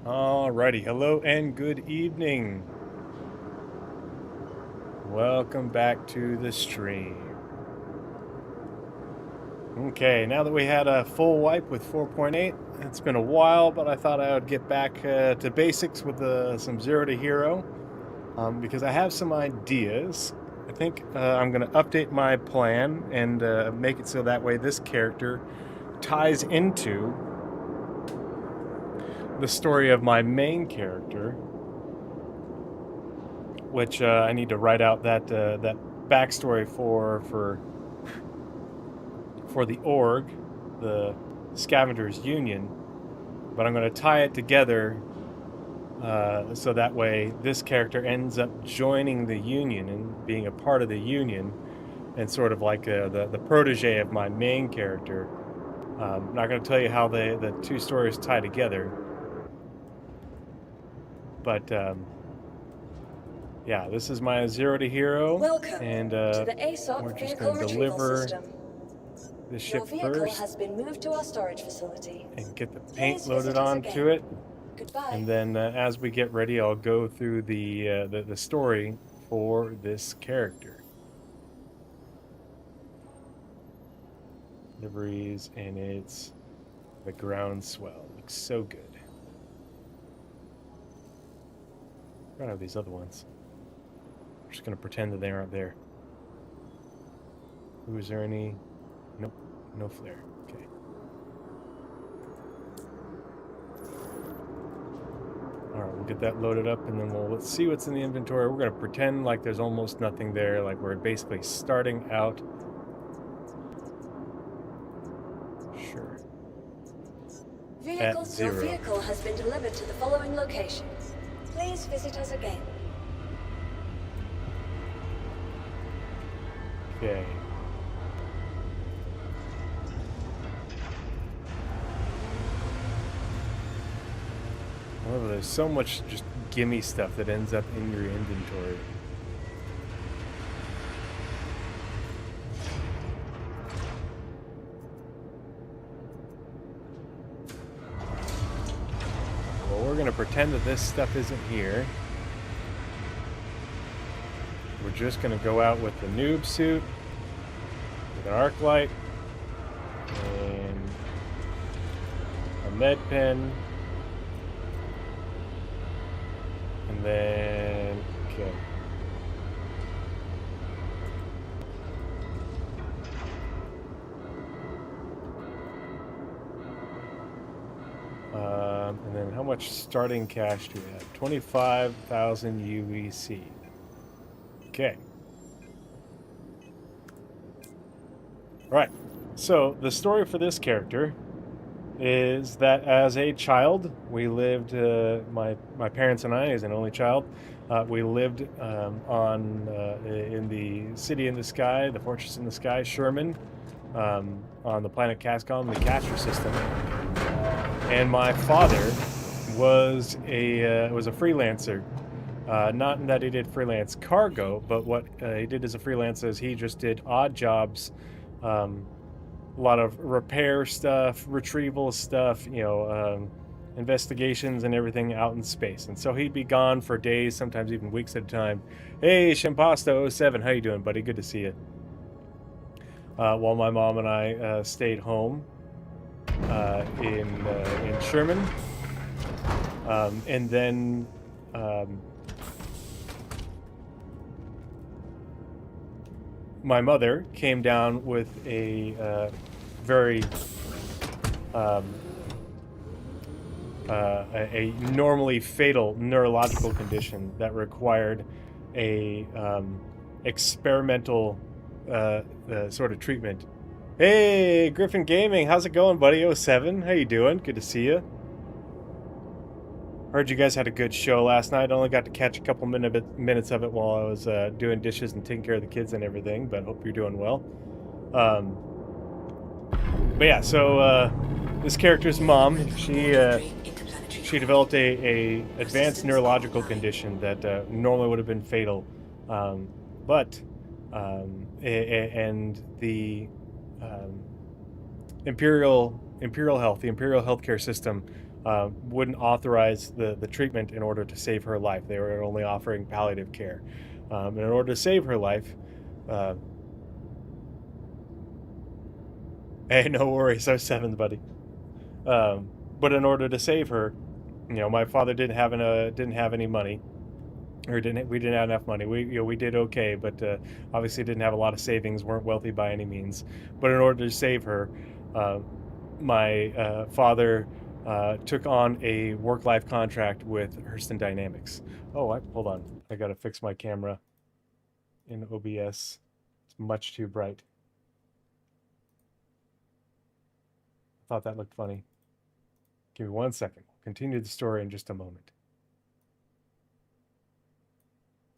Alrighty, hello and good evening. Welcome back to the stream. Okay, now that we had a full wipe with 4.8, it's been a while, but I thought I would get back to basics with some Zero to Hero, because I have some ideas. I think I'm going to update my plan and make it so that way this character ties into the story of my main character, which I need to write out that backstory for the org, the Scavengers Union, but I'm going to tie it together so that way this character ends up joining the Union and being a part of the Union, and sort of like the protege of my main character. I'm not going to tell you how the two stories tie together, but yeah, this is my Zero to Hero. Welcome and to the ASOP we're just vehicle going to retrieval deliver system. the Your ship vehicle first has been moved to our storage facility. and get the Please paint loaded visit us onto again. it. Goodbye. And then as we get ready, I'll go through the story for this character. Liveries, and it's the groundswell. Looks so good. I don't have these other ones. I'm just going to pretend that they aren't there. Ooh, is there any? Nope, no flare. Okay. Alright, we'll get that loaded up, and then let's see what's in the inventory. We're going to pretend like there's almost nothing there, like we're basically starting out. Sure. Vehicles, your 0. vehicle has been delivered to the following locations. Please visit us again. Okay. However, there's so much just gimme stuff that ends up in your inventory. Well, we're gonna pretend that this stuff isn't here. We're just gonna go out with the noob suit, with an arc light, and a med pen. And then, okay. And then how much starting cash do we have? 25,000 UEC. Okay. Right. So the story for this character is that as a child, we lived, my parents and I, as an only child, we lived in the city in the sky, the fortress in the sky, Sherman, on the planet Cascom, the Catcher system. And my father was a freelancer. Not in that he did freelance cargo, but what he did as a freelancer is he just did odd jobs. A lot of repair stuff, retrieval stuff, investigations and everything out in space. And so he'd be gone for days, sometimes even weeks at a time. Hey, Shimpasta07, how you doing, buddy? Good to see you. While my mom and I stayed home in Sherman. And then my mother came down with a very a normally fatal neurological condition that required a experimental sort of treatment. Hey, Griffin Gaming, how's it going, buddy? 07, how you doing? Good to see you. Heard you guys had a good show last night. Only got to catch a couple minutes of it while I was doing dishes and taking care of the kids and everything, but hope you're doing well. But yeah, so this character's mom, she developed a advanced neurological condition that normally would have been fatal, but the Imperial Health, the Imperial healthcare system, wouldn't authorize the treatment in order to save her life. They were only offering palliative care. And in order to save her life, uh, hey, no worries, I was 7, buddy. But in order to save her, my father didn't have any money, or we didn't have enough money. We did okay, but obviously didn't have a lot of savings. Weren't wealthy by any means. But in order to save her, my father took on a work-life contract with Hurston Dynamics. Oh, hold on. I gotta fix my camera in OBS. It's much too bright. I thought that looked funny. Give me 1 second. Continue the story in just a moment.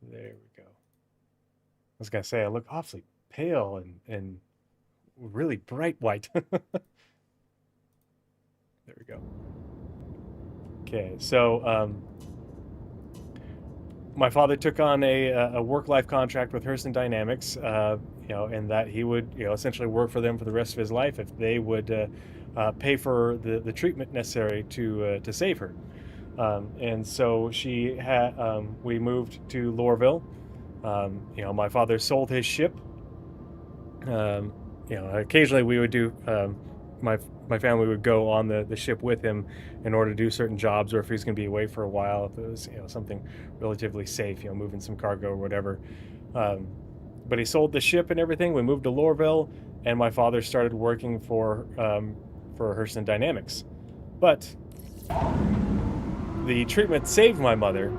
There we go. I was gonna say I look awfully pale and really bright white. There we go. Okay, so my father took on a work-life contract with Hurston Dynamics, and that he would, essentially work for them for the rest of his life if they would pay for the treatment necessary to save her. And so we moved to Lorville. My father sold his ship. Occasionally we would do, my family would go on the ship with him in order to do certain jobs, or if he's going to be away for a while, if it was, something relatively safe, moving some cargo or whatever. But he sold the ship and everything. We moved to Lorville, and my father started working for Hurston Dynamics. But the treatment saved my mother,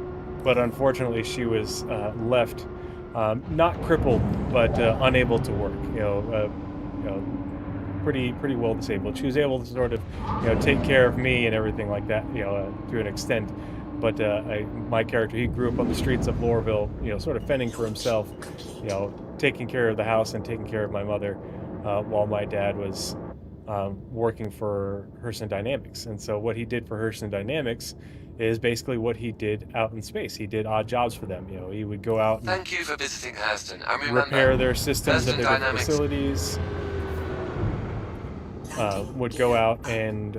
but unfortunately she was left not crippled, but unable to work. Pretty well disabled. She was able to sort of, take care of me and everything like that, to an extent. But my character, he grew up on the streets of Lorville, sort of fending for himself, taking care of the house and taking care of my mother, while my dad was working for Hurston Dynamics. And so what he did for Hurston Dynamics is basically what he did out in space. He did odd jobs for them. He would go out and Thank you for visiting Hurston. And remember, repair their systems at Hurston their different Dynamics facilities. Would go out and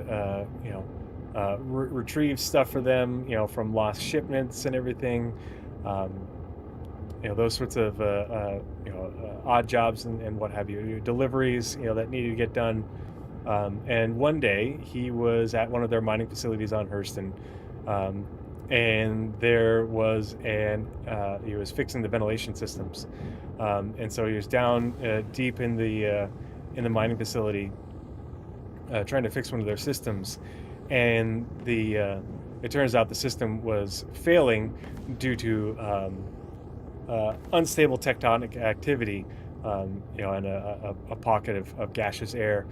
retrieve stuff for them, from lost shipments and everything. Those sorts of odd jobs and what have you, deliveries, that needed to get done. And one day he was at one of their mining facilities on Hurston, and there was he was fixing the ventilation systems, and so he was down deep in the mining facility, trying to fix one of their systems, and it turns out the system was failing due to unstable tectonic activity, and a pocket of gaseous air,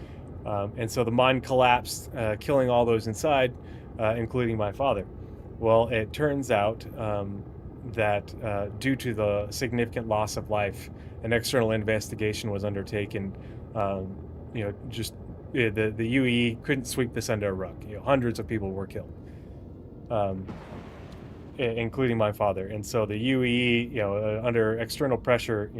and so the mine collapsed, killing all those inside, including my father. Well, it turns out that due to the significant loss of life, an external investigation was undertaken. Just the UE couldn't sweep this under a rug. Hundreds of people were killed, including my father. And so the UE, under external pressure,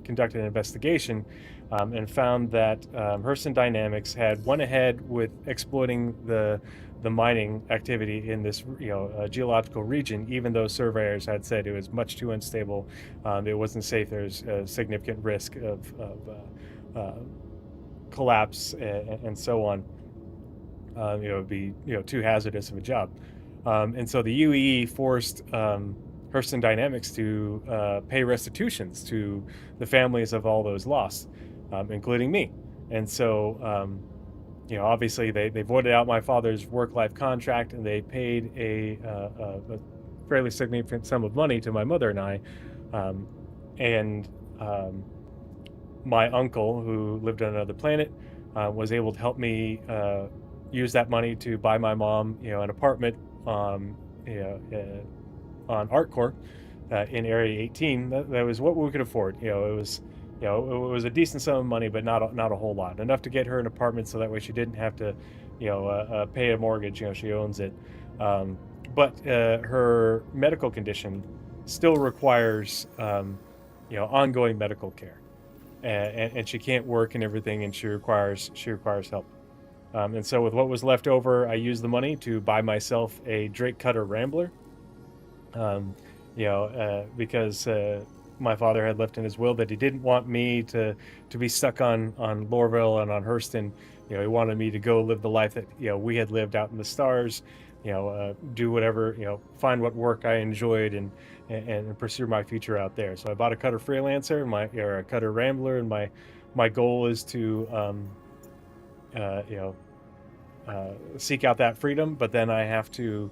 conducted an investigation, and found that Hurston Dynamics had went ahead with exploiting the mining activity in this geological region, even though surveyors had said it was much too unstable, it wasn't safe, there's a significant risk of collapse and so on. It would be too hazardous of a job, and so the UE forced Hurston Dynamics to pay restitutions to the families of all those lost, including me. And so obviously they voided out my father's work-life contract, and they paid a fairly significant sum of money to my mother and I, and my uncle, who lived on another planet, was able to help me use that money to buy my mom, an apartment on ArtCore in Area 18. That was what we could afford. It was a decent sum of money, but not a whole lot. Enough to get her an apartment, so that way she didn't have to, pay a mortgage. She owns it. But her medical condition still requires, ongoing medical care. And she can't work and everything, and she requires help. And so with what was left over, I used the money to buy myself a Cutter Rambler. Because my father had left in his will that he didn't want me to be stuck on Lorville and on Hurston. He wanted me to go live the life that we had lived out in the stars. Do whatever, find what work I enjoyed and pursue my future out there. So I bought a Cutter Freelancer, or a Cutter Rambler, and my goal is to seek out that freedom. But then I have to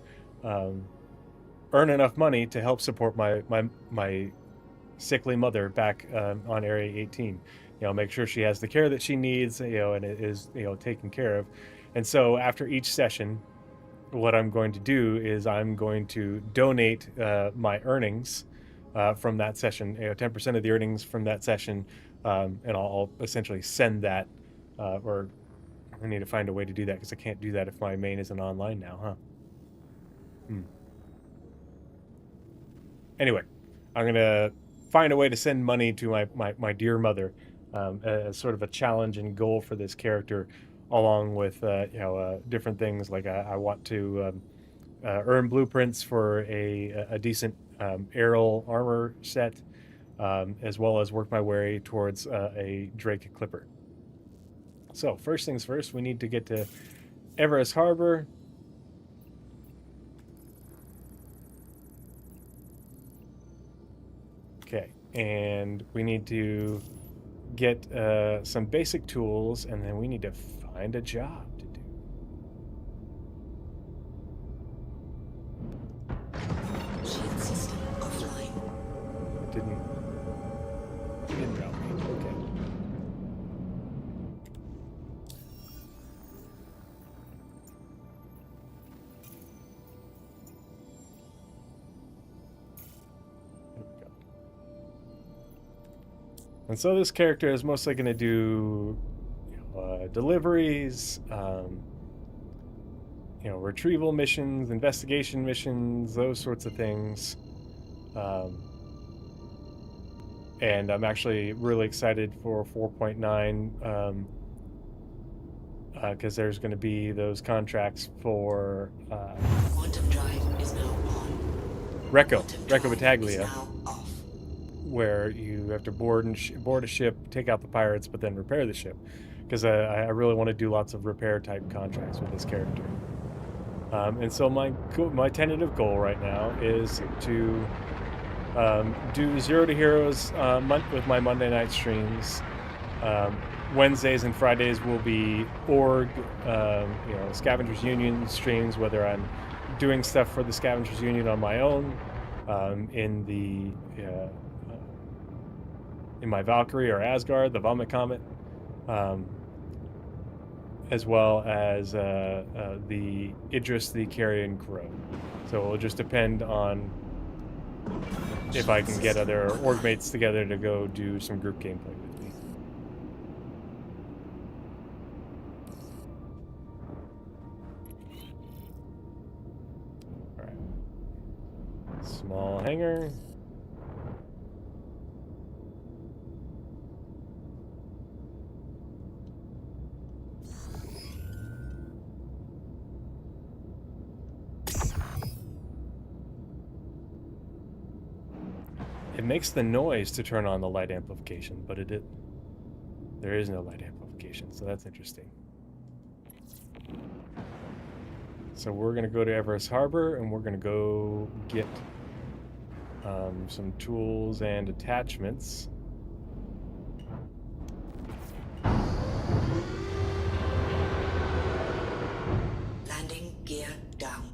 earn enough money to help support my sickly mother back on Area 18. Make sure she has the care that she needs, and it is taken care of. And so after each session, what I'm going to do is I'm going to donate my earnings from that session, 10% of the earnings from that session, and I'll essentially send that, or I need to find a way to do that because I can't do that if my main isn't online now, huh? Anyway, I'm going to find a way to send money to my dear mother as sort of a challenge and goal for this character, along with different things. Like I want to earn blueprints for a decent aerial armor set, as well as work my way towards a Drake Clipper. So first things first, we need to get to Everest Harbor. Okay, and we need to get some basic tools, and then we need to find a job to do. Shield system offline. It didn't drop me. Okay. And so this character is mostly going to do deliveries, retrieval missions, investigation missions, those sorts of things. And I'm actually really excited for 4.9 because there's going to be those contracts for Quantum drive is now on. Recco Battaglia, where you have to board a ship, take out the pirates, but then repair the ship. Because I really want to do lots of repair type contracts with this character. And so my tentative goal right now is to do Zero to Heroes with my Monday night streams. Wednesdays and Fridays will be org, Scavengers Union streams, whether I'm doing stuff for the Scavengers Union on my own, in my Valkyrie or Asgard, the Vomit Comet, as well as the Idris the Carrion Crow. So it'll just depend on if I can get other org mates together to go do some group gameplay with me. Alright. Small hangar. It makes the noise to turn on the light amplification, but there is no light amplification, so that's interesting. So we're going to go to Everest Harbor, and we're going to go get some tools and attachments. Landing gear down.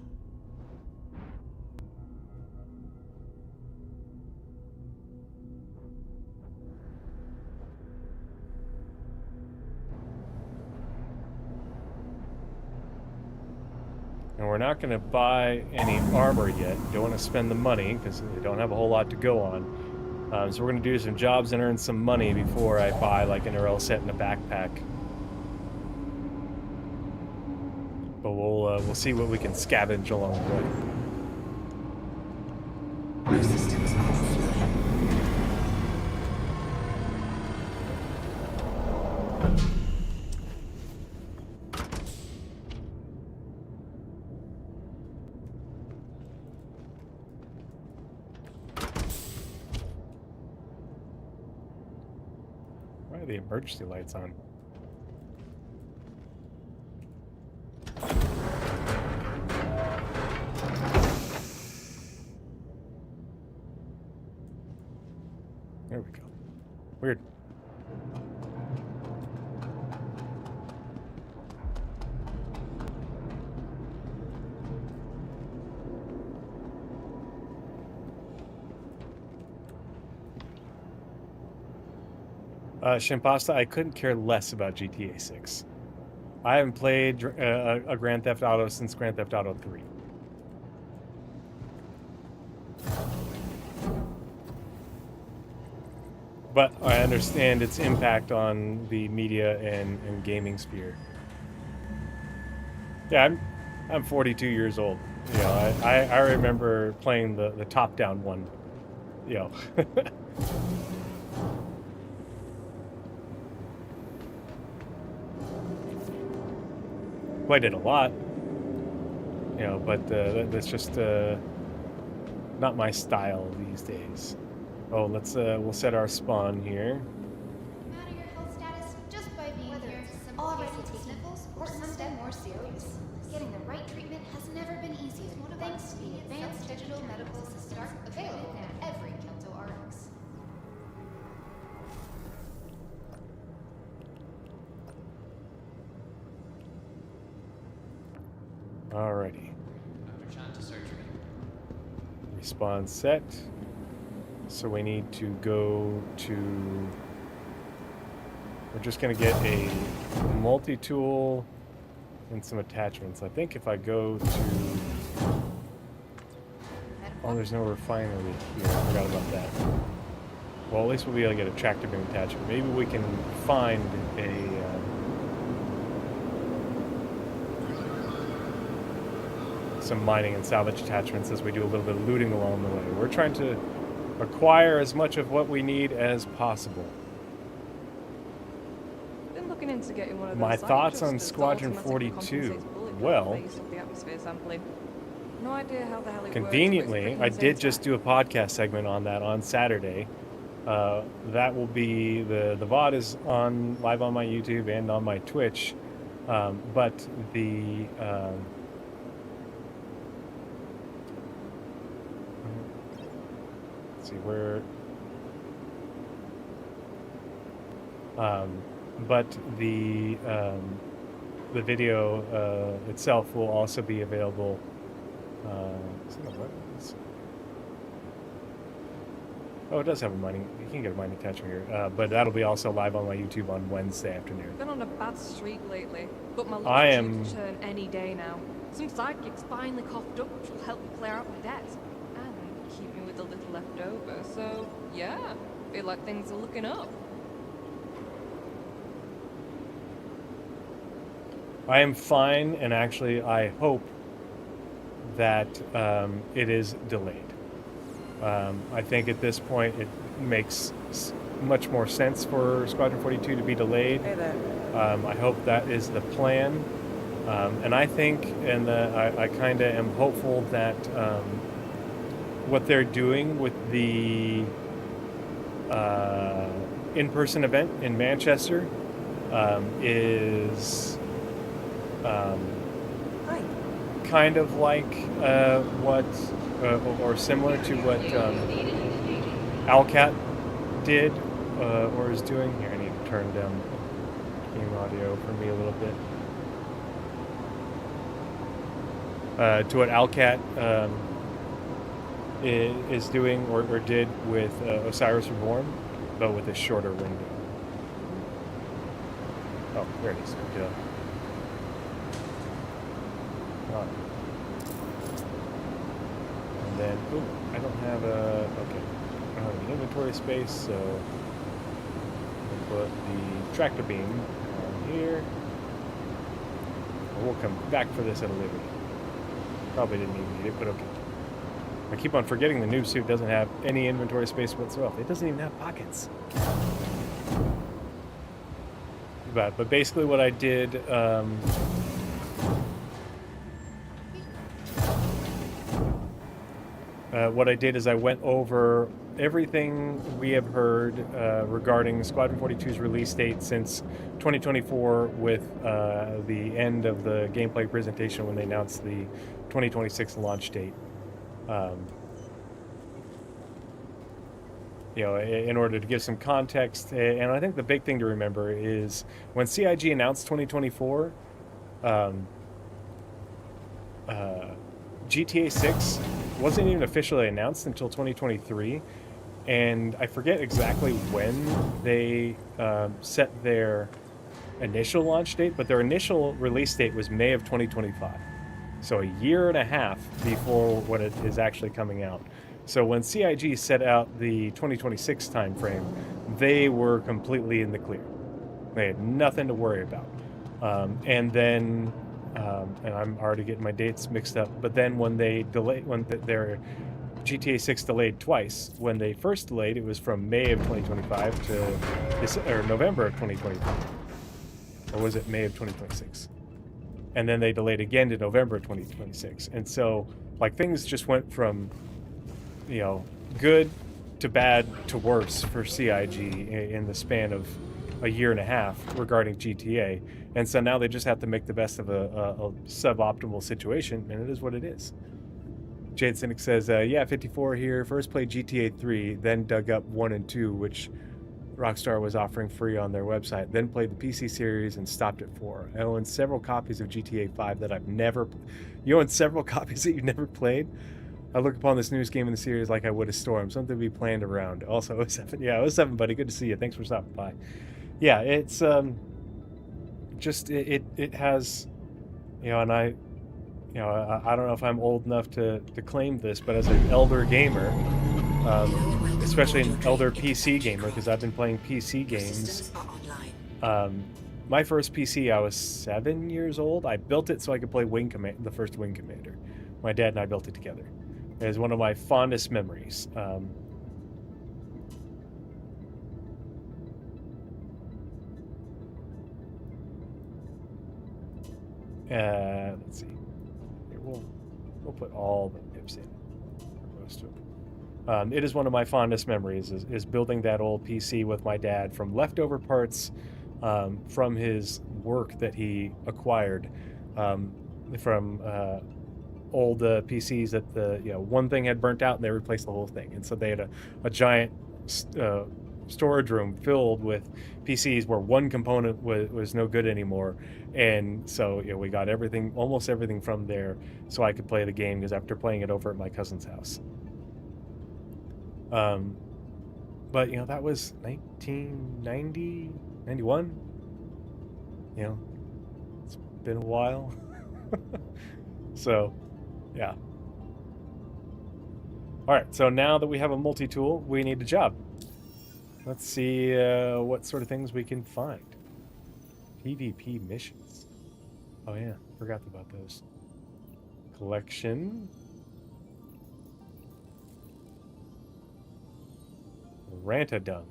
And we're not going to buy any armor yet. Don't want to spend the money because we don't have a whole lot to go on. So we're going to do some jobs and earn some money before I buy like an RL set and a backpack. But we'll see what we can scavenge along the way. New systems offline. Why are the emergency lights on? There we go. Weird. Shimpasta, I couldn't care less about GTA 6. I haven't played a Grand Theft Auto since Grand Theft Auto 3. But I understand its impact on the media and gaming sphere. Yeah, I'm 42 years old. You know, I remember playing the top-down one. You know. Played it a lot. You know, but that's just not my style these days. Oh, let's we'll set our spawn here. Matter your health status just by being here. Already taking sniffles or something more serious. Getting the right treatment has never been easier. Thanks to the advanced digital medical system available at every Kelto RX. Alrighty. Respawn set. So we need to go to... We're just going to get a multi-tool and some attachments. I think if I go to... Oh, there's no refinery here. I forgot about that. Well, at least we'll be able to get a tractor beam attachment. Maybe we can find some mining and salvage attachments as we do a little bit of looting along the way. We're trying to acquire as much of what we need as possible. Been looking into getting one of those My thoughts on adjusters that Squadron automatically 42. compensates bullet Well, drop based off the atmosphere sampling. No idea how the hell it conveniently, works, but I it's did pretty just do a podcast segment on that on Saturday. That will be the VOD is on live on my YouTube and on my Twitch, but the let's see where. But the video itself will also be available. Is it a what? Oh, it does have a mining. You can get a mining attachment here, but that'll be also live on my YouTube on Wednesday afternoon. Been on a bad streak lately, but my I luck's am- due to turn any day now. Some sidekicks finally coughed up, which will help me clear out my debt and keep me with a little left over. So yeah, feel like things are looking up. I am fine, and actually, I hope that it is delayed. I think at this point it makes much more sense for Squadron 42 to be delayed. Hey there. I hope that is the plan. And I think, and I kind of am hopeful that what they're doing with the in-person event in Manchester is kind of like what, or similar to what Alcat did or is doing. Here, I need to turn down game audio for me a little bit. To what Alcat is doing or did with Osiris Reborn, but with a shorter window. Oh, there it is. Duh. Oh. And then, ooh, I don't have a, okay. I don't have an inventory space, so we'll put the tractor beam on here. And we'll come back for this at a later date. Probably didn't even need it, but okay. I keep on forgetting the new suit doesn't have any inventory space whatsoever. It doesn't even have pockets. But basically what I did, what I did is I went over everything we have heard regarding Squadron 42's release date since 2024 with the end of the gameplay presentation when they announced the 2026 launch date. In order to give some context, and I think the big thing to remember is when CIG announced 2024, GTA 6 wasn't even officially announced until 2023, and I forget exactly when they set their initial launch date, but their initial release date was May of 2025. So a year and a half before what it is actually coming out. So when CIG set out the 2026 timeframe, they were completely in the clear. They had nothing to worry about. And then, and I'm already getting my dates mixed up, but then when they delayed, when their GTA 6 delayed twice, when they first delayed, it was from May of 2025 to November of 2025. Or was it May of 2026? And then they delayed again to November of 2026. And so, like, things just went from, good to bad to worse for CIG in the span of a year and a half regarding GTA. And so now they just have to make the best of a suboptimal situation, and it is what it is. Jade Cynic says, yeah, 54 here. First played GTA 3, then dug up 1 and 2, which Rockstar was offering free on their website. Then played the PC series and stopped at 4. I own several copies of GTA 5 that I've never... You own several copies that you've never played? I look upon this newest game in the series like I would a Storm, something to be planned around. Also, 07, yeah, 07, buddy, good to see you. Thanks for stopping by. Yeah, it's just it has, and I don't know if I'm old enough to claim this, but as an elder gamer, especially an elder PC gamer, because I've been playing PC games. My first PC, I was 7 years old. I built it so I could play the first Wing Commander. My dad and I built it together. It is one of my fondest memories. Let's see. Here, we'll put all the pips in, or most of them. It is one of my fondest memories is building that old PC with my dad from leftover parts from his work that he acquired from old PCs that one thing had burnt out and they replaced the whole thing, and so they had a giant storage room filled with PCs where one component was no good anymore, and so we got almost everything from there, so I could play the game, because after playing it over at my cousin's house. But that was 1990, 91. It's been a while. So yeah. All right, so now that we have a multi-tool, we need a job. Let's see what sort of things we can find. PvP missions. Oh yeah, forgot about those. Collection. Rantadung.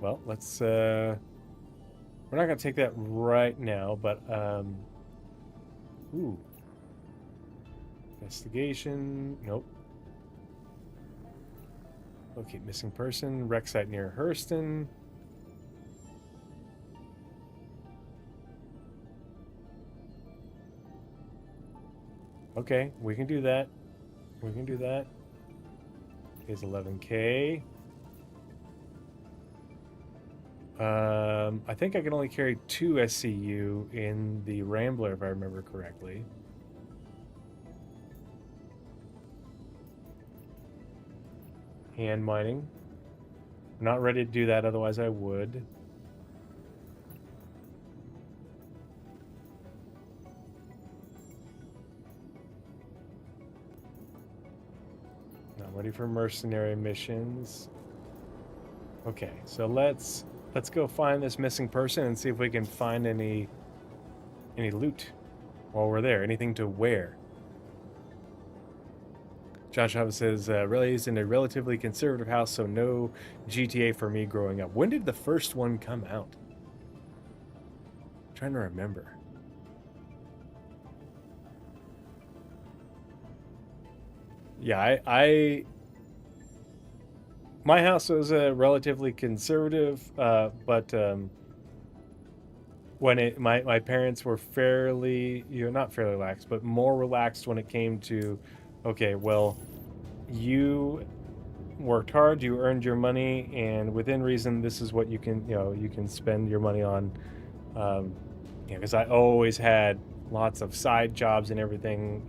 Well, let's we're not gonna take that right now, but ooh. Investigation. Nope. Locate missing person. Wreck site near Hurston. Okay, we can do that. We can do that. Is 11K. I think I can only carry 2 SCU in the Rambler, if I remember correctly. Hand mining. I'm not ready to do that, otherwise I would. Not ready for mercenary missions. Okay, so let's go find this missing person and see if we can find any loot while we're there. Anything to wear. John Chavez says, raised in a relatively conservative house, so no GTA for me growing up. When did the first one come out? trying to remember. Yeah, my house was relatively conservative, but when my parents were fairly, not fairly lax, but more relaxed when it came to, okay, well, you worked hard, you earned your money, and within reason, this is what you can, you can spend your money on. Because I always had lots of side jobs and everything.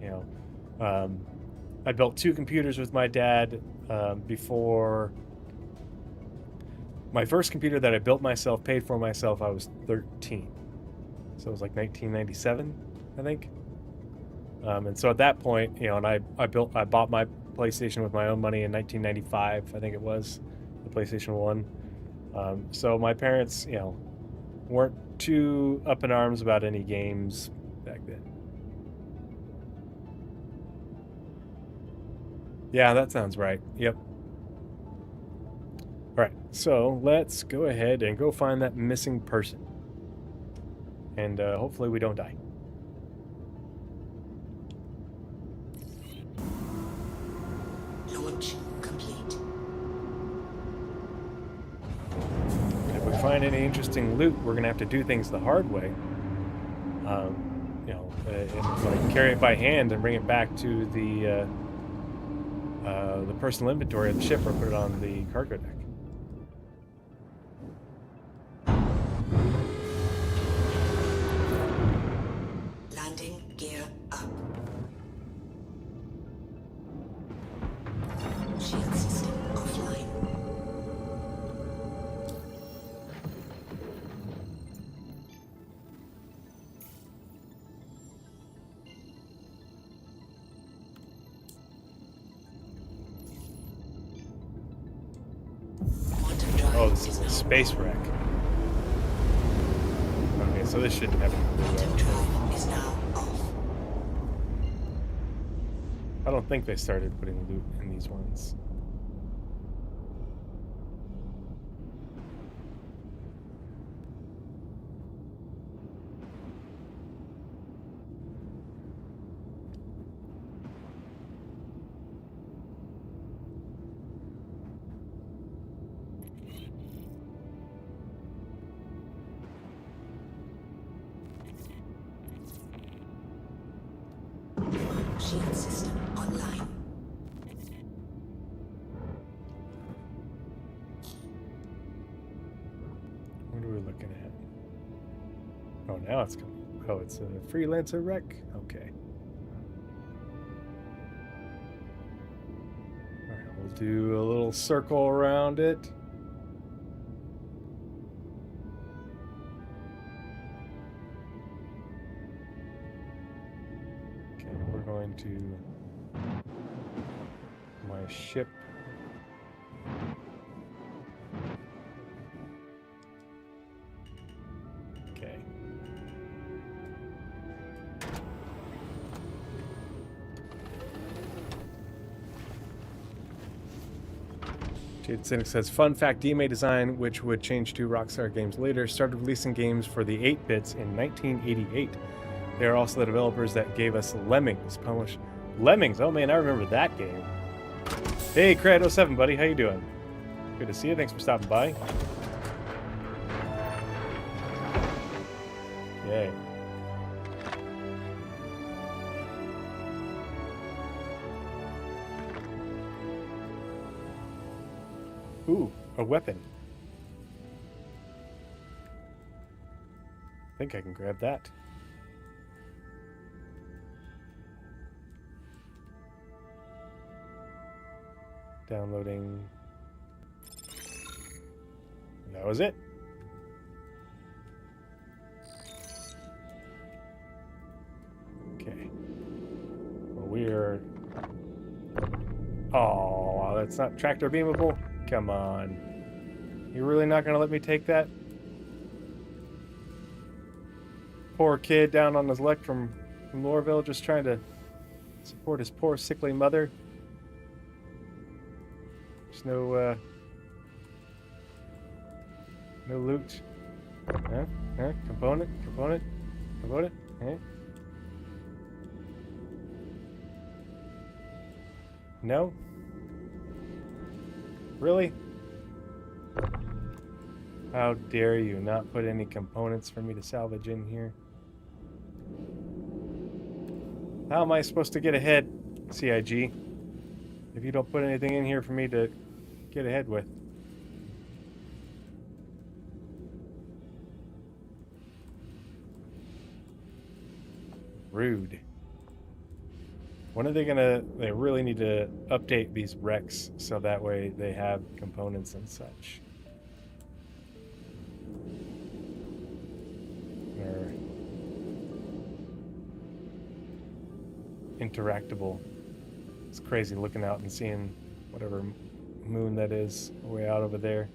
I built 2 computers with my dad before. My first computer that I built myself, paid for myself, I was 13. So it was like 1997, I think. And so at that point, and I bought my PlayStation with my own money in 1995, I think it was, the PlayStation 1. So my parents, weren't too up in arms about any games back then. Yeah, that sounds right. Yep. All right, so let's go ahead and go find that missing person. And hopefully we don't die. Launch complete. If we find any interesting loot, we're going to have to do things the hard way. And like carry it by hand and bring it back to the personal inventory of the ship, or put it on the cargo deck. Landing gear up. Shield system offline. Quantum drive Oh, this is now a space on. wreck. Okay, so this shouldn't have any Quantum loot. drive is now off. I don't think they started putting loot in these ones. Shield system online. What are we looking at? Oh, now it's coming. Oh, it's a freelancer wreck? Okay. Alright, we'll do a little circle around it. Okay, we're going to my ship. Okay. Jade Cynic says, fun fact, DMA Design, which would change to Rockstar Games later, started releasing games for the 8-bits in 1988. They are also the developers that gave us Lemmings. Published Lemmings. Oh man, I remember that game. Hey, Crad07, buddy, how you doing? Good to see you. Thanks for stopping by. Yay. Ooh, a weapon. I think I can grab that. Downloading. That was it. Okay. Well, we're... Oh, that's not tractor beamable? Come on. You're really not going to let me take that? Poor kid down on his luck from Loreville, just trying to support his poor sickly mother. There's no loot. Huh? Huh? Component? Component? Component? Huh? No? Really? How dare you not put any components for me to salvage in here? How am I supposed to get ahead, CIG, if you don't put anything in here for me to get ahead with? Rude. When are they gonna... They really need to update these wrecks so that way they have components and such. Or interactable. It's crazy looking out and seeing whatever moon that is way out over there.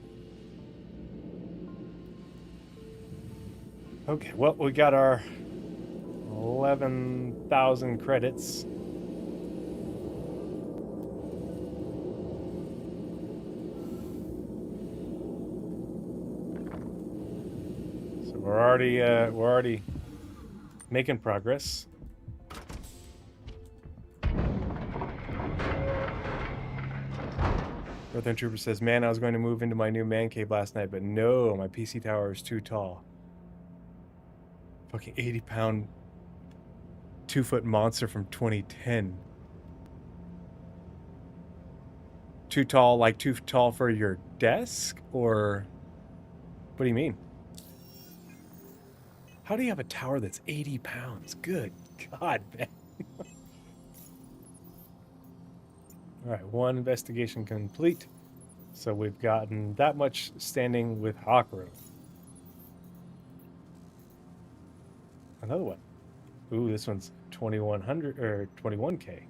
Okay, well, we got our 11,000 credits. So we're already making progress. Northern Trooper says, "Man, I was going to move into my new man cave last night, but no, my PC tower is too tall. Fucking 80-pound, 2-foot monster from 2010. Too tall, like too tall for your desk? Or what do you mean? How do you have a tower that's 80 pounds? Good God, man." All right, one investigation complete. So we've gotten that much standing with Hawkrow. Another one. Ooh, this one's 2100 or 21K.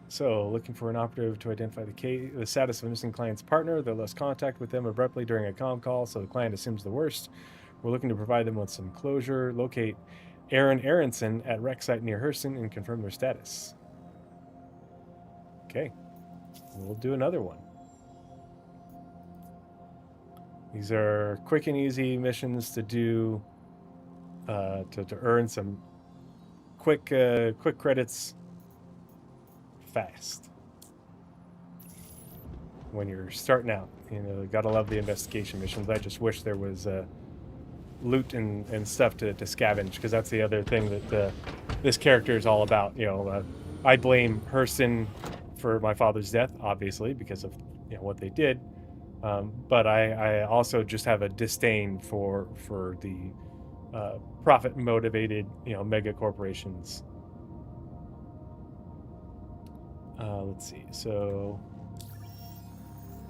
So, looking for an operative to identify the status of a missing client's partner. They lost contact with them abruptly during a comm call, so the client assumes the worst. We're looking to provide them with some closure. Locate Aaron Aronson at wreck site near Hurston and confirm their status. Okay, we'll do another one. These are quick and easy missions to do to earn some quick credits fast when you're starting out. You know, gotta love the investigation missions. I just wish there was loot and stuff to scavenge, because that's the other thing that this character is all about. You know, I blame Hurston for my father's death, obviously, because of what they did. But I also just have a disdain for the profit motivated mega corporations. Let's see. So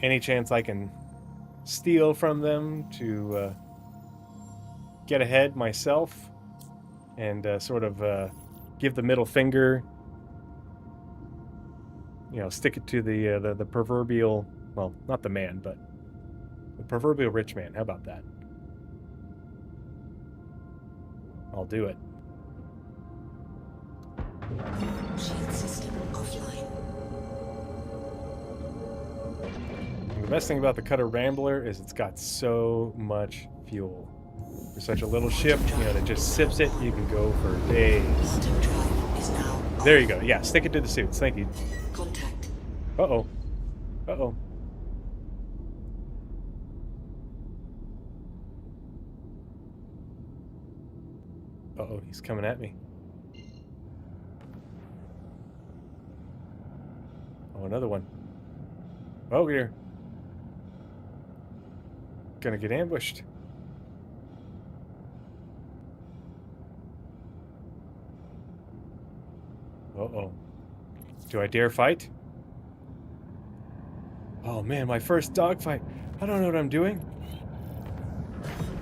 any chance I can steal from them to get ahead myself and sort of give the middle finger. Stick it to the proverbial, well, not the man, but the proverbial rich man. How about that? I'll do it. Shield system offline. And the best thing about the Cutter Rambler is it's got so much fuel. For such a little ship, that just sips it, you can go for days. Quantum drive is now on. There you go. Yeah, stick it to the suits. Thank you. Contact. Uh-oh. Uh-oh. Uh-oh, he's coming at me. Oh, another one. Oh, here. Gonna get ambushed. Uh-oh. Do I dare fight? Oh man, my first dogfight. I don't know what I'm doing.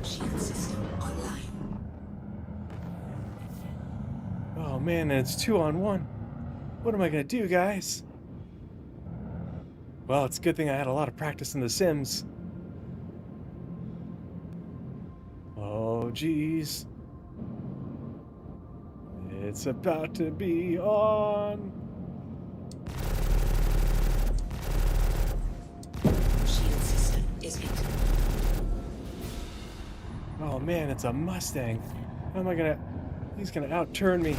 Shield system online. Oh man, and it's 2-on-1. What am I gonna do, guys? Well, it's a good thing I had a lot of practice in The Sims. Oh, geez. It's about to be on. Shield system is hit. Oh man, it's a Mustang. How am I gonna... He's gonna outturn me.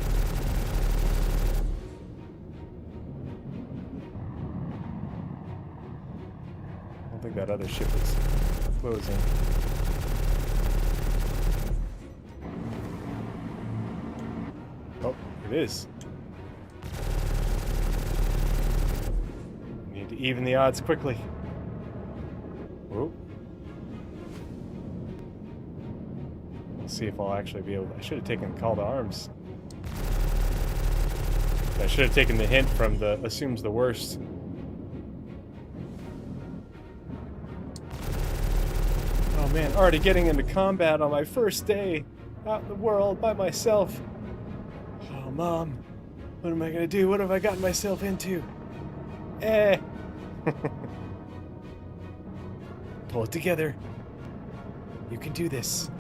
I don't think that other ship is closing. Oh, it is. Need to even the odds quickly. Whoa. Let's see if I'll actually be able to... I should have taken call to arms. I should have taken the hint from the assumes the worst. Oh man, already getting into combat on my first day out in the world by myself. Oh, Mom, what am I gonna do? What have I gotten myself into? Pull it together. You can do this.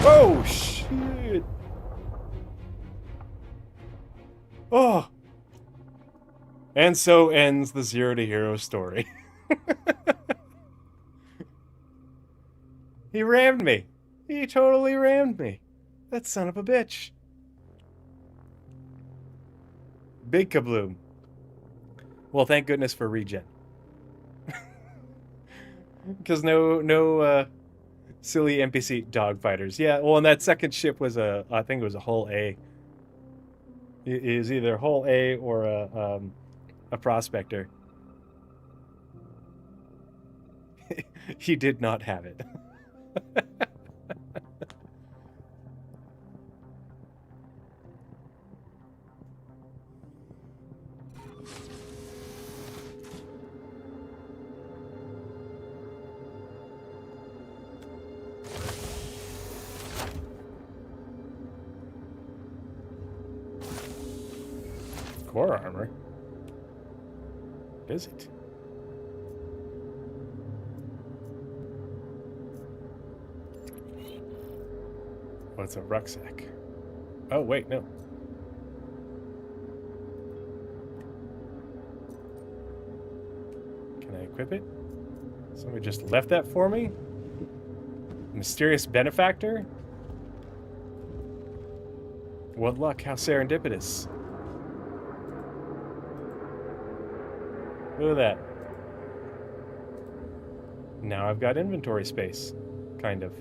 Oh, shit. Oh. And so ends the Zero to Hero story. He rammed me. He totally rammed me. That son of a bitch. Big kabloom. Well, thank goodness for regen. Because no silly NPC dogfighters. Yeah, well, and that second ship was I think it was a hull A. It was either hull A or a prospector. He did not have it. Core armor? What is it? Oh, it's a rucksack. Oh, wait, no. Can I equip it? Somebody just left that for me? Mysterious benefactor? What luck, how serendipitous. Look at that. Now I've got inventory space. Kind of.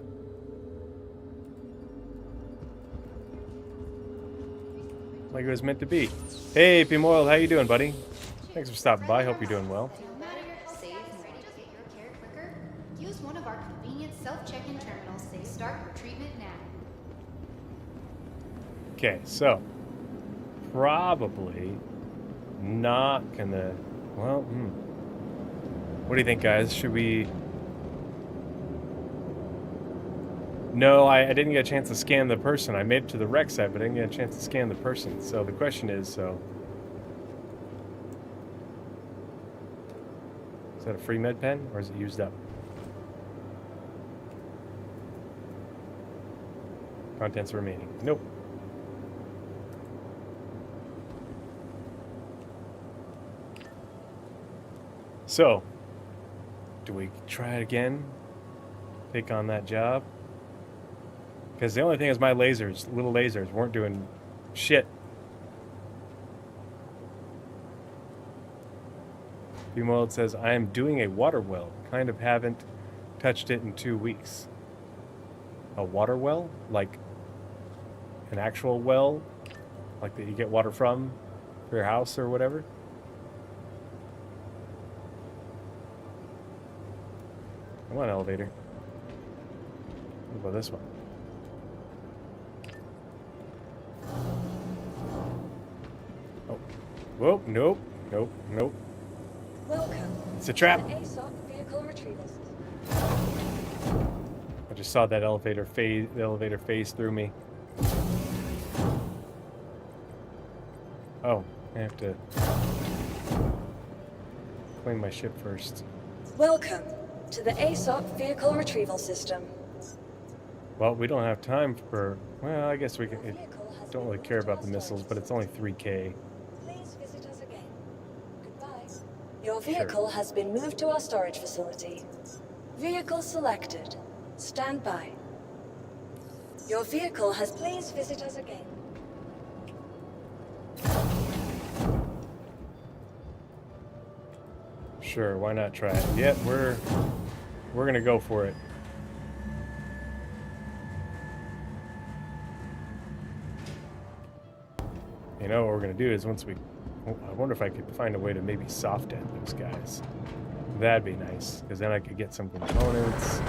Like it was meant to be. Hey, Pimoil, how you doing, buddy? Thanks for stopping by. Hope you're doing well. Save more. Get your care quicker? Use one of our convenient self-check-in terminals. Say start your treatment now. Okay, so probably not gonna. Well, what do you think, guys? Should we? No, I didn't get a chance to scan the person. I made it to the wreck site, but I didn't get a chance to scan the person. So the question is, is that a free med pen, or is it used up? Contents remaining. Nope. So, do we try it again? Take on that job? Because the only thing is my little lasers, weren't doing shit. Bmode says, I am doing a water well. Kind of haven't touched it in 2 weeks. A water well? Like an actual well? Like that you get water from for your house or whatever? Come on, elevator. What about this one? Oh. Whoa, nope, nope, nope. Welcome. It's a trap. to the ASOP vehicle retrieval system. I just saw that elevator phase through me. Oh, I have to clean my ship first. Welcome to the ASOP vehicle retrieval system. Well, we don't have time for... Well, I guess we can... The vehicle has don't really care about the missiles, but it's only 3K. Please visit us again. Goodbye. Your vehicle has been moved to our storage facility. Vehicle selected. Stand by. Your vehicle has... Please visit us again. Sure, why not try it? Yep, we're gonna go for it. You know what we're gonna do is once we... I wonder if I could find a way to maybe soft end those guys. That'd be nice, because then I could get some components,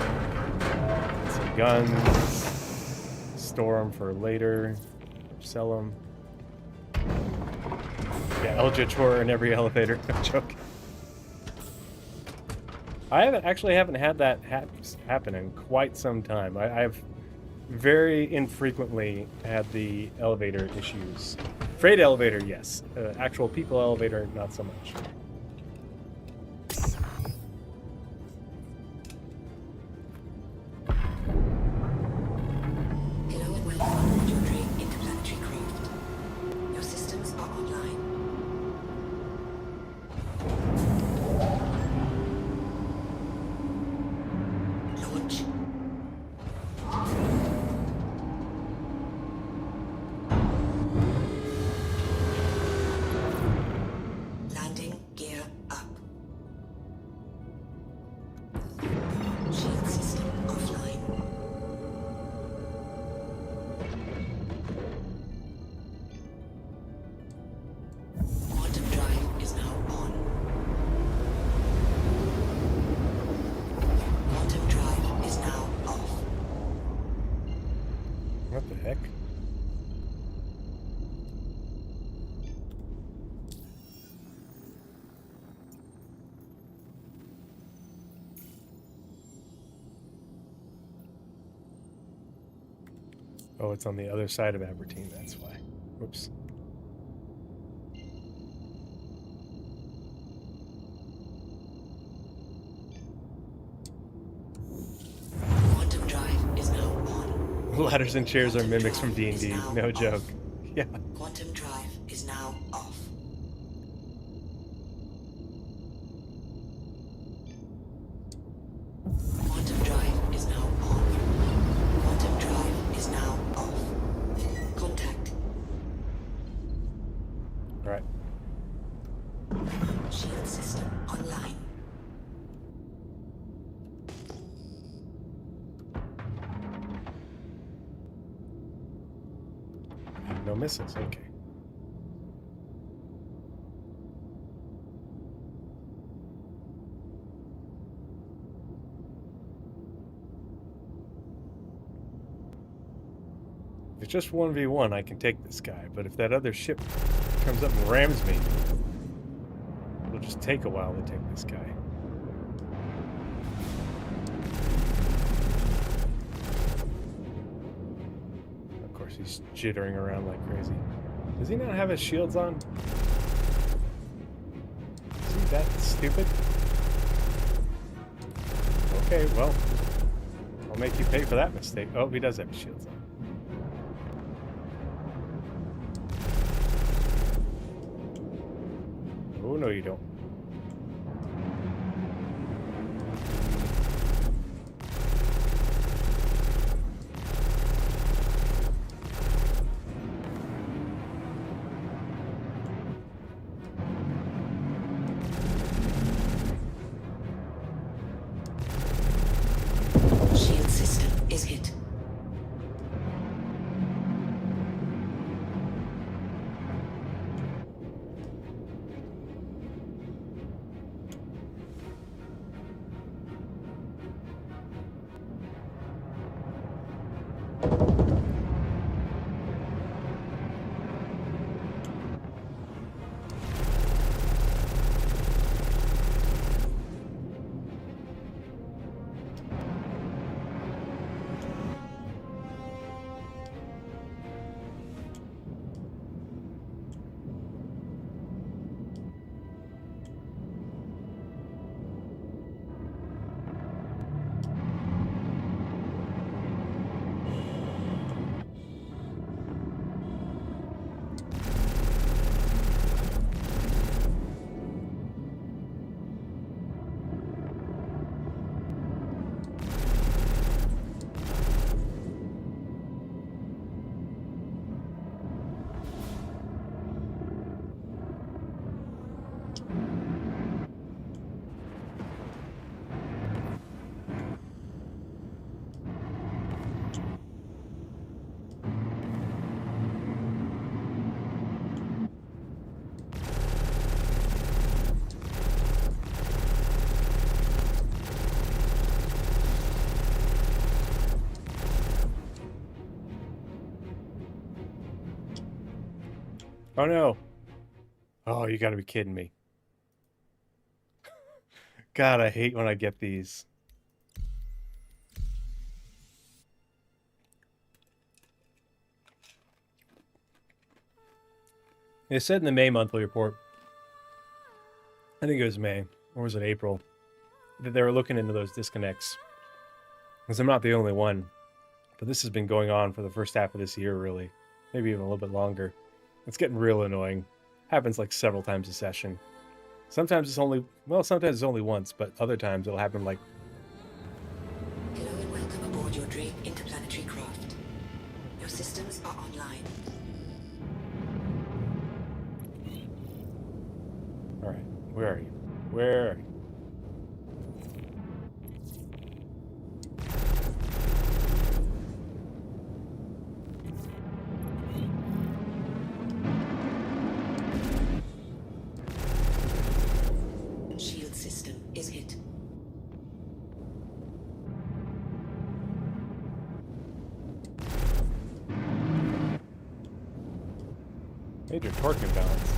some guns, store them for later, sell them. Yeah, Eldritch Horror in every elevator. No joke. I haven't had that happen in quite some time. I've very infrequently had the elevator issues. Freight elevator, yes. Actual people elevator, not so much. Hello and welcome to your train interplanetary craft. Your systems are online. Launch. Landing gear up. Shield system offline. Quantum drive is now on. Quantum drive is now off. What the heck? Oh, it's on the other side of Aberdeen, that's why. Whoops. Quantum drive is now on. Ladders and chairs are mimics from D&D. No joke. Yeah. Quantum drive is now off. Quantum drive is now on. Quantum drive is now off. Contact. All right. Shield system online. No missiles. Okay. If it's just 1v1, I can take this guy, but if that other ship comes up and rams me, it'll just take a while to take this guy. Of course, he's jittering around like crazy. Does he not have his shields on? Is he that stupid? Okay, well, I'll make you pay for that mistake. Oh, he does have his shields on. Oh, no, you don't. Shield system is hit. Oh no. Oh, you gotta be kidding me. God, I hate when I get these. It said in the May monthly report, I think it was May, or was it April, that they were looking into those disconnects. Because I'm not the only one. But this has been going on for the first half of this year, really. Maybe even a little bit longer. It's getting real annoying. Happens like several times a session. Sometimes it's only, well, sometimes it's only once, but other times it'll happen like... Hello and welcome aboard your Drake interplanetary craft. Your systems are online. Alright, where are you? Where are you? Shield system is hit. Major torque imbalance.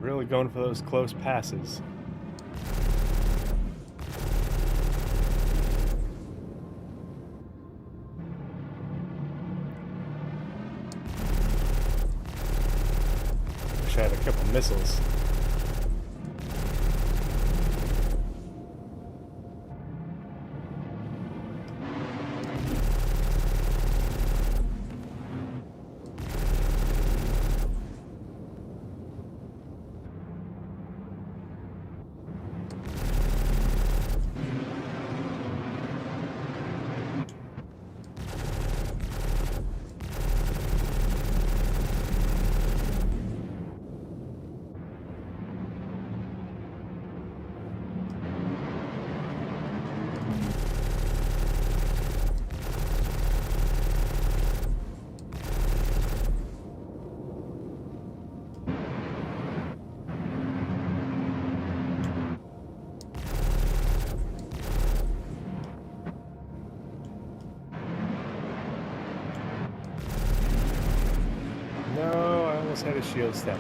Really going for those close passes. Wish I had a couple missiles. No, I almost had a shield step.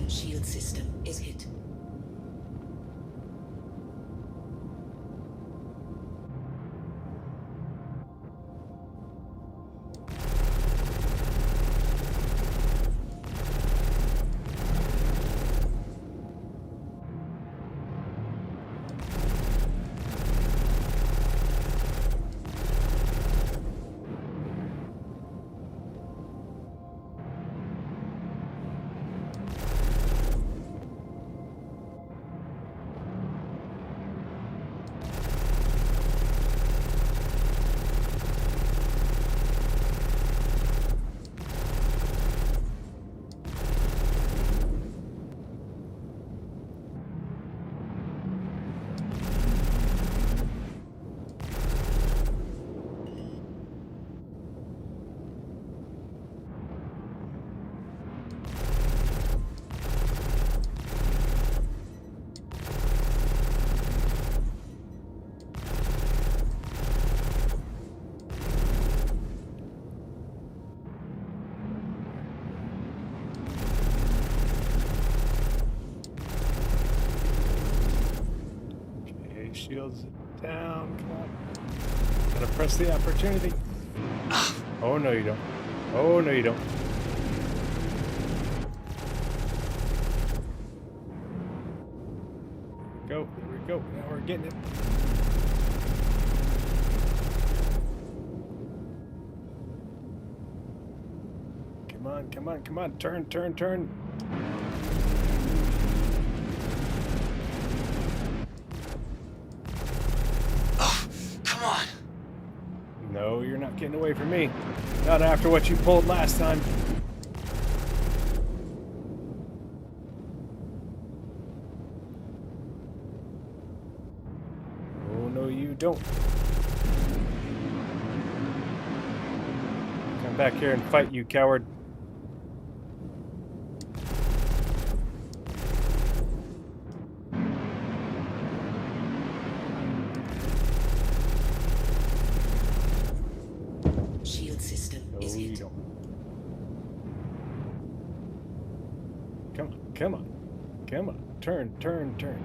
Shield system is hit. Shields down. Come on. Gotta press the opportunity. Oh, no, you don't. Oh, no, you don't. Go. There we go. Now we're getting it. Come on, come on, come on. Turn, turn, turn. Oh, come on. No, you're not getting away from me. Not after what you pulled last time. Oh, no, you don't. Come back here and fight, you coward. Shield system is You hit. don't. Come on, come on, come on. Turn, turn, turn.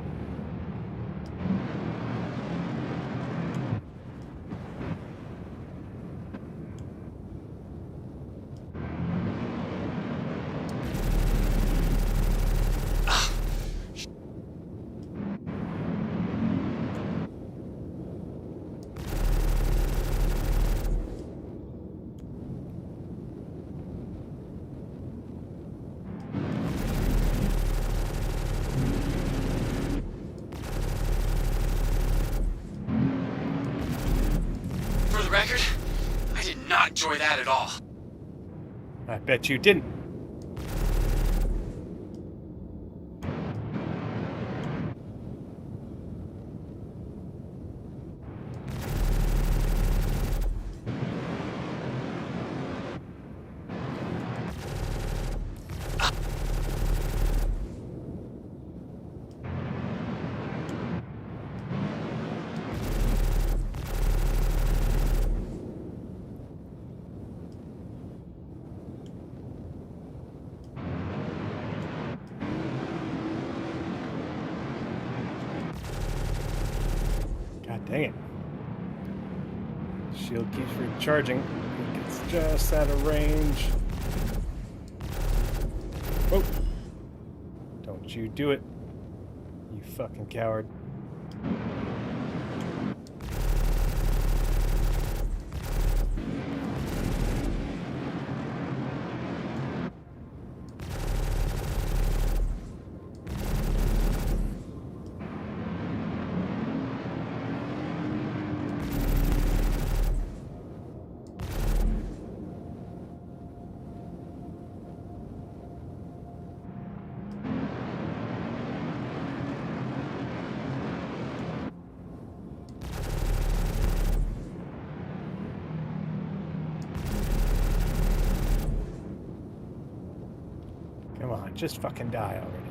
For the record, I did not enjoy that at all. I bet you didn't. God dang it. Shield keeps recharging. It's just out of range. Oh! Don't you do it, you fucking coward. Come on, just fucking die already.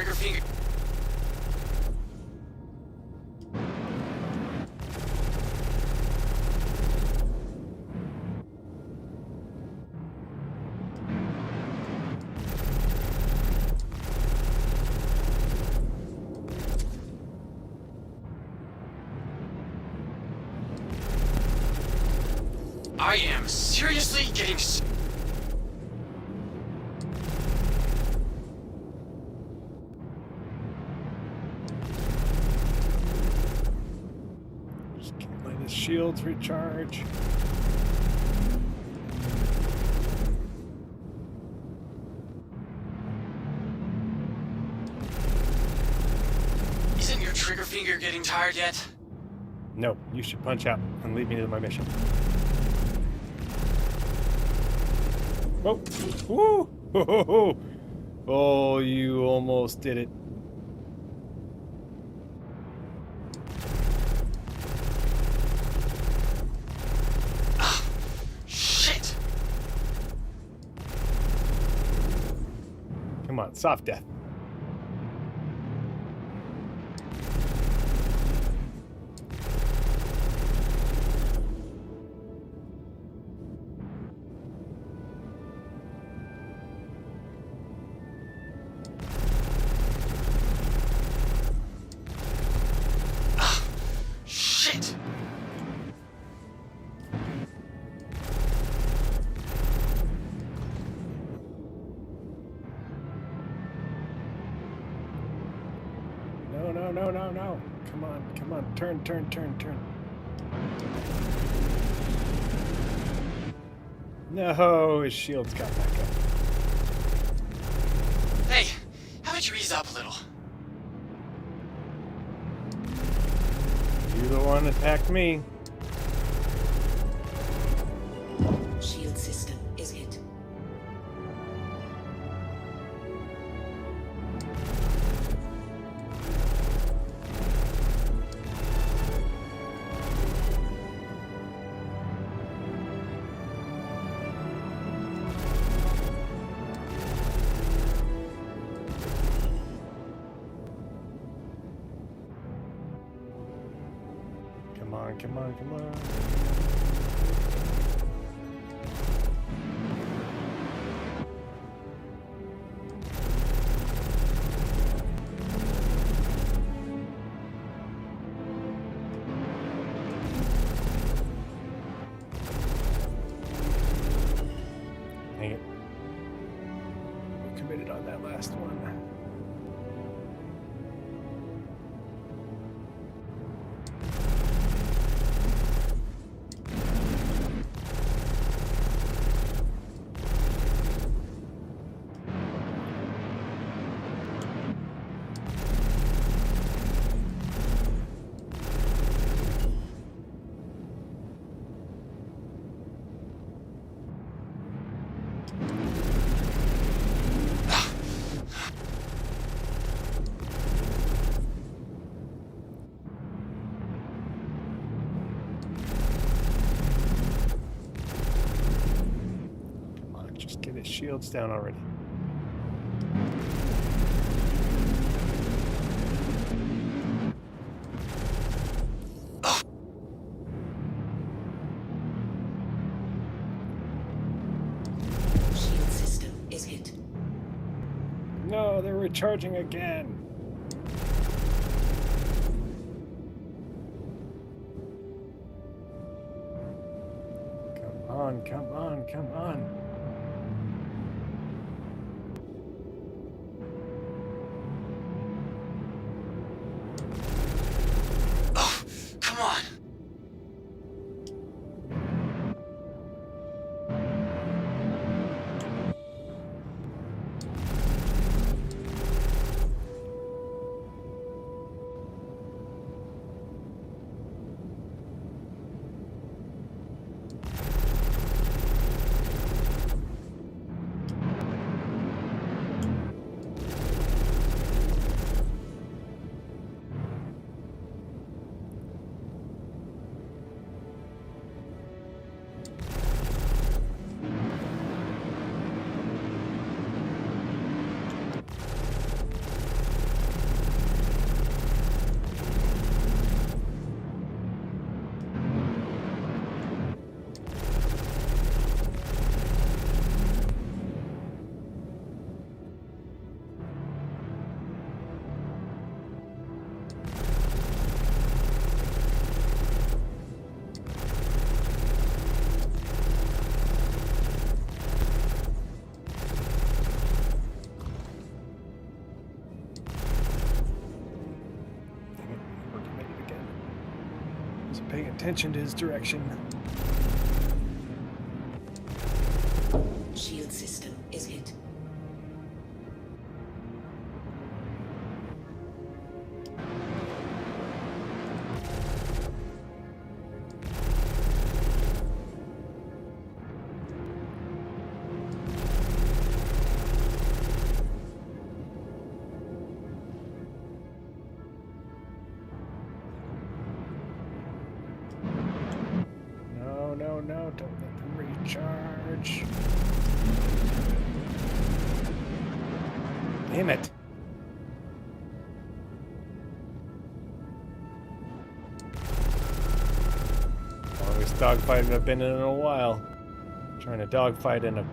trigger finger? I am seriously getting Just can't let his shields recharge. Isn't your trigger finger getting tired yet? No, you should punch out and lead me to my mission. Oh, woo! Ho, ho, ho. Oh, you almost did it. Shit! Come on, soft death. Shit! No, no, no, no, no. Come on, come on. Turn, turn, turn, turn. No, his shield's got back up. Hey, how about you ease up a little? You the one attacked me. Shield system is hit. Come on, come on, come on. Dang it. We committed on that last one. Come on, just get his shields down already. Shield system is hit. No, they're recharging again. Come on, come on, come on. Oh, come on! paying attention to his direction. Shield system is hit. No, don't let them recharge. Damn it. Longest dogfight I've been in a while. Trying to dogfight in a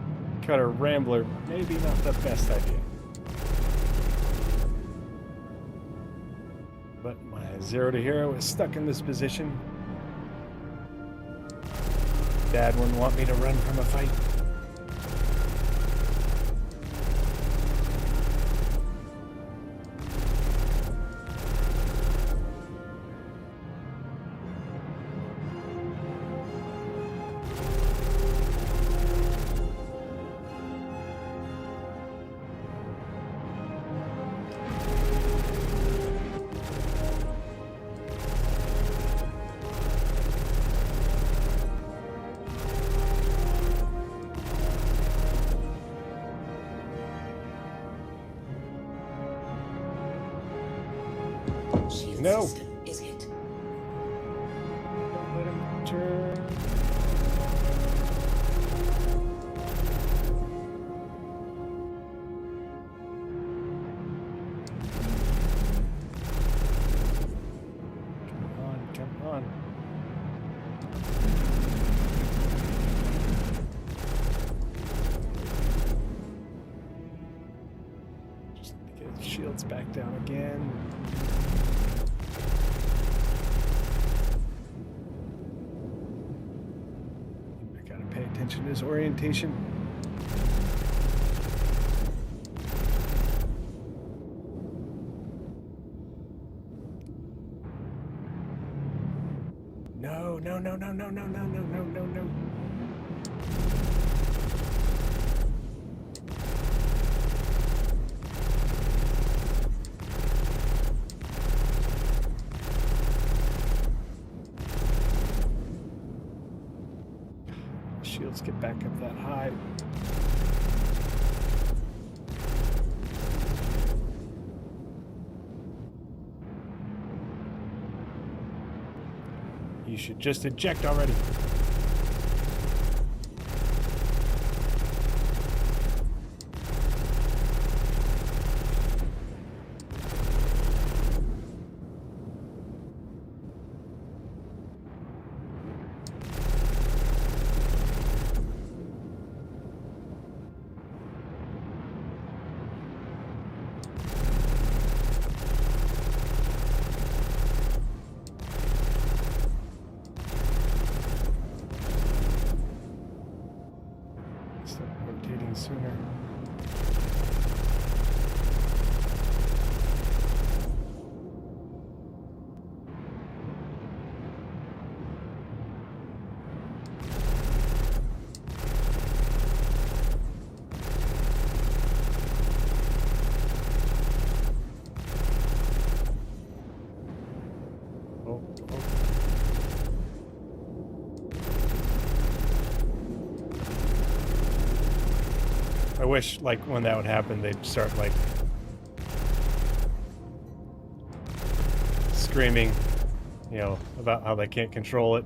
Cutter Rambler, maybe not the best idea. But my 0 to hero is stuck in this position. Dad wouldn't want me to run from a fight. Shield No. system is hit. Don't let him turn. Come on. Just get his shields back down again. I gotta pay attention to his orientation. No. Shields get back up that high. You should just eject already. Start rotating sooner. Oh. I wish, like, when that would happen, they'd start, like, screaming, you know, about how they can't control it.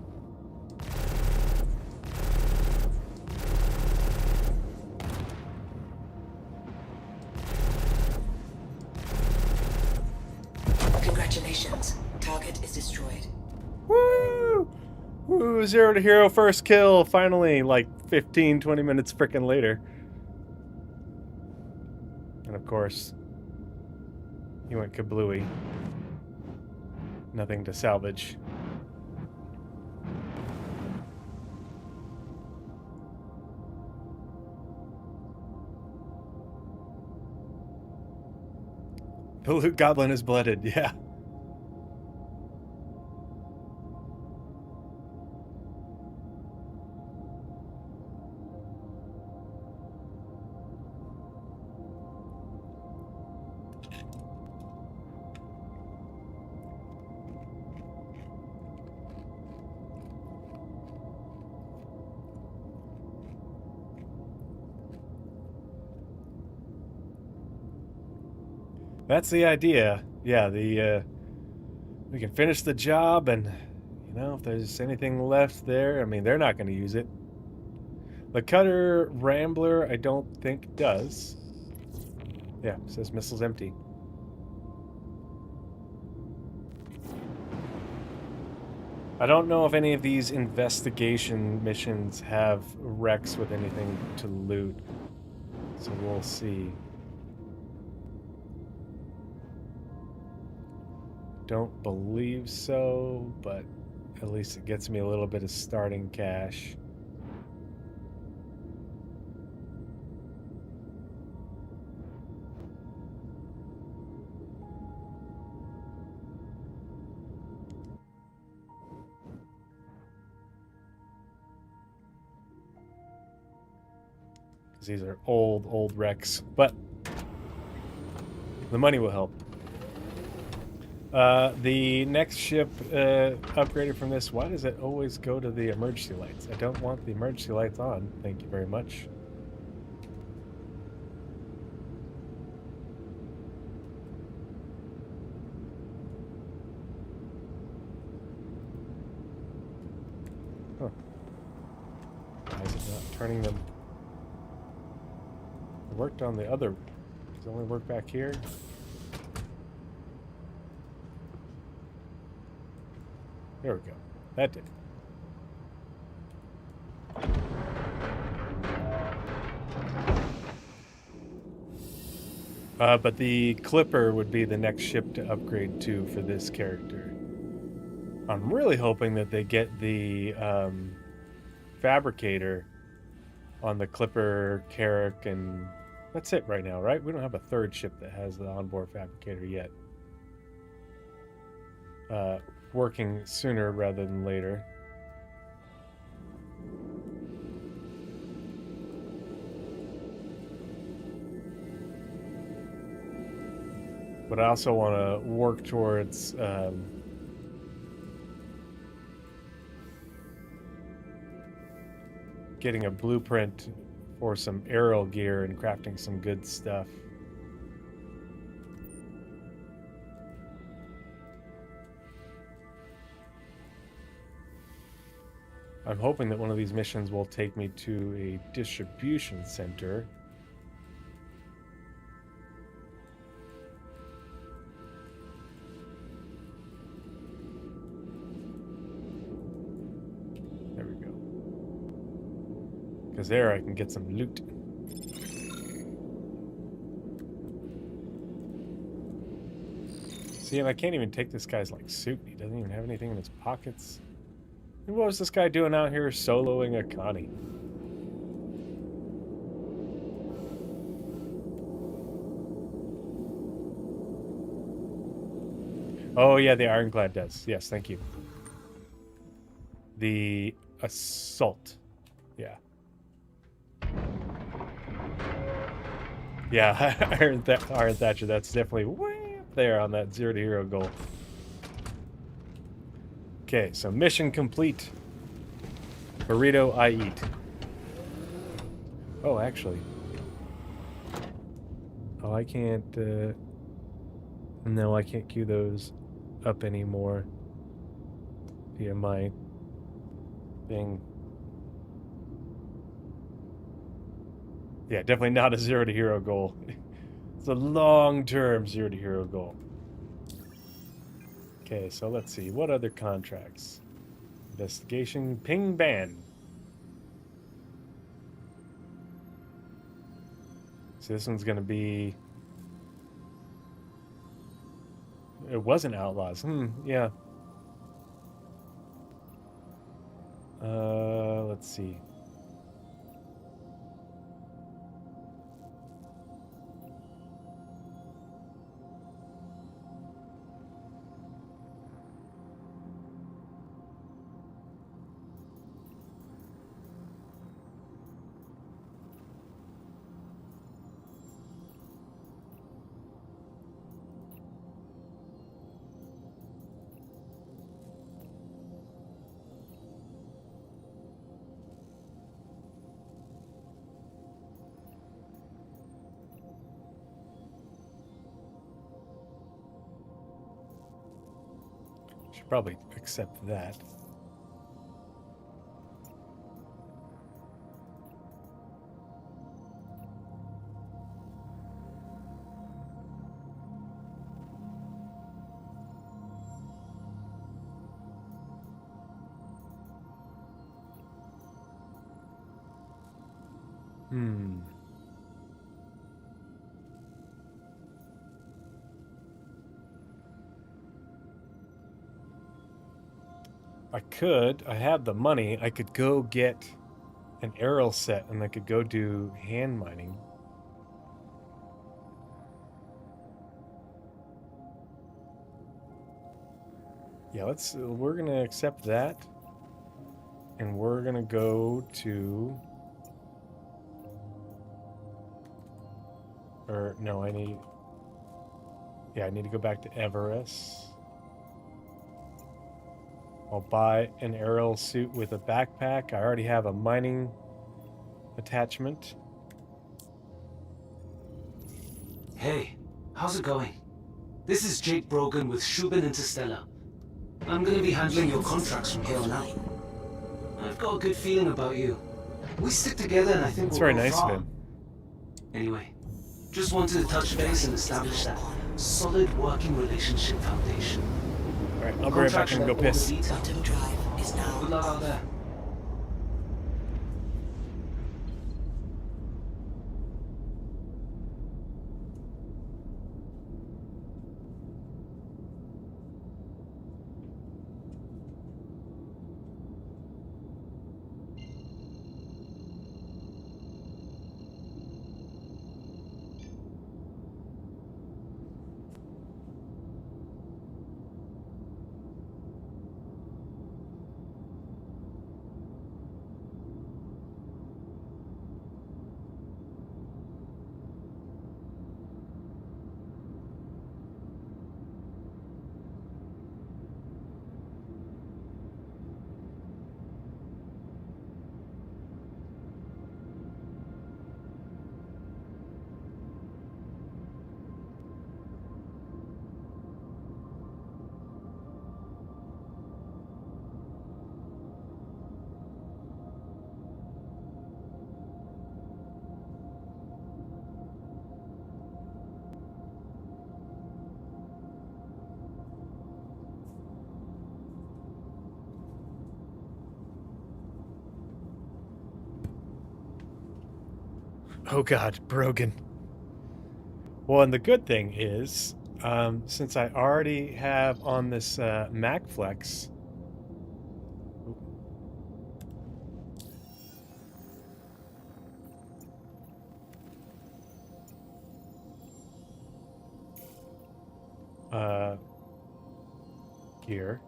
Congratulations. Target is destroyed. Woo! Woo! 0 to hero, first kill, finally, like 15, 20 minutes frickin' later. And of course, he went kablooey. Nothing to salvage. The Loot Goblin is blooded, yeah. That's the idea. Yeah, we can finish the job, and if there's anything left there, I mean, they're not going to use it. The Cutter Rambler, I don't think does. Yeah, it says missiles empty. I don't know if any of these investigation missions have wrecks with anything to loot, so we'll see. Don't believe so, but at least it gets me a little bit of starting cash. Because these are old wrecks, but the money will help. The next ship upgraded from this. Why does it always go to the emergency lights? I don't want the emergency lights on. Thank you very much. Huh. Why is it not turning them? It worked on the other. Does it only work back here? There we go. That did. But the Clipper would be the next ship to upgrade to for this character. I'm really hoping that they get the Fabricator on the Clipper, Carrick, and that's it right now, right? We don't have a third ship that has the onboard Fabricator yet. Working sooner rather than later. But I also want to work towards getting a blueprint for some aerial gear and crafting some good stuff. I'm hoping that one of these missions will take me to a distribution center. There we go. Because there I can get some loot. See, and I can't even take this guy's like suit. He doesn't even have anything in his pockets. And what was this guy doing out here soloing a Connie? Oh, yeah, the Ironclad does. Yes, thank you. The Assault. Yeah. Yeah, Iron Thatcher, that's definitely way up there on that 0 to hero goal. Okay, so mission complete. Burrito I eat. Oh, actually. Oh, I can't, no, I can't queue those up anymore via my thing. Yeah, definitely not a 0 to hero goal. It's a long-term 0 to hero goal. Okay, so let's see. What other contracts? Investigation, ping ban. So this one's going to be... It wasn't Outlaws. Yeah. Let's see. probably accept that. I have the money. I could go get an arrow set and I could go do hand mining. Yeah, we're gonna accept that. And we're gonna go to, or no, I need to go back to Everest. I'll buy an aerial suit with a backpack. I already have a mining attachment. Hey, how's it going? This is Jake Brogan with Shubin Interstellar. I'm gonna be handling your contracts from here on out. I've got a good feeling about you. We stick together and I think It's we'll very go nice far. of him. Anyway, just wanted to touch base and establish that solid working relationship foundation. Alright, I'll be right back and go piss. Quantum drive is now Good luck out there. Oh god, Brogan. Well, and the good thing is, since I already have on this MacFlex, gear,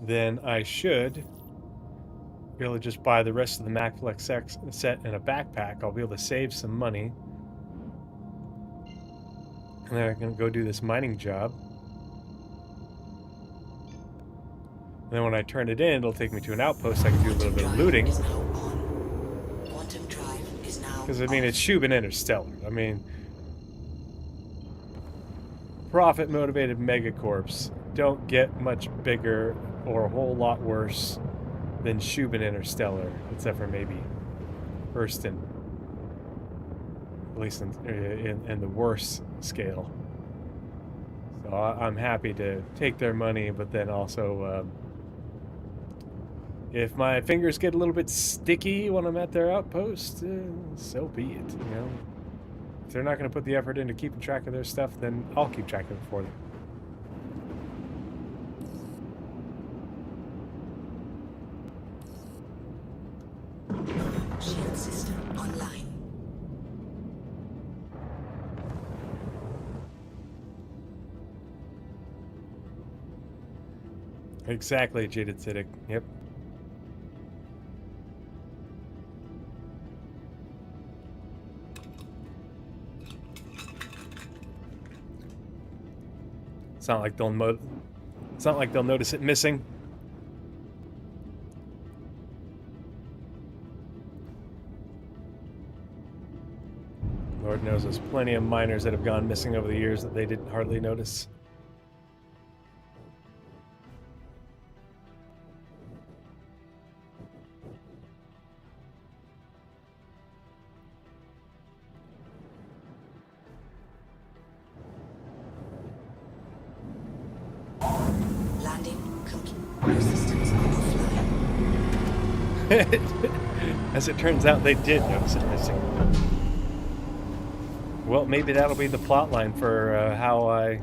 then I should be able to just buy the rest of the MacFlex set in a backpack. I'll be able to save some money. And then I can go do this mining job. And then when I turn it in, it'll take me to an outpost. I can do a little bit of looting. Quantum drive is now Because, I mean, it's Shubin Interstellar. I mean, profit-motivated megacorps don't get much bigger or a whole lot worse than Shubin Interstellar, except for maybe Hurston, at least in the worst scale. So I'm happy to take their money, but then also, if my fingers get a little bit sticky when I'm at their outpost, so be it, you know. If they're not going to put the effort into keeping track of their stuff, then I'll keep track of it for them. shield system online. Exactly, Jaded Siddiq. Yep. It's not like they'll notice it missing. Lord knows there's plenty of miners that have gone missing over the years that they didn't hardly notice. out. Your systems are offline. As it turns out, they did notice it missing. Well, maybe that'll be the plot line for how I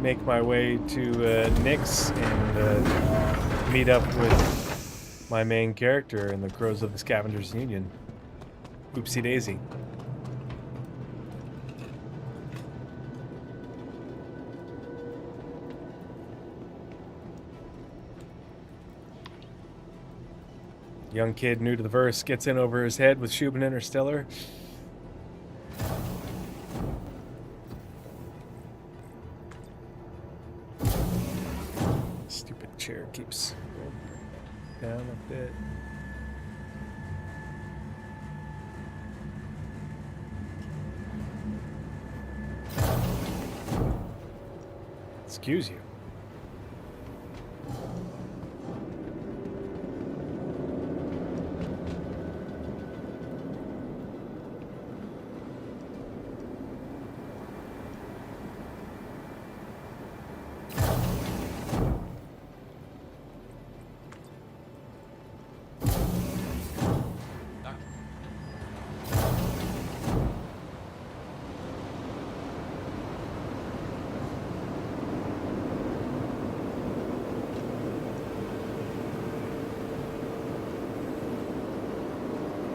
make my way to Nyx and meet up with my main character in the Crows of the Scavengers Union. Oopsie daisy. Young kid new to the verse gets in over his head with Shubin Interstellar. Stupid chair keeps going down a bit. Excuse you.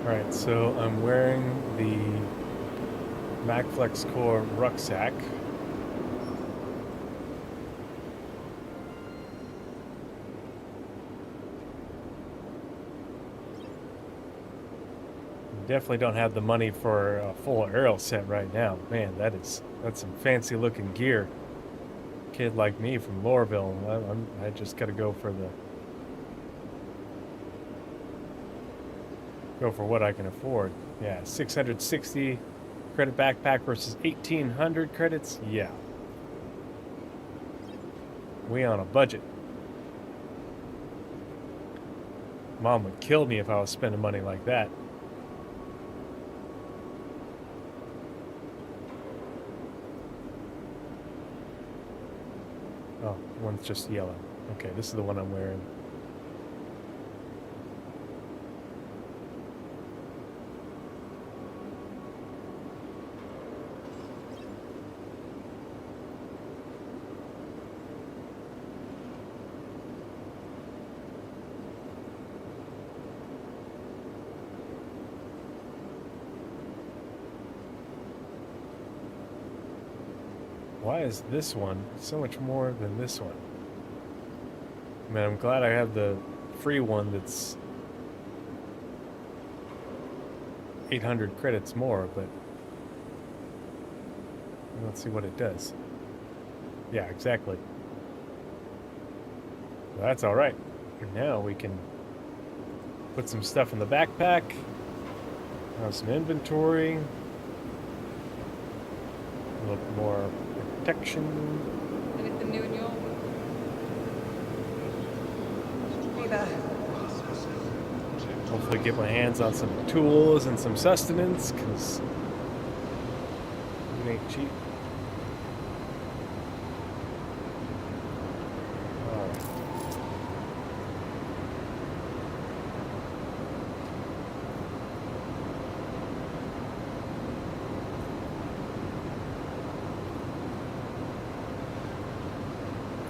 Alright, so I'm wearing the MacFlex Core rucksack. Definitely don't have the money for a full aerial set right now. Man, that's some fancy looking gear. Kid like me from Loreville, I just gotta go for what I can afford. Yeah, 660 credit backpack versus 1,800 credits. Yeah, we on a budget. Mom would kill me if I was spending money like that. Oh, one's just yellow. Okay, this is the one I'm wearing. Why is this one so much more than this one? I mean, I'm glad I have the free one that's 800 credits more, but let's see what it does. Yeah, exactly. Well, that's all right. And now we can put some stuff in the backpack, have some inventory, a little more protection. Anything new in your world? Hopefully get my hands on some tools and some sustenance, because it ain't cheap.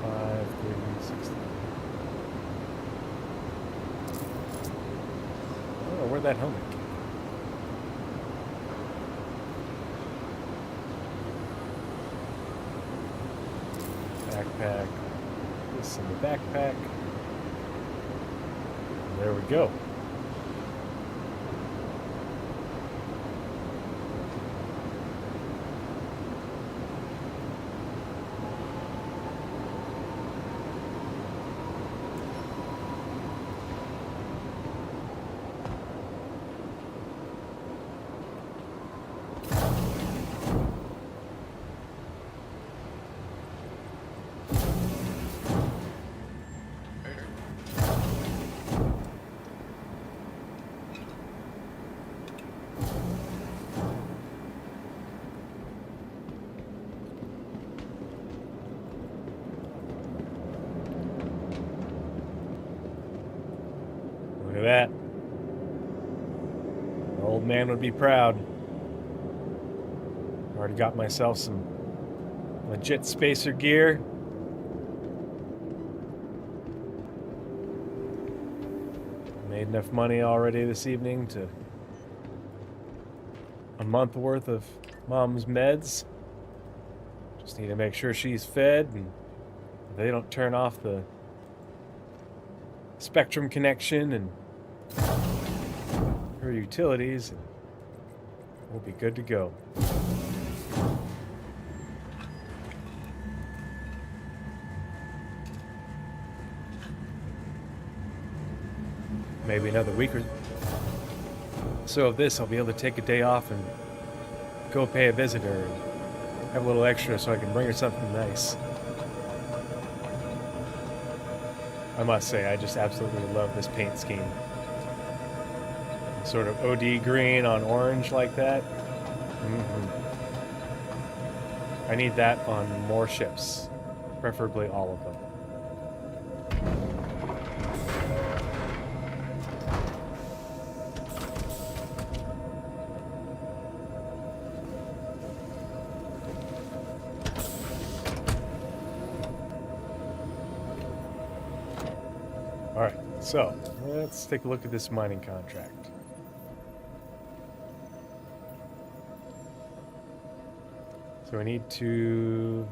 Alright. Where'd that helmet go? Backpack. This in the backpack. There we go. that. The old man would be proud. Already got myself some legit spacer gear. Made enough money already this evening to a month worth of Mom's meds. Just need to make sure she's fed and they don't turn off the Spectrum connection and her utilities, and we'll be good to go. Maybe another week or so of this, I'll be able to take a day off and go pay a visit or have a little extra so I can bring her something nice. I must say, I just absolutely love this paint scheme. Sort of OD green on orange like that. I need that on more ships, preferably all of them. Alright, so let's take a look at this mining contract. So we need to...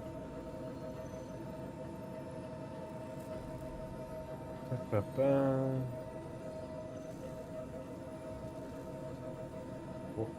Cool.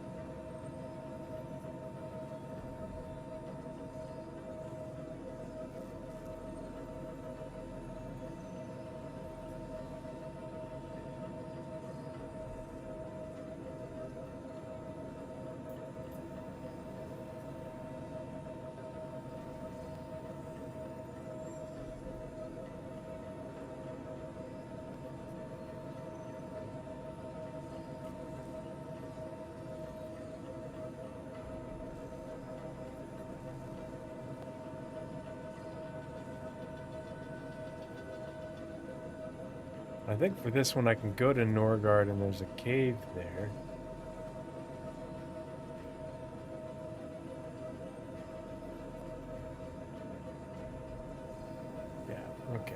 I think for this one I can go to Norgard and there's a cave there. Yeah, okay.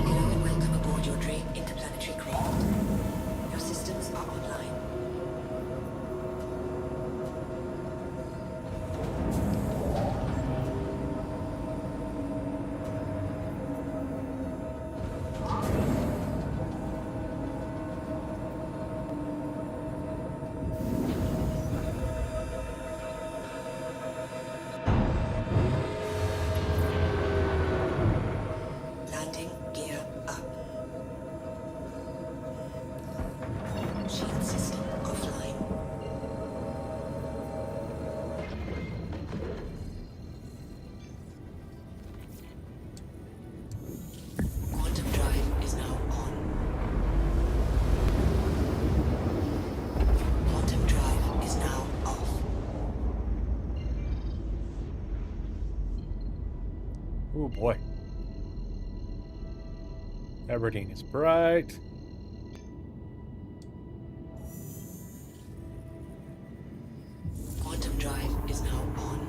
Hello and welcome aboard your Drake interplanetary craft. Your systems are online. Landing gear up. Shield system offline. Quantum drive is now on. Quantum drive is now off. Oh boy. Aberdeen is bright. Quantum drive is now on.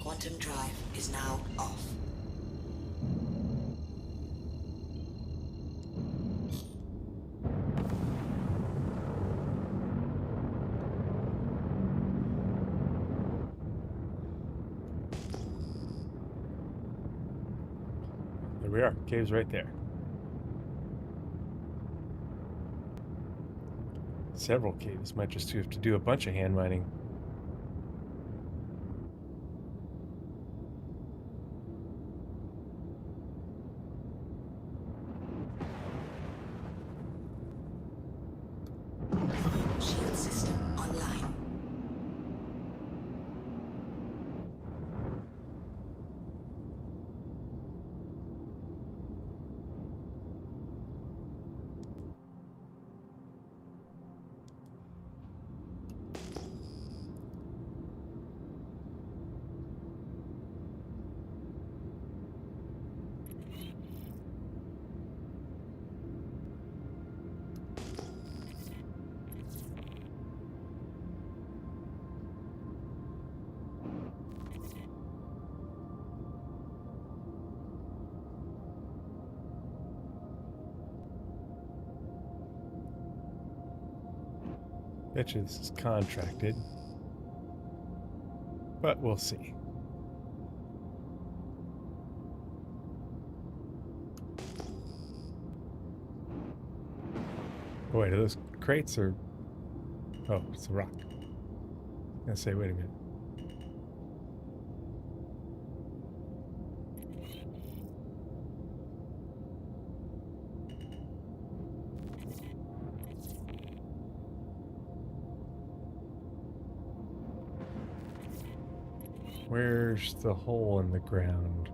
Quantum drive is now off. There we are. Cave's right there. Several caves. Might just have to do a bunch of hand mining. Bitches is contracted. But we'll see. Oh, wait, are those crates or... Oh, it's a rock. I was gonna say, wait a minute. Where's the hole in the ground?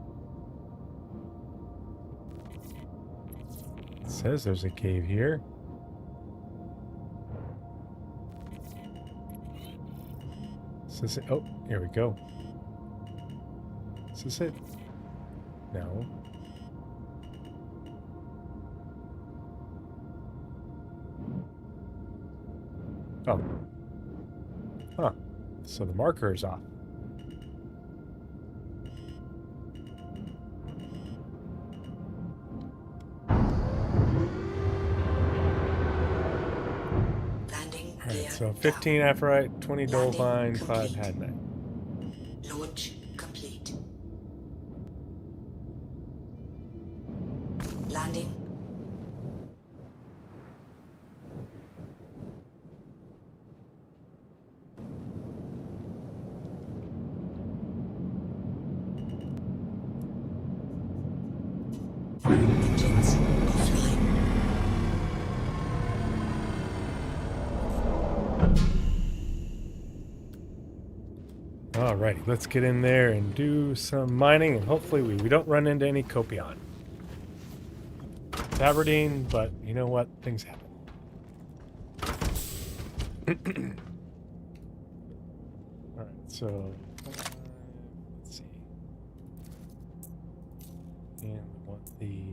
It says there's a cave here. Is this it? Oh, here we go. Is this it? No. Oh. Huh. So the marker is off. Clear. So 15 Aphorite, 20 Landing Dolphine, 5 complete. Hadnite. Launch complete. Landing. Engines offline. Alrighty, let's get in there and do some mining, and hopefully we don't run into any Copion. It's Aberdeen, but you know what? Things happen. Alright, so... let's see. And we want the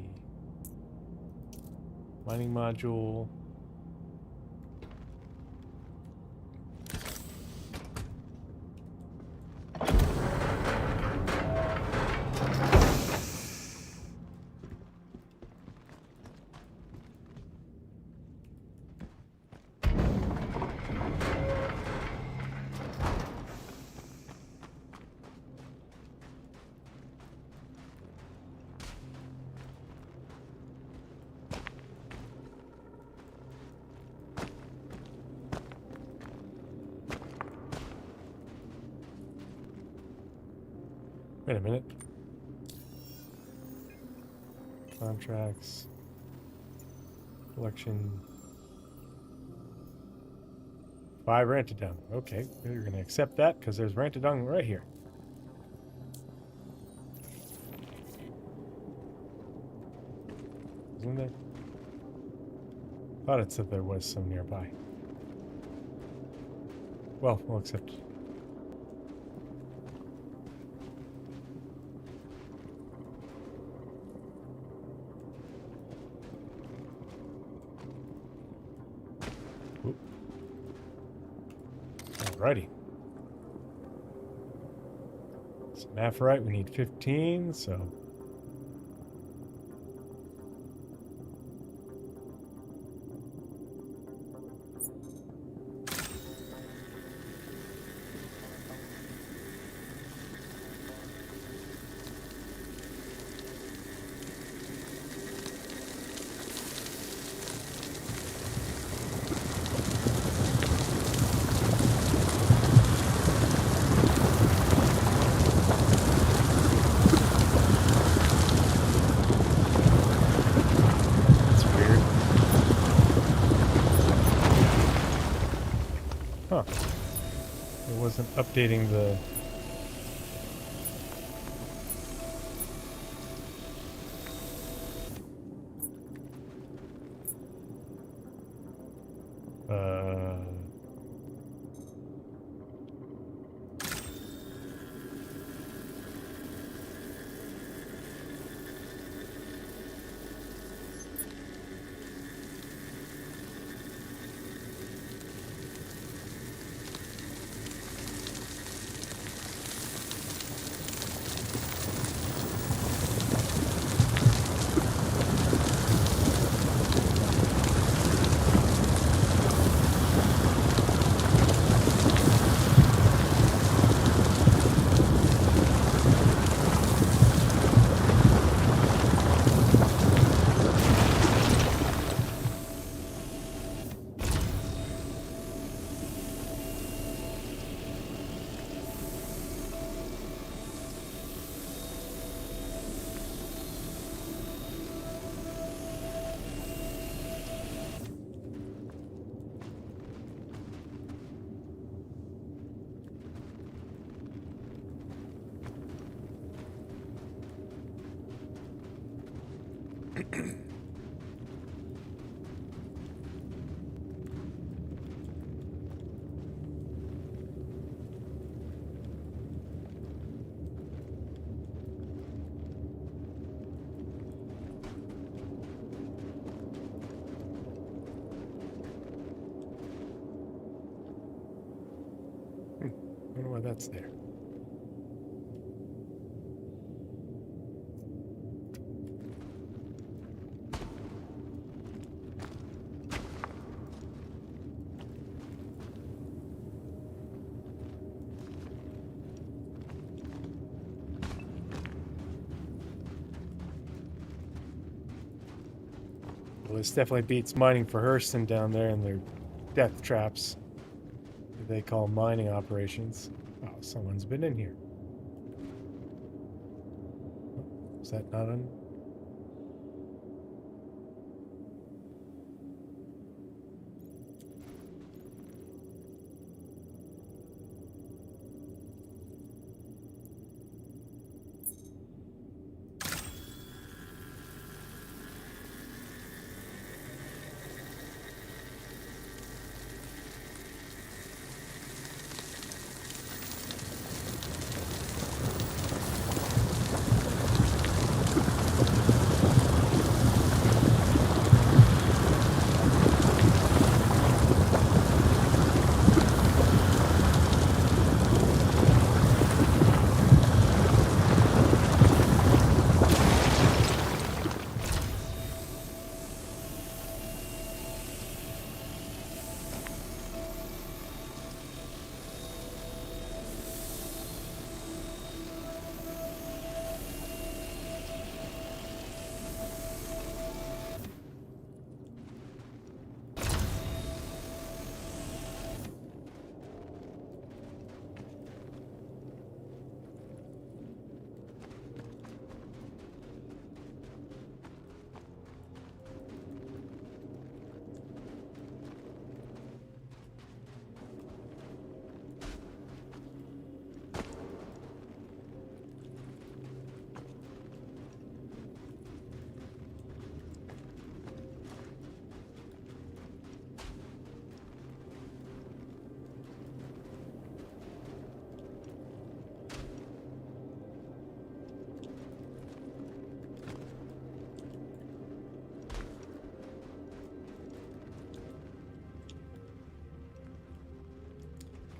mining module. Wait a minute. Contracts. Collection. 5 Rantadung. Okay, we're going to accept that because there's Rantadung right here. Isn't there? Thought it said there was some nearby. Well, we'll accept it. Alrighty. Some Aphorite, we need 15, so... Huh. It wasn't updating the... wonder why that's there. Well, this definitely beats mining for Hurston down there and their death traps that they call mining operations. Oh, someone's been in here. Oh, is that not on?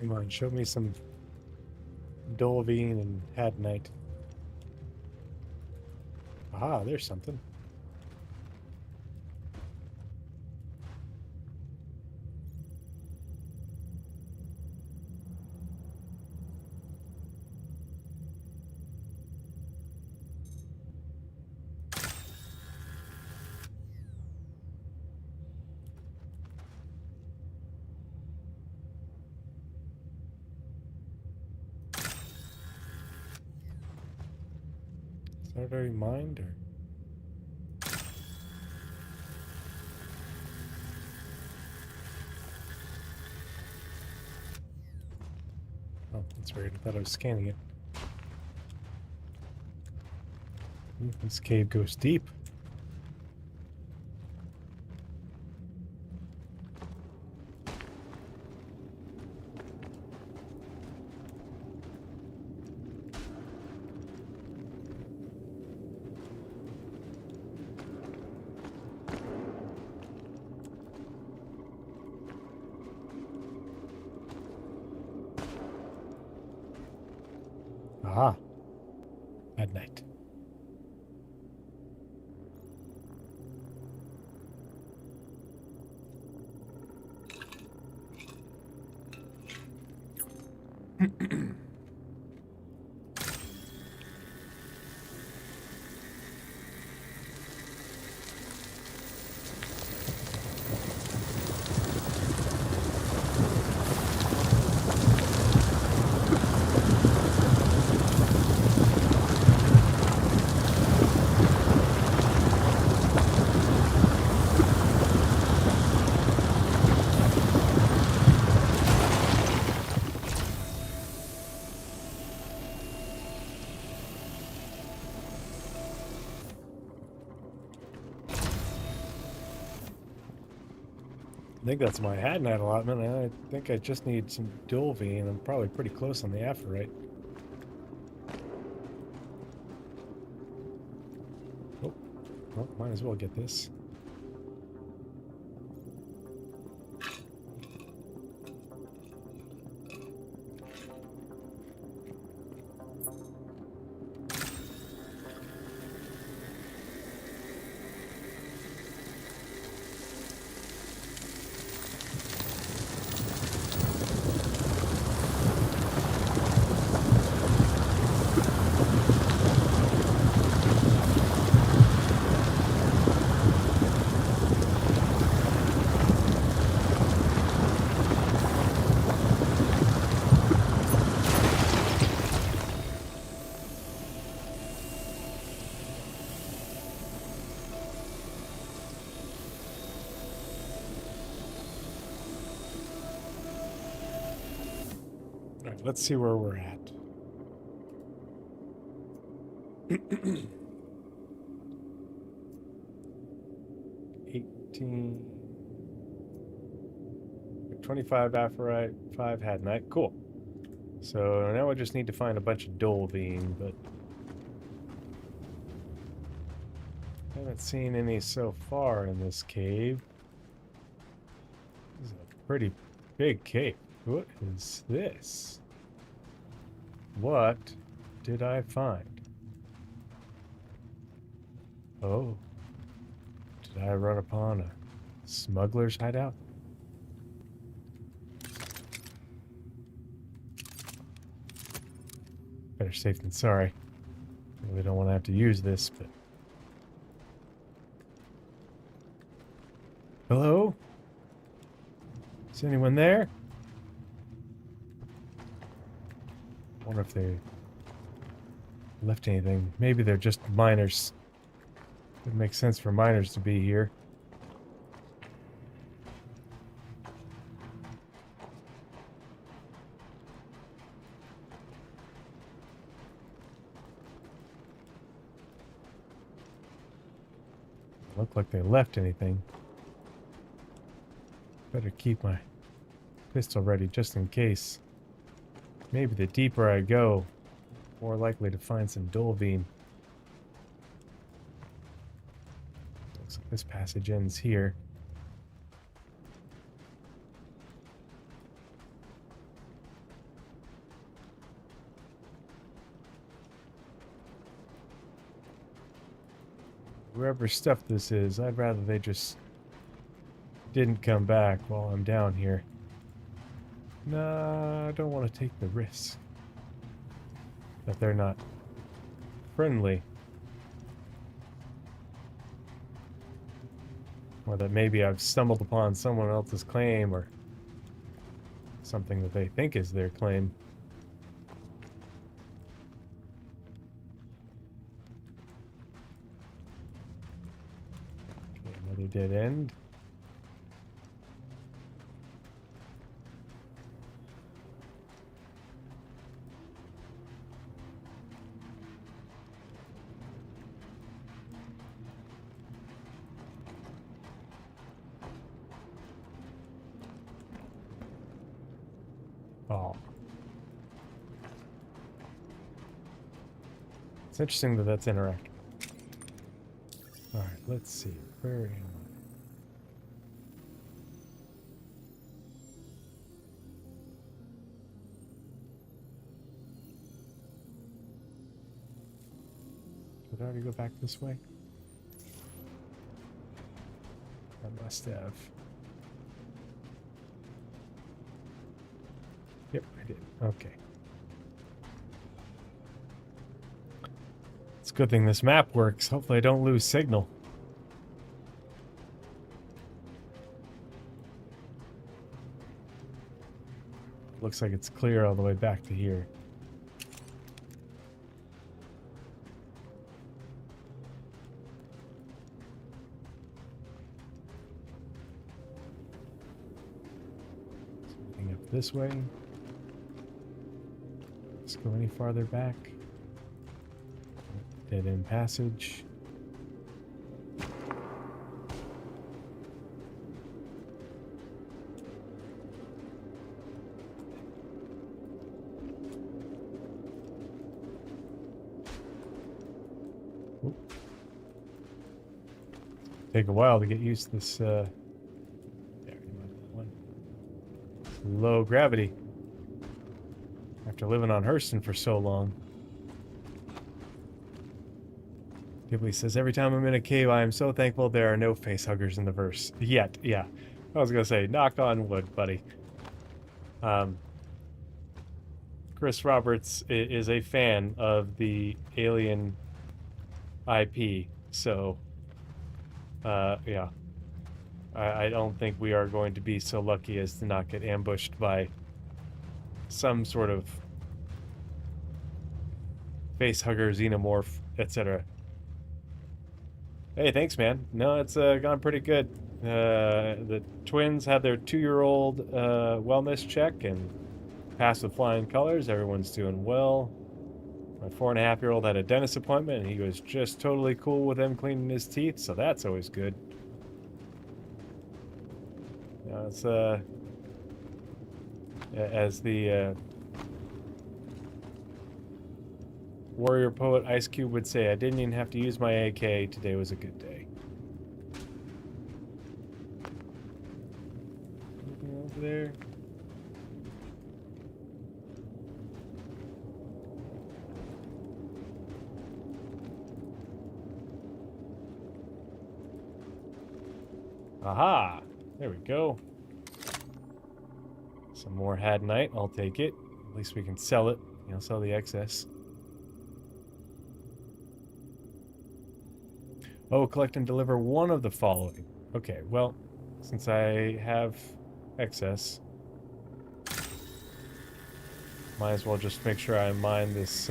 Come on, show me some Dolvine and Hadnite. Aha, there's something. Is that already mined or? Oh, that's weird. I thought I was scanning it. This cave goes deep. Aha. At night. I think that's my Hadnite allotment. I think I just need some Dolvine, and I'm probably pretty close on the Aphorite. Oh, well, might as well get this. Alright, let's see where we're at. 18... 25 Aphorite, 5 Hadnite. Cool. So now I just need to find a bunch of Dolvine, but I haven't seen any so far in this cave. This is a pretty big cave. What is this? What did I find? Oh. Did I run upon a smuggler's hideout? Better safe than sorry. I really don't want to have to use this, but... Hello? Is anyone there? I wonder if they left anything. Maybe they're just miners. It makes sense for miners to be here. Look like they left anything. Better keep my pistol ready just in case. Maybe the deeper I go, more likely to find some Dolvine. Looks like this passage ends here. Whoever stuff this is, I'd rather they just didn't come back while I'm down here. Nah, I don't want to take the risk that they're not friendly. Or that maybe I've stumbled upon someone else's claim or something that they think is their claim. Okay, another dead end. Oh. It's interesting that that's interactive. Alright, let's see. Where am I? Did I already go back this way? I must have. Yep, I did. Okay. It's a good thing this map works. Hopefully I don't lose signal. Looks like it's clear all the way back to here. Something up this way. Let's go any farther back. Dead end passage. Oop. Take a while to get used to this. There, one. Low gravity. After living on Hurston for so long. Ghibli says, every time I'm in a cave, I am so thankful there are no facehuggers in the verse. Yet, yeah. I was gonna say, knock on wood, buddy. Chris Roberts is a fan of the Alien IP, so, yeah. I don't think we are going to be so lucky as to not get ambushed by some sort of facehugger, xenomorph, etc. Hey, thanks, man. No, it's gone pretty good. The twins had their 2-year-old wellness check, and Passed with flying colors. Everyone's doing well. My 4.5-year-old had a dentist appointment, and he was just totally cool with them cleaning his teeth, so that's always good. It's as the warrior poet Ice Cube would say, I didn't even have to use my AK. Today was a good day. Anything over there? Aha! There we go. Some more Hadnite. I'll take it. At least we can sell it. You know, sell the excess. Oh, collect and deliver one of the following. Okay, well, since I have excess, might as well just make sure I mine this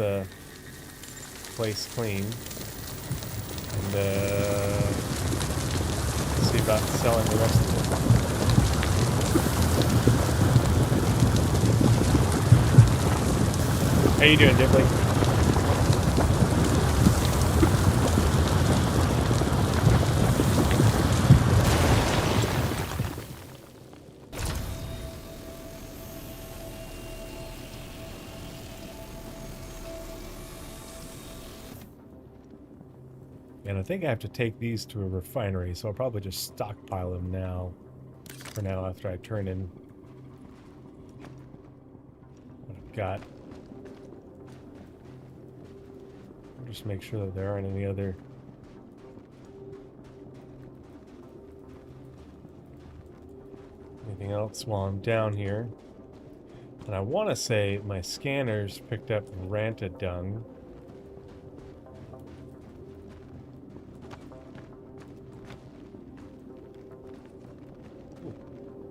place clean. And see about selling the rest of it. How you doing, Dibley? And I think I have to take these to a refinery, so I'll probably just stockpile them now. For now, after I turn in what I've got. I'll just make sure that there aren't any other anything else while I'm down here. And I want to say my scanners picked up Ranta dung.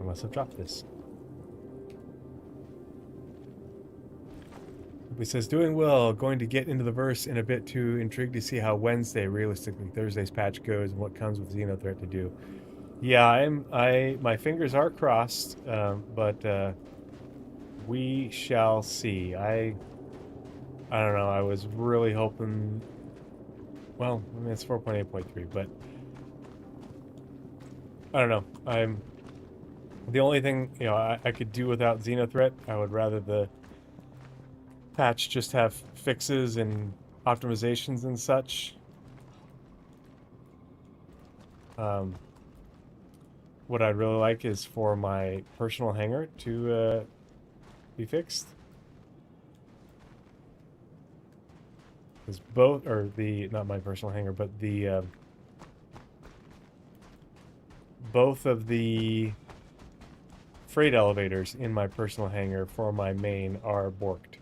I must have dropped this. He says, doing well, going to get into the verse in a bit, too intrigued to see how Wednesday, realistically Thursday's patch goes and what comes with Xenothreat to do. Yeah, my fingers are crossed, but we shall see. I don't know, I was really hoping, well, I mean, it's 4.8.3, but I don't know, the only thing, you know, I could do without Xenothreat. I would rather the patch just have fixes and optimizations and such. What I'd really like is for my personal hangar to be fixed. Because both, or the, not my personal hangar, but the, both of the freight elevators in my personal hangar for my main are borked.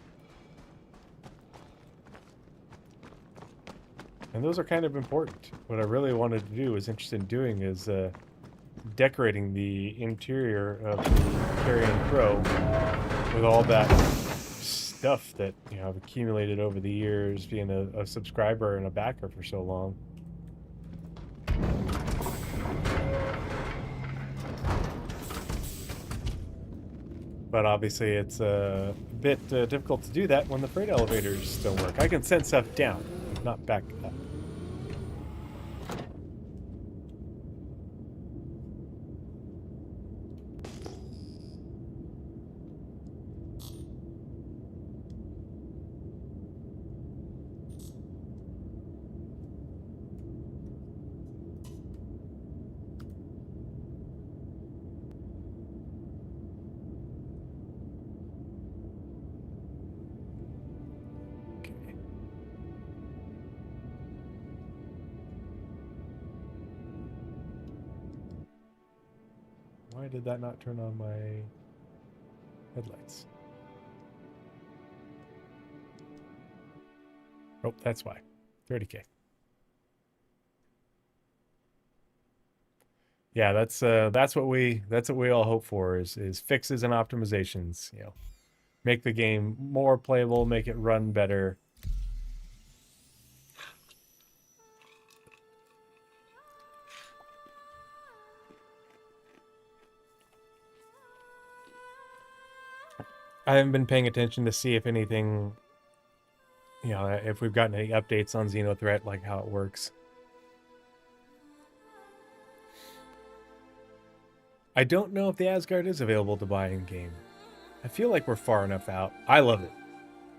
And those are kind of important. What I really wanted to do, was interested in doing, is decorating the interior of the Carrion Crow with all that stuff that, you know, I've accumulated over the years being a subscriber and a backer for so long. But obviously it's a bit difficult to do that when the freight elevators don't work. I can send stuff down, not back up. Why did that not turn on my headlights? Oh, that's why. 30K. Yeah, that's what we all hope for is fixes and optimizations, you know. Make the game more playable, make it run better. I haven't been paying attention to see if anything, if we've gotten any updates on Xenothreat, like how it works. I don't know if the Asgard is available to buy in game. I feel like we're far enough out. I love it.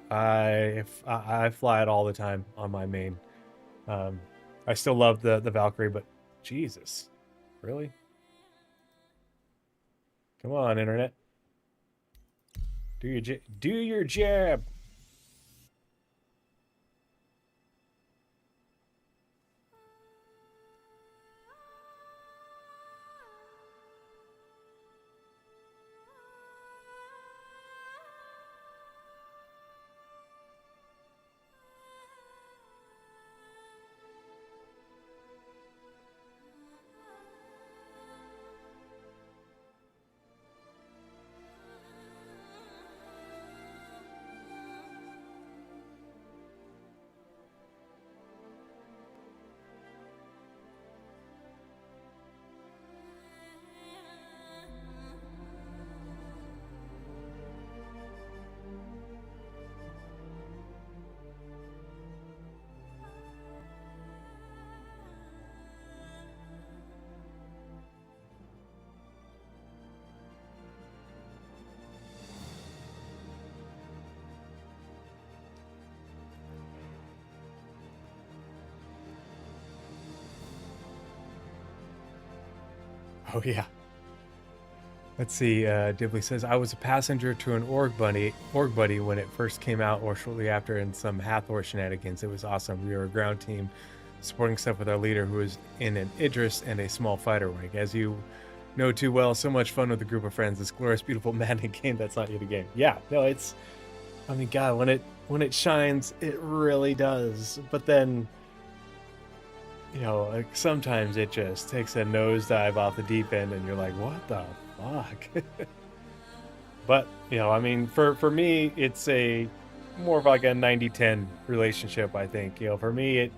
I fly it all the time on my main. I still love the Valkyrie, but Jesus, really? Come on, internet. Do your jab. Oh yeah. Let's see. Dibley says, I was a passenger to an org buddy when it first came out, or shortly after, in some Hathor shenanigans. It was awesome. We were a ground team supporting stuff with our leader, who was in an Idris and a small fighter rig. As you know too well, so much fun with a group of friends. This glorious, beautiful, maddening game that's not yet a game. Yeah, no, it's. I mean, God, when it shines, it really does. But then, like sometimes it just takes a nosedive off the deep end, and you're like, what the fuck? But I mean, for me, it's a more of like a 90-10 relationship. I think for me,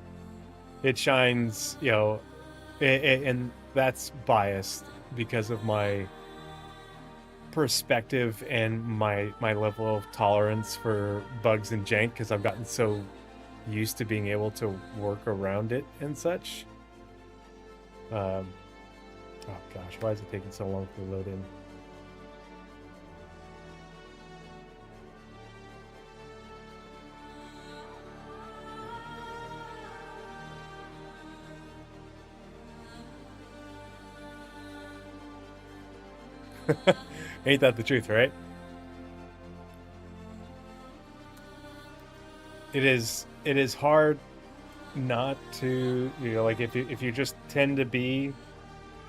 it shines. And that's biased because of my perspective and my level of tolerance for bugs and jank, because I've gotten so used to being able to work around it and such. Oh gosh, why is it taking so long to load in? Ain't that the truth, right? It is hard not to, like if you just tend to be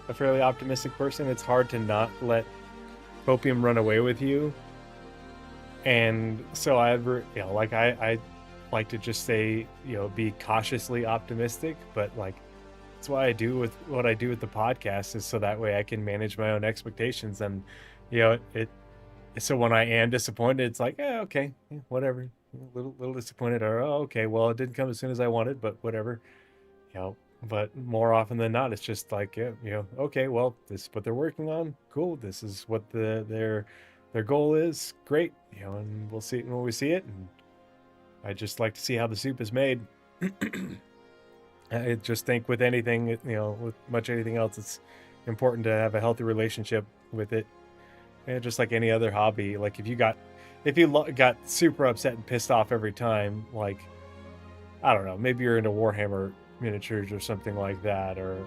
a fairly optimistic person, it's hard to not let copium run away with you. And so I like to just say, be cautiously optimistic, but like that's why I do with what I do with the podcast, is so that way I can manage my own expectations. And so when I am disappointed, it's like, okay, whatever. A little disappointed, or okay, well, it didn't come as soon as I wanted, but whatever. But more often than not, it's just like, okay, well, this is what they're working on. Cool. This is what their goal is. Great. And we'll see it when we see it. And I just like to see how the soup is made. I just think with anything, with much anything else, it's important to have a healthy relationship with it. And just like any other hobby, like if you got super upset and pissed off every time, like, I don't know, maybe you're into Warhammer miniatures or something like that, or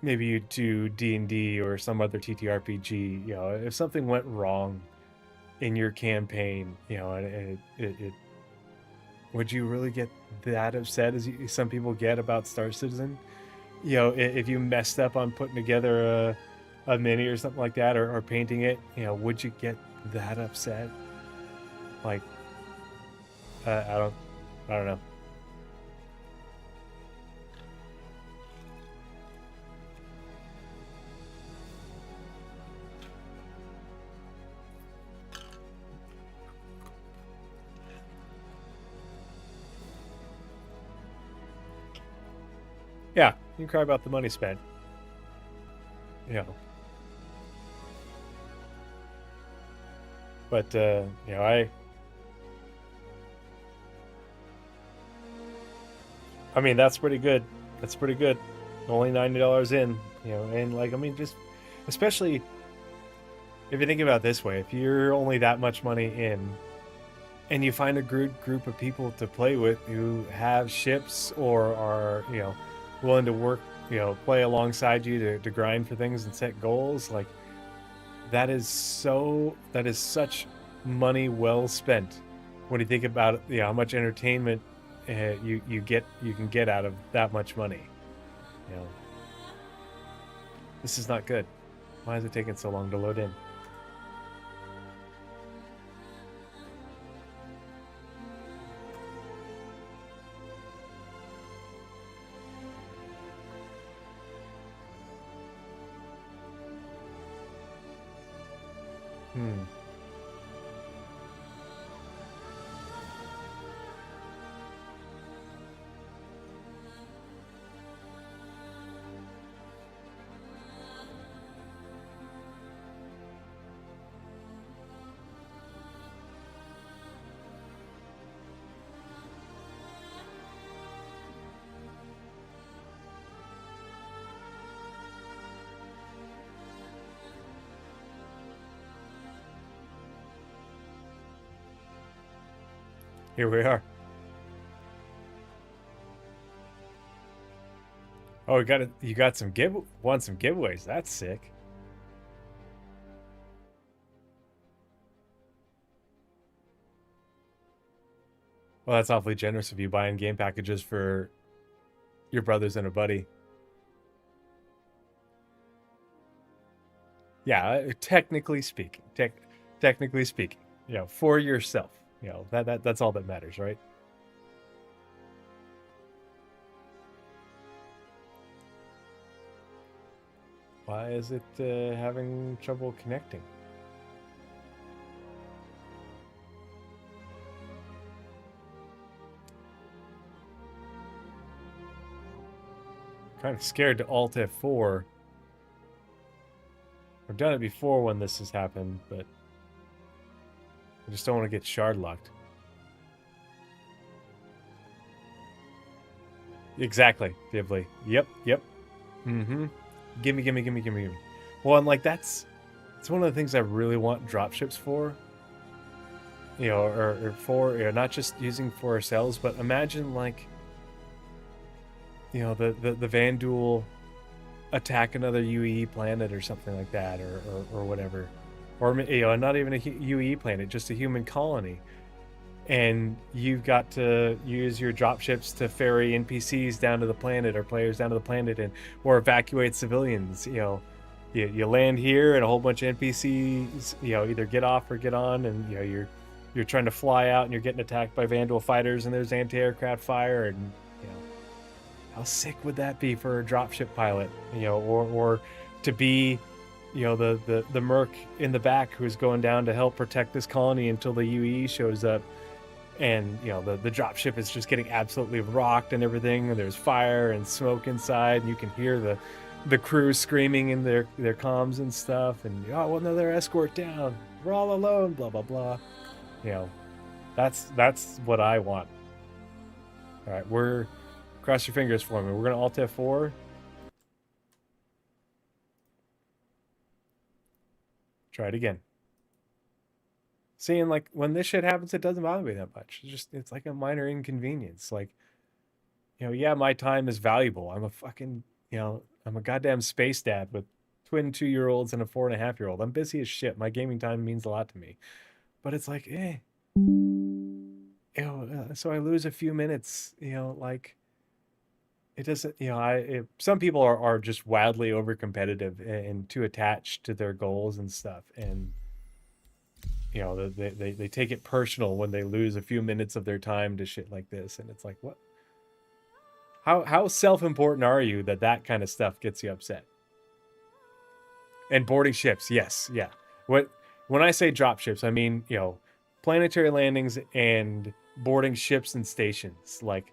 maybe you do D&D or some other TTRPG. If something went wrong in your campaign, and it would you really get that upset as some people get about Star Citizen? If you messed up on putting together a mini or something like that, or painting it, would you get that upset? Like, I don't know. Yeah, you can cry about the money spent. But you know, I mean, that's pretty good. That's pretty good. Only $90 in, you know, and like, I mean, just especially if you think about it this way, if you're only that much money in, and you find a good group of people to play with who have ships or are, you know, willing to work, you know, play alongside you to grind for things and set goals, like that is such money well spent when you think about, you know, how much entertainment you can get out of that much money. You know, this is not good. Why is it taking so long to load in? Here we are. Oh, you got some want some giveaways. That's sick. Well, that's awfully generous of you buying game packages for your brothers and a buddy. Yeah, technically speaking, you know, for yourself, you know, that's all that matters, right? Why is it having trouble connecting? Kind of scared to Alt F4. I've done it before when this has happened, but I just don't want to get shard locked. Exactly, Dibley. Yep. Mm-hmm. Gimme. Well, and like it's one of the things I really want dropships for. You know, or for, you know, not just using for ourselves, but imagine like, you know, the Vanduul attack another UE planet or something like that, or whatever, or, you know, not even a UE planet, just a human colony, and you've got to use your dropships to ferry NPCs down to the planet or players down to the planet, and or evacuate civilians. You know, you land here and a whole bunch of NPCs, you know, either get off or get on, and you know you're trying to fly out and you're getting attacked by Vanduul fighters and there's anti-aircraft fire, and you know, how sick would that be for a dropship pilot? You know, or to be, you know, the merc in the back who's going down to help protect this colony until the UE shows up, and you know the dropship is just getting absolutely rocked and everything, and there's fire and smoke inside, and you can hear the crew screaming in their comms and stuff, and oh well, another escort down, we're all alone, blah blah blah. You know, that's what I want. All right, cross your fingers for me. We're gonna Alt F4. Try it again. Seeing, like, when this shit happens, it doesn't bother me that much. It's like a minor inconvenience. Like, you know, yeah, my time is valuable. I'm a fucking, you know, I'm a goddamn space dad with twin 2-year-olds and a 4.5-year-old. I'm busy as shit. My gaming time means a lot to me. But it's like, you know, so I lose a few minutes, you know, like, it doesn't, you know, some people are just wildly over competitive and too attached to their goals and stuff, and you know, they take it personal when they lose a few minutes of their time to shit like this, and it's like, what? How self-important are you that kind of stuff gets you upset? And boarding ships, yes, yeah. When I say drop ships, I mean, you know, planetary landings and boarding ships and stations, like.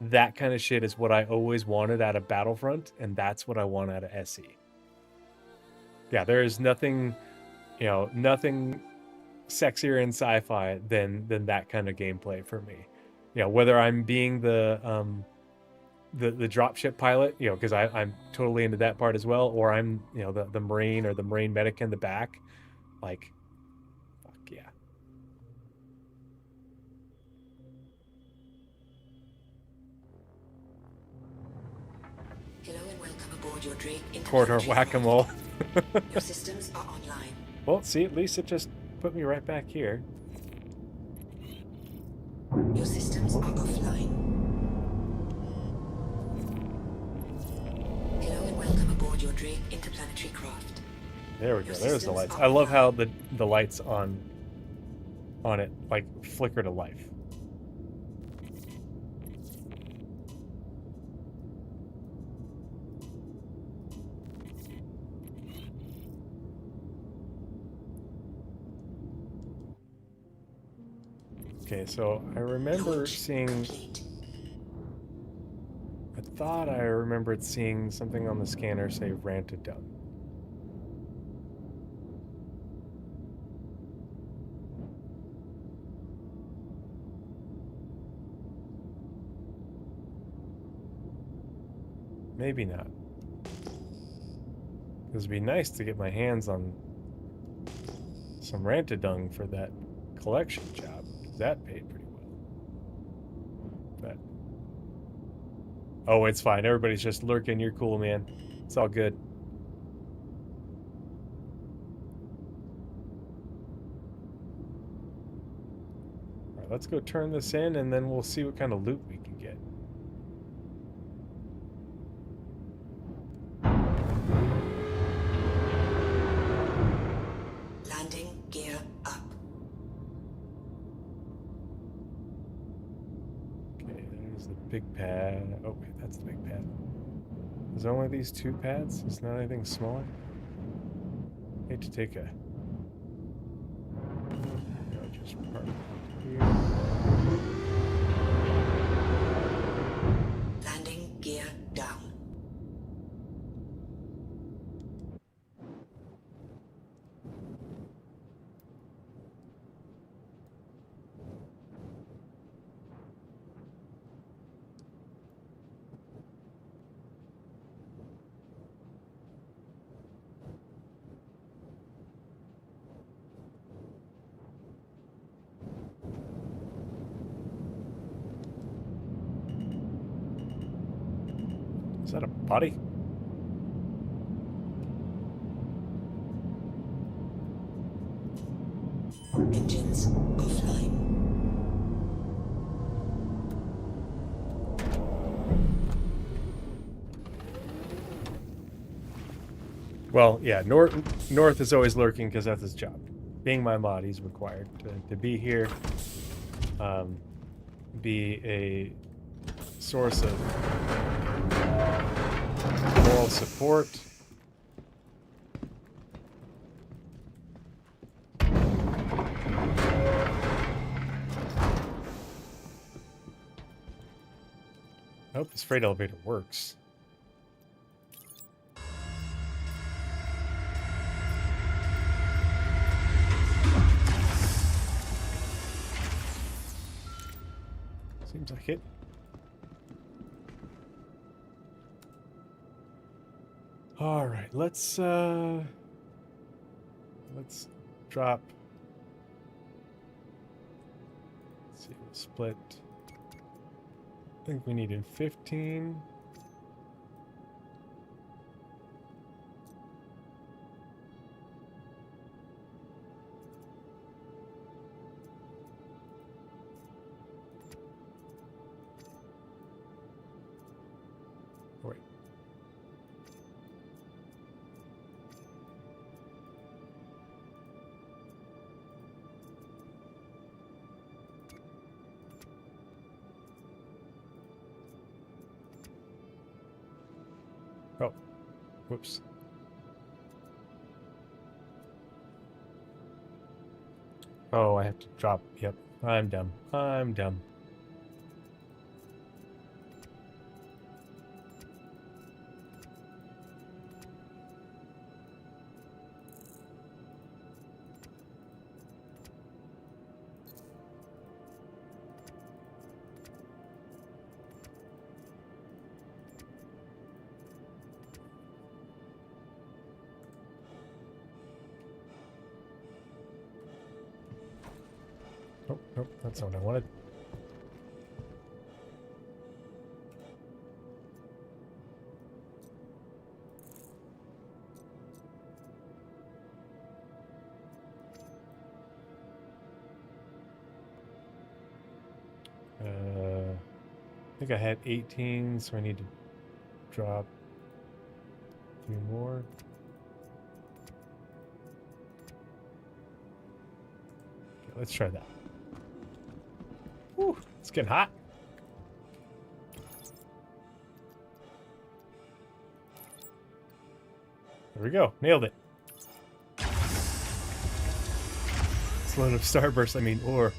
That kind of shit is what I always wanted out of Battlefront, and that's what I want out of SE. Yeah, there is nothing, you know, nothing sexier in sci-fi than that kind of gameplay for me. Whether I'm being the dropship pilot, because I'm totally into that part as well, or I'm the Marine or the Marine medic in the back, like, fuck yeah. Hello and welcome aboard your Drake Corridor interplanetary whack-a-mole. craft. Your systems are online. Well, see, at least it just put me right back here. Your systems are offline. Hello and welcome aboard your Drake interplanetary craft. There we go. Your There's the systems lights. are I love how offline. the lights on it like flicker to life. Okay, so I remember Launch seeing. complete. I thought I remembered seeing something on the scanner say ranted down. Maybe not. It would be nice to get my hands on some rantadung for that collection job. That paid pretty well. But oh, it's fine. Everybody's just lurking. You're cool, man. It's all good. All right, let's go turn this in, and then we'll see what kind of loot we can get. Landing gear up. Okay, there's the big pad. Oh, wait, that's the big pad. Is there only these two pads? Is not anything smaller? Hate to take a... just park here. Landing gear down. Is that a body? Engines offline. Well, yeah, North is always lurking because that's his job. Being my mod, he's required to be here, be a source of moral support. I hope this freight elevator works. Seems like it. All right, let's drop. Let's see, we'll split. I think we needed 15. Wait. Oh, whoops. Oh, I have to drop. Yep, I'm dumb. I'm dumb. Nope, that's not what I wanted. I think I had 18, so I need to drop a few more. Okay, let's try that. Whew, it's getting hot. There we go. Nailed it. Slow of starburst, I mean ore.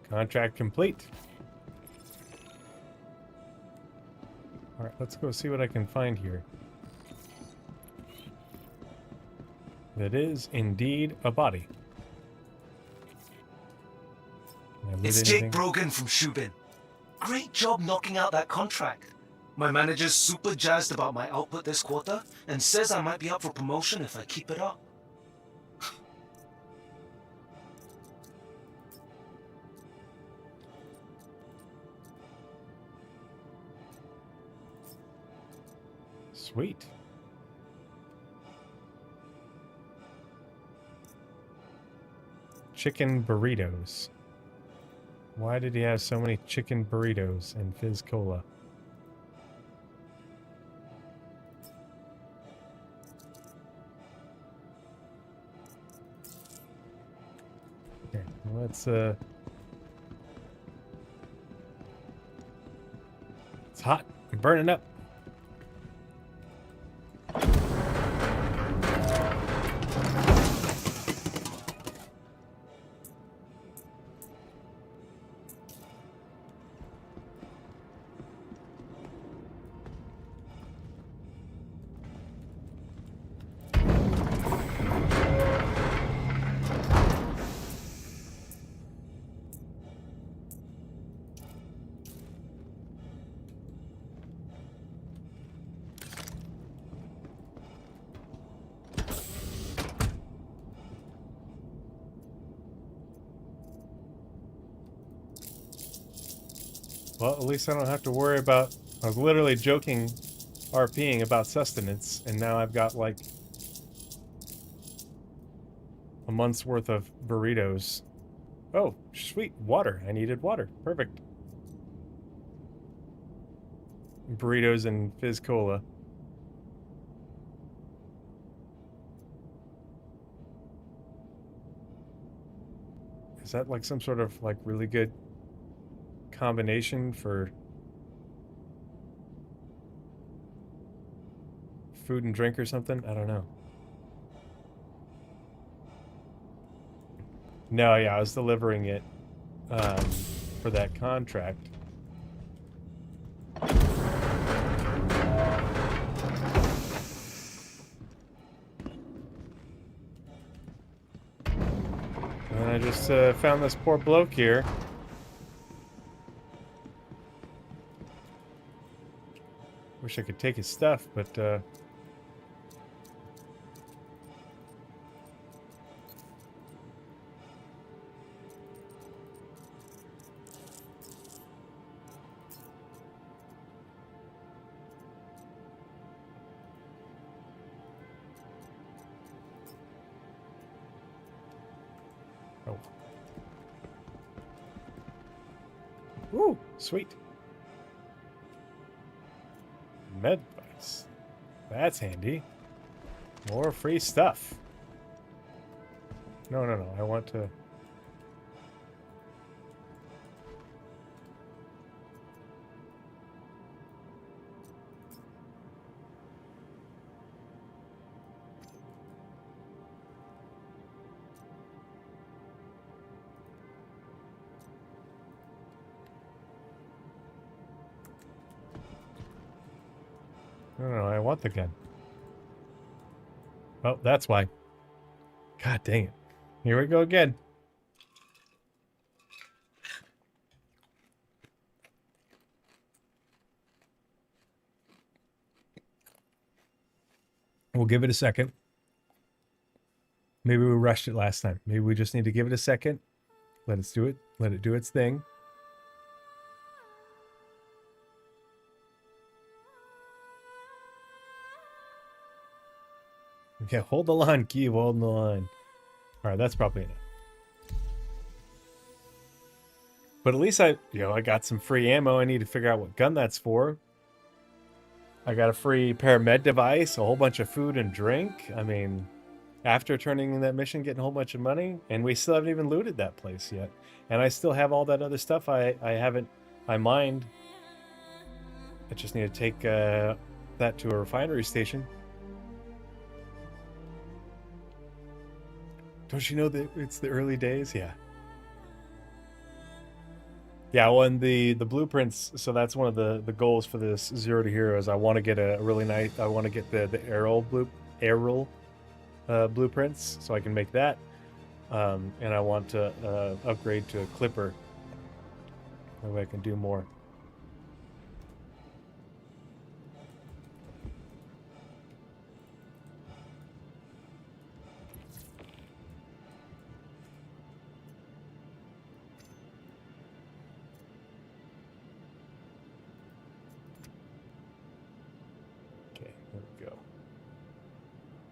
Contract complete. Alright, let's go see what I can find here. That is indeed a body. Can I loot It's anything? Jake Brogan from Shubin. Great job knocking out that contract. My manager's super jazzed about my output this quarter and says I might be up for promotion if I keep it up. Sweet. Chicken burritos. Why did he have so many chicken burritos and fizz cola? Okay, let's it's hot. I'm burning up. Well, at least I don't have to worry about... I was literally joking, RPing about sustenance, and now I've got, like, a month's worth of burritos. Oh, sweet. Water. I needed water. Perfect. Burritos and fizz cola. Is that, like, some sort of, like, really good combination for food and drink or something? I don't know. No, yeah, I was delivering it for that contract. And I just found this poor bloke here. Wish I could take his stuff, but oh. Ooh, sweet. Med device. That's handy. More free stuff. No, no, no. I want to... No, no, I want the gun. Oh, that's why. God dang it. Here we go again. We'll give it a second. Maybe we rushed it last time. Maybe we just need to give it a second. Let it do it. Let it do its thing. Okay, hold the line, Keeve. Hold the line. All right, that's probably enough. But at least I got some free ammo. I need to figure out what gun that's for. I got a free paramed device, a whole bunch of food and drink. I mean, after turning in that mission, getting a whole bunch of money, and we still haven't even looted that place yet. And I still have all that other stuff I mined. I just need to take that to a refinery station. Don't you know that it's the early days? Yeah. Yeah, well, and the blueprints, so that's one of the goals for this Zero to Hero is I want to get a really nice, I want to get the Aerial blueprints so I can make that. And I want to upgrade to a Clipper. That way I can do more.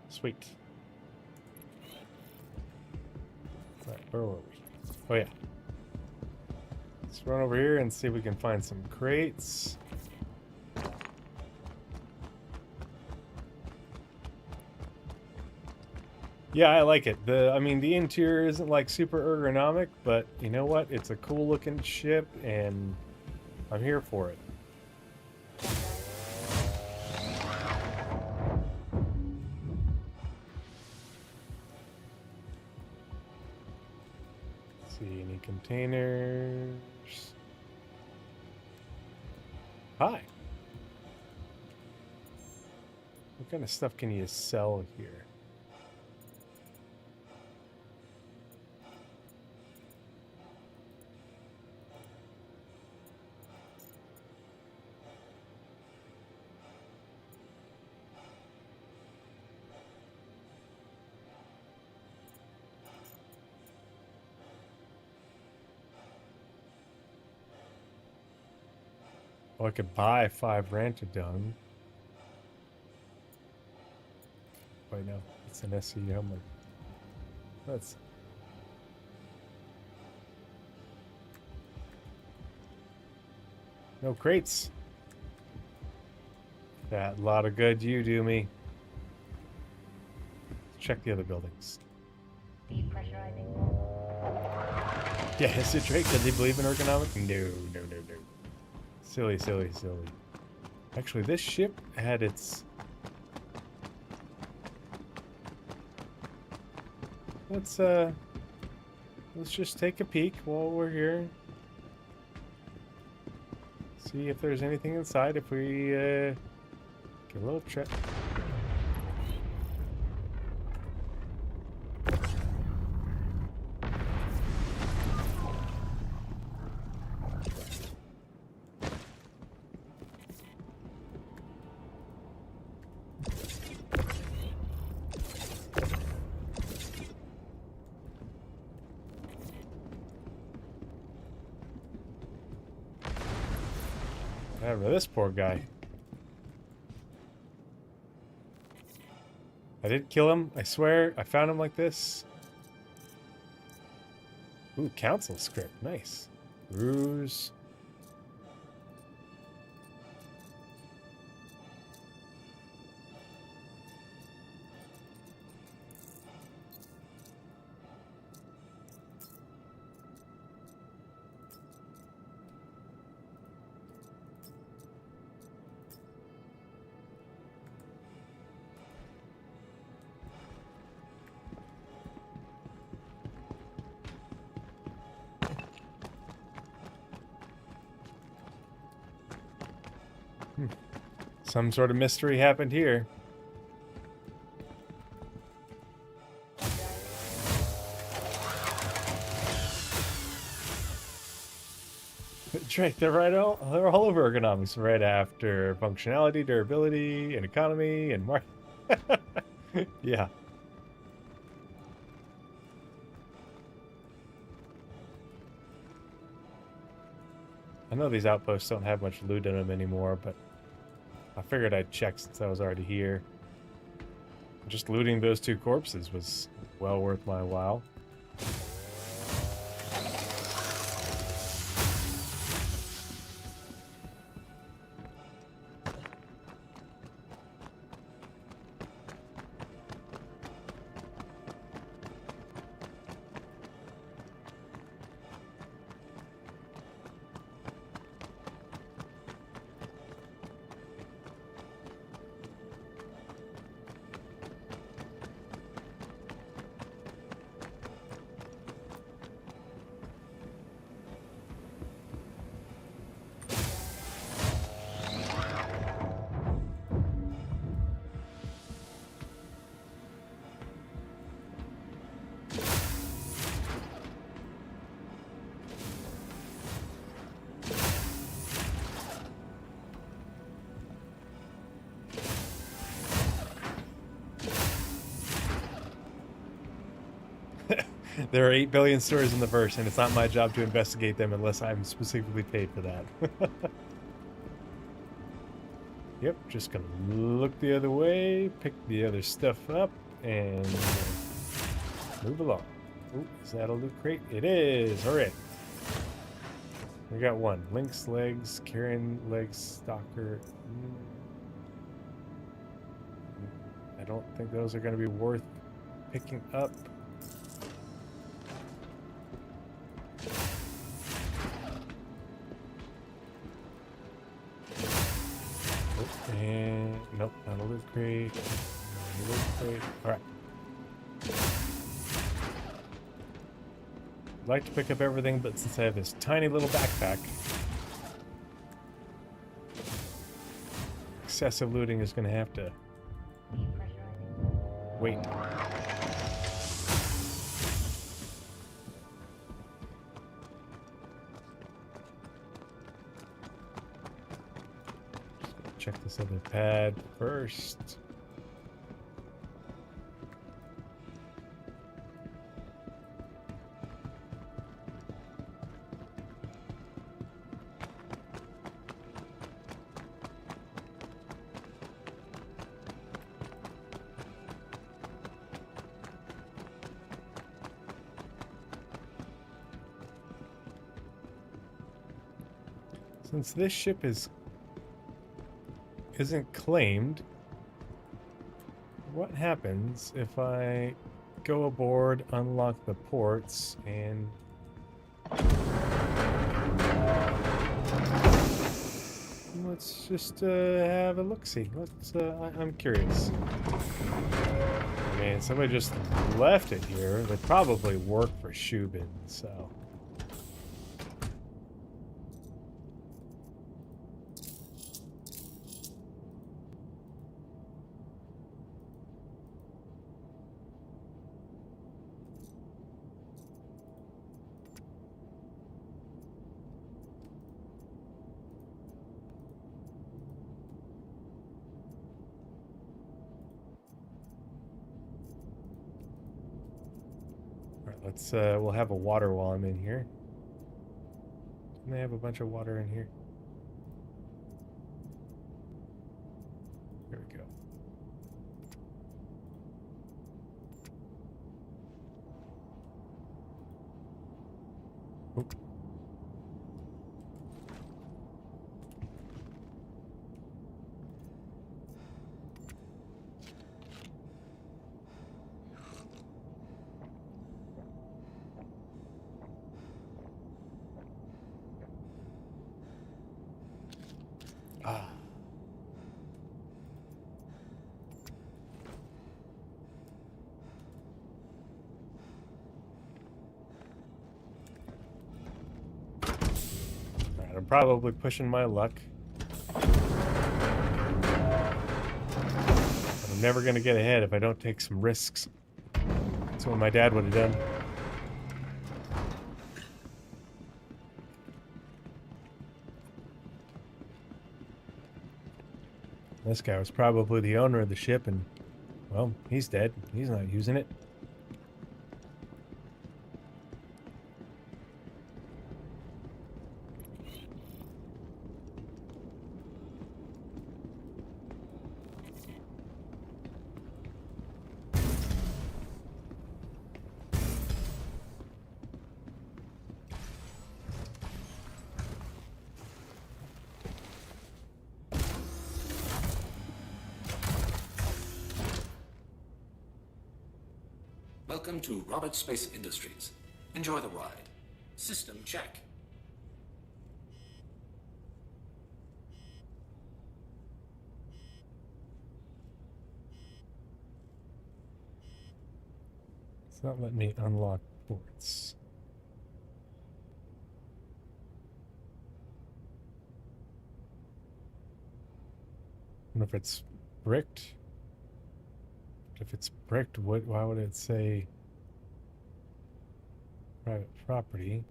Sweet. All right, where were we? Oh yeah. Let's run over here and see if we can find some crates. Yeah, I like it. I mean, the interior isn't like super ergonomic, but you know what? It's a cool looking ship, and I'm here for it. Any containers? Hi. What kind of stuff can you sell here? Oh, I could buy 5 Rantodon. Wait, no. It's an SE helmet. That's... No crates. That lot of good you do me. Let's check the other buildings. Depressurizing. Yeah, is it Drake? Does he believe in ergonomics? No. Silly. Actually, this ship had its... Let's just take a peek while we're here. See if there's anything inside. If we get a little trip. This poor guy. I didn't kill him, I swear. I found him like this. Ooh, council script. Nice. Ruse. Some sort of mystery happened here. Drake, they're all over ergonomics, right after functionality, durability, and economy, and market. Yeah. I know these outposts don't have much loot in them anymore, but I figured I'd check since I was already here. Just looting those 2 corpses was well worth my while. There are 8 billion stories in the verse, and it's not my job to investigate them unless I'm specifically paid for that. Yep, just gonna look the other way, pick the other stuff up, and move along. Ooh, is that a loot crate? It is! Alright. We got 1. Lynx legs, carrion legs, stalker. I don't think those are going to be worth picking up. And nope, not a loot crate. Not a loot crate. Alright. I'd like to pick up everything, but since I have this tiny little backpack, excessive looting is going to have to wait. Check this other pad first. Since this ship isn't claimed, what happens if I go aboard, unlock the ports, and let's just have a look-see. I'm curious. I mean, somebody just left it here. They probably work for Shubin, so. We'll have a water while I'm in here. Didn't they have a bunch of water in here? Here we go. Oop. Ah. Alright, I'm probably pushing my luck. But I'm never going to get ahead if I don't take some risks. That's what my dad would have done. This guy was probably the owner of the ship and Well, he's dead. He's not using it. Welcome to Roberts Space Industries. Enjoy the ride. System check. It's not letting me unlock ports. I wonder if it's bricked. If it's bricked, why would it say private property?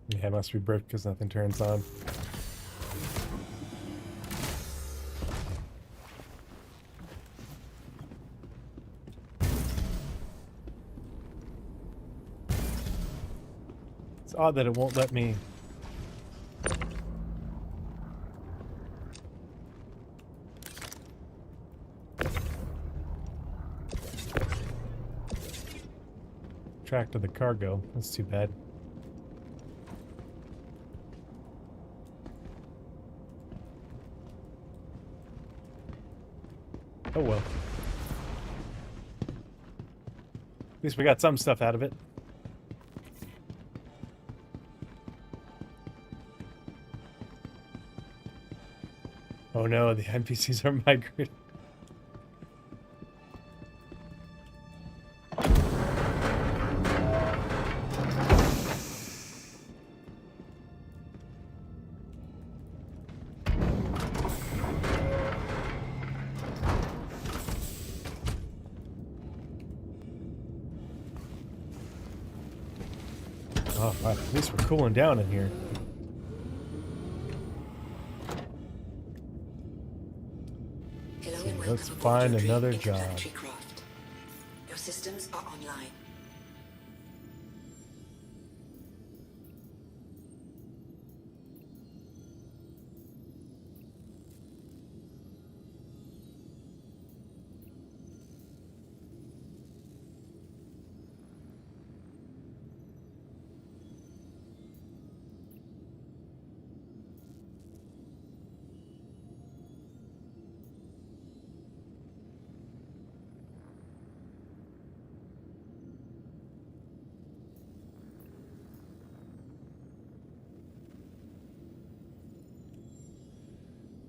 Yeah, it must be bricked because nothing turns on. It's odd that it won't let me. Track to the cargo. That's too bad. Oh well. At least we got some stuff out of it. Oh no, the NPCs are migrating. Oh, wow. At least we're cooling down in here. Hello and Let's welcome aboard find your another dream job. interplanetary craft. Your systems are online.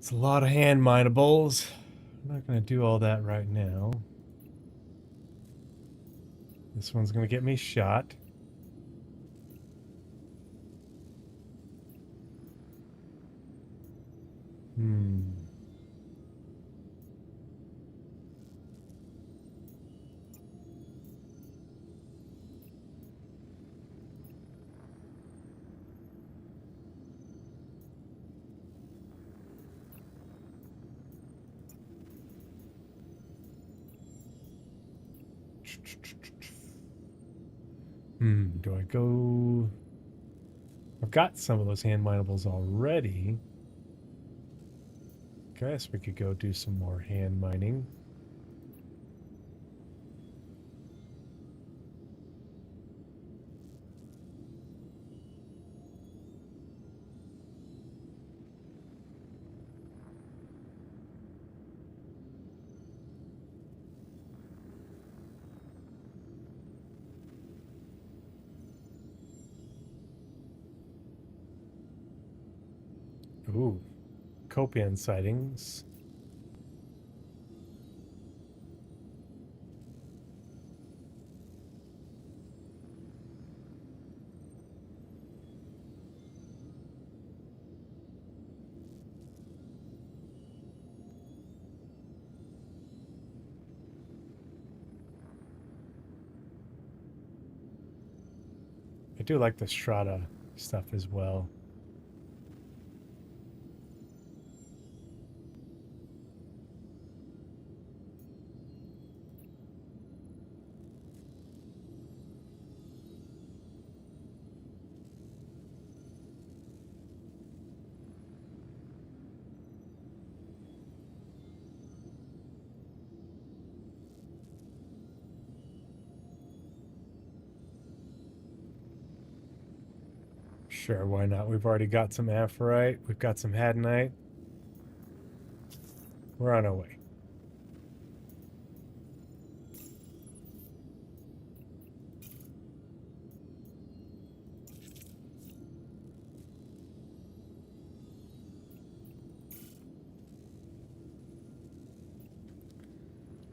It's a lot of hand minables. I'm not going to do all that right now. This one's going to get me shot. Do I go... I've got some of those hand minables already. Guess we could go do some more hand mining. Ooh, Copian sightings. do like the Strata stuff as well. Sure, why not? We've already got some Aphorite. We've got some Hadanite. We're on our way.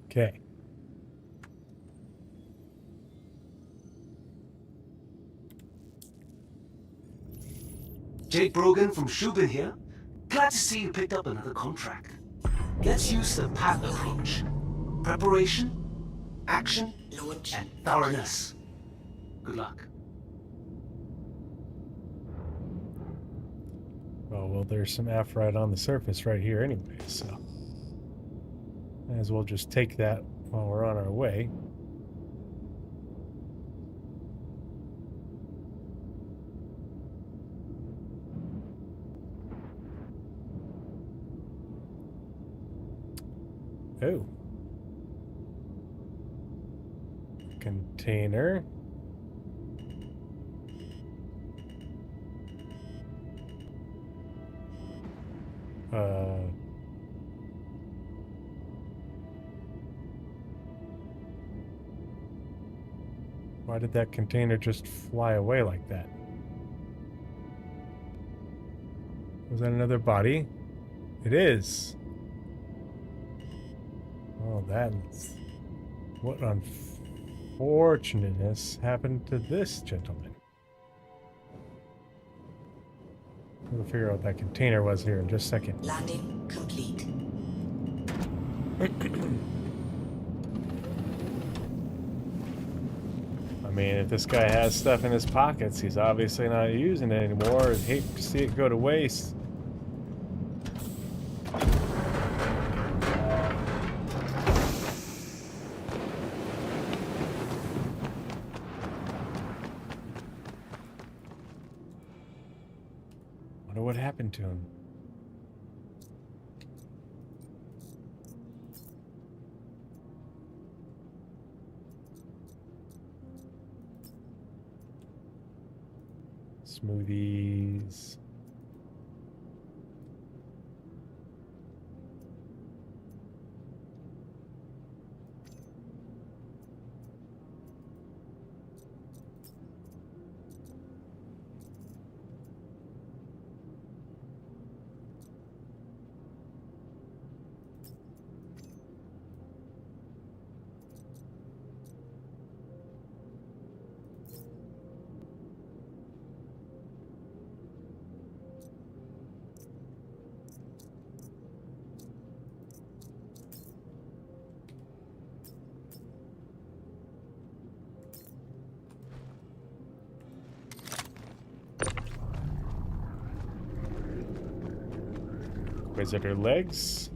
Okay. Jake Brogan from Shubin here. Glad to see you picked up another contract. Let's use the PAT approach. Preparation, action, and thoroughness. Good luck. Oh, well, there's some Aphorite on the surface right here anyway, so might as well just take that while we're on our way. Oh. Container. Why did that container just fly away like that? Was that another body? It is. Oh, that's... What unfortunateness happened to this gentleman? We'll figure out what that container was here in just a second. Landing complete. I mean, if this guy has stuff in his pockets, he's obviously not using it anymore. I'd hate to see it go to waste. Wonder what happened to him. Smoothies. Visitor legs.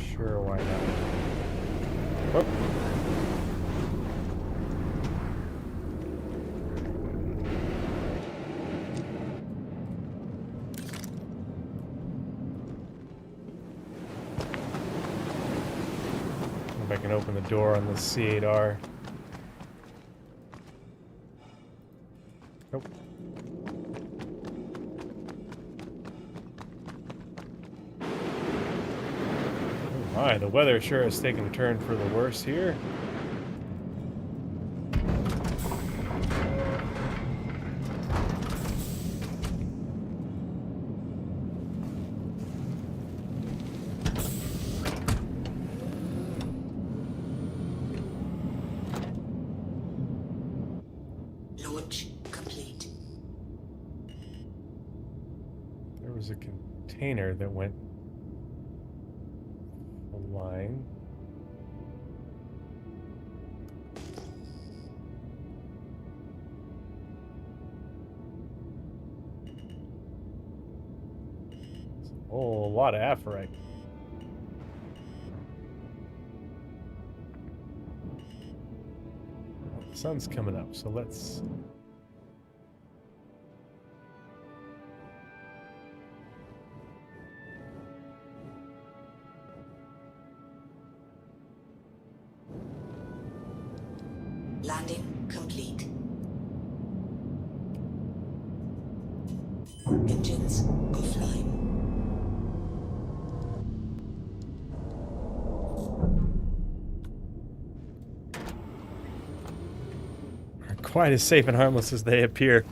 Sure, why not? Oh. If I can open the door on the C8R. Nope. My, the weather sure has taken a turn for the worse here. Launch complete. There was a container that went flying. whole lot of aphorite. Well, the sun's coming up, so let's... Landing complete. Engines offline. Are quite as safe and harmless as they appear.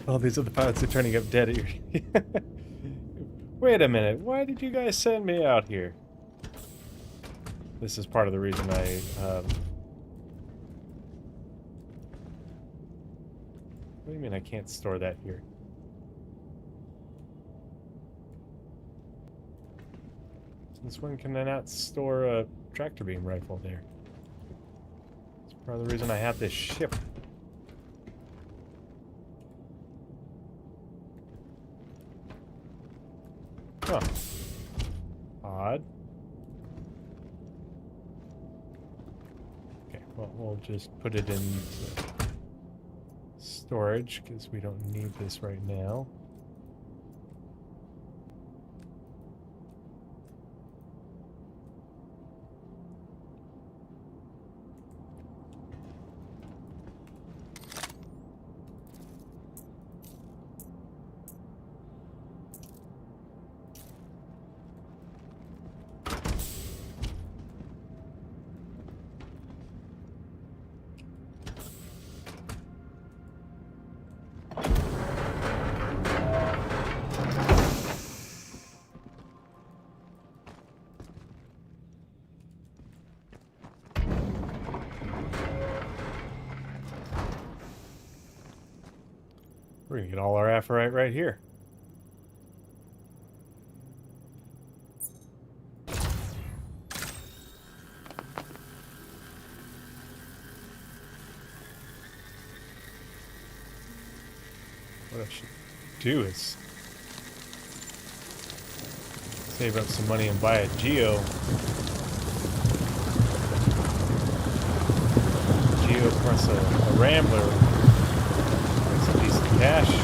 All these other pilots are turning up dead at your... Wait a minute, why did you guys send me out here? This is part of the reason I... What do you mean I can't store that here? Since when can I not store a tractor beam rifle there? It's part of the reason I have this ship. Huh. Odd. Okay, well, we'll just put it in storage because we don't need this right now. We're gonna get all our aphorite right here. What I should do is save up some money and buy a Geo plus a Rambler. That's a piece of cash.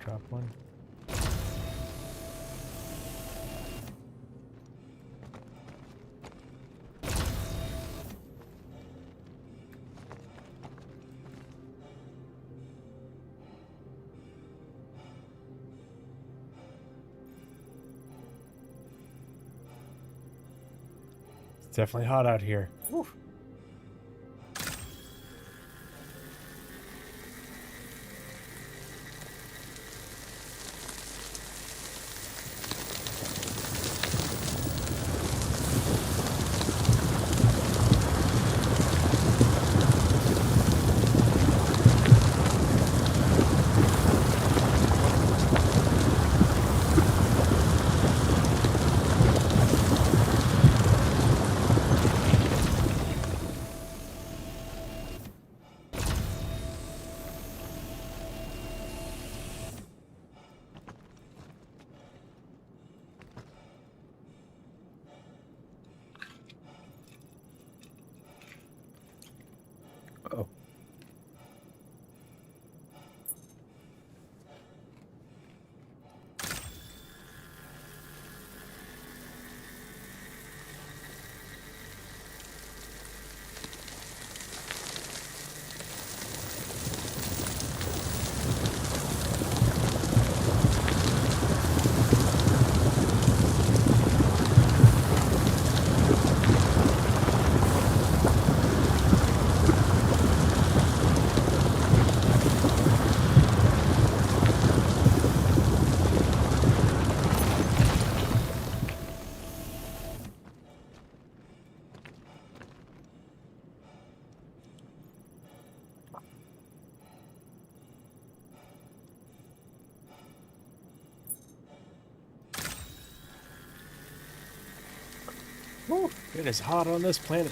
Drop one. It's definitely hot out here. Whew. Whew, it is hot on this planet.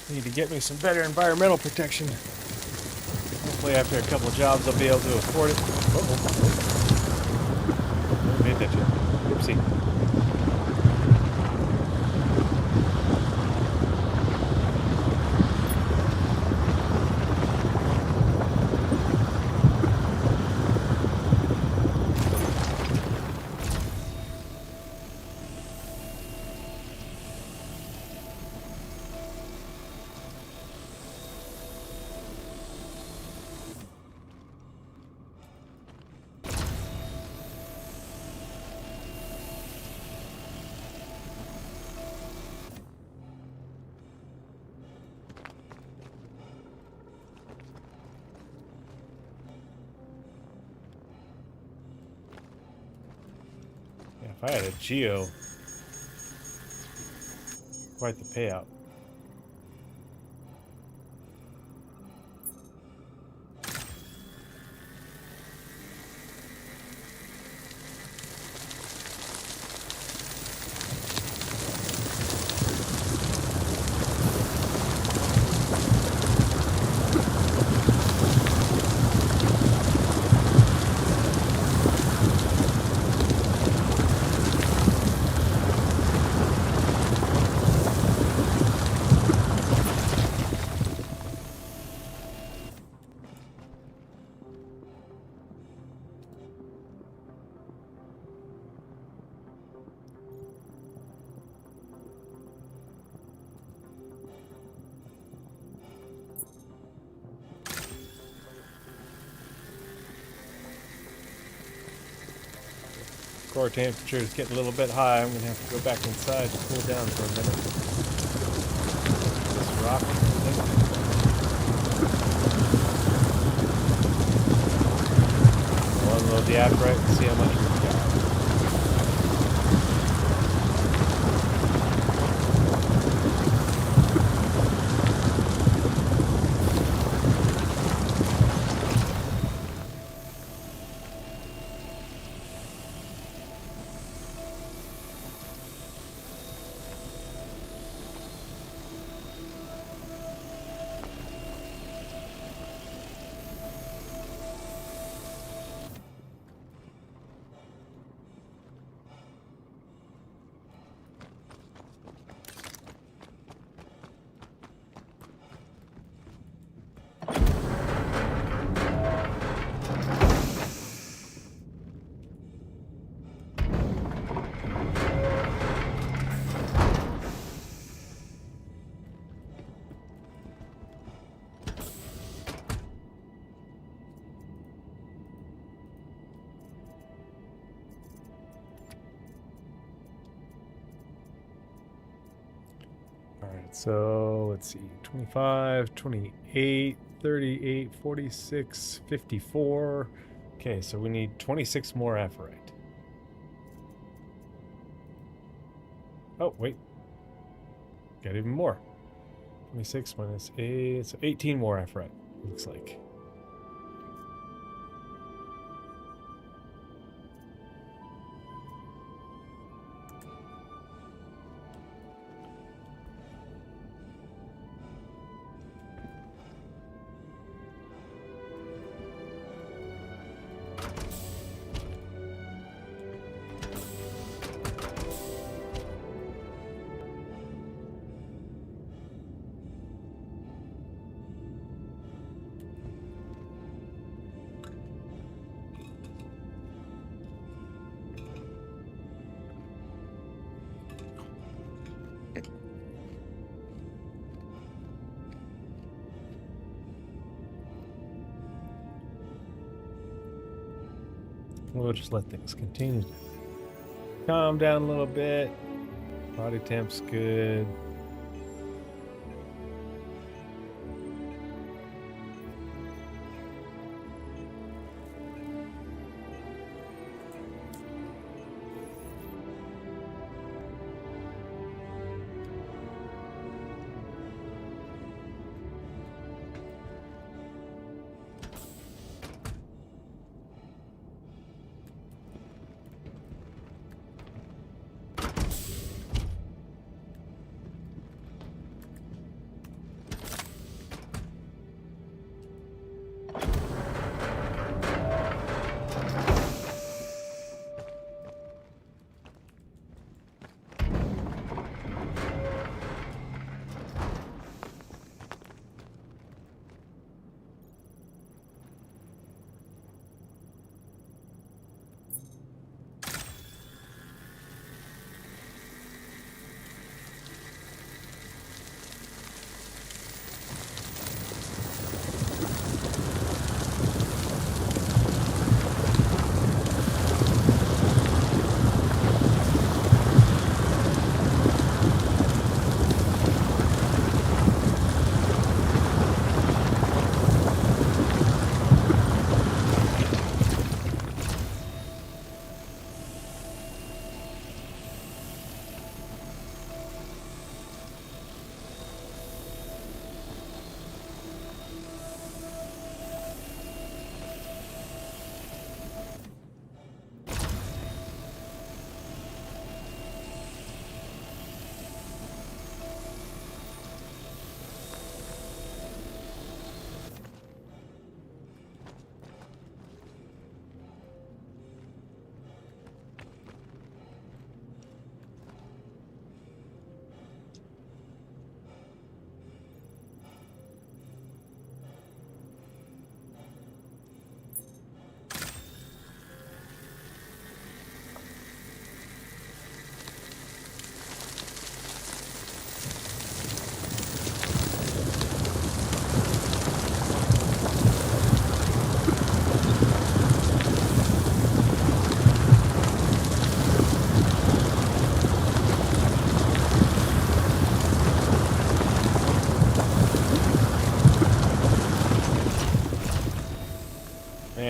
Need to get me some better environmental protection. Hopefully after a couple jobs I'll be able to afford it. Oh, pay attention. Oopsie. If I had a Geo, quite the payout. Core temperature is getting a little bit high. I'm going to have to go back inside to cool down for a minute. This rock, I think. I'll unload the apparite and see how much we've got. Alright, so let's see. 25, 28, 38, 46, 54. Okay, so we need 26 more apparite. Oh, wait. Got even more. 26 minus 8, so 18 more apparite, looks like. We'll just let things continue to calm down a little bit. Body temp's good.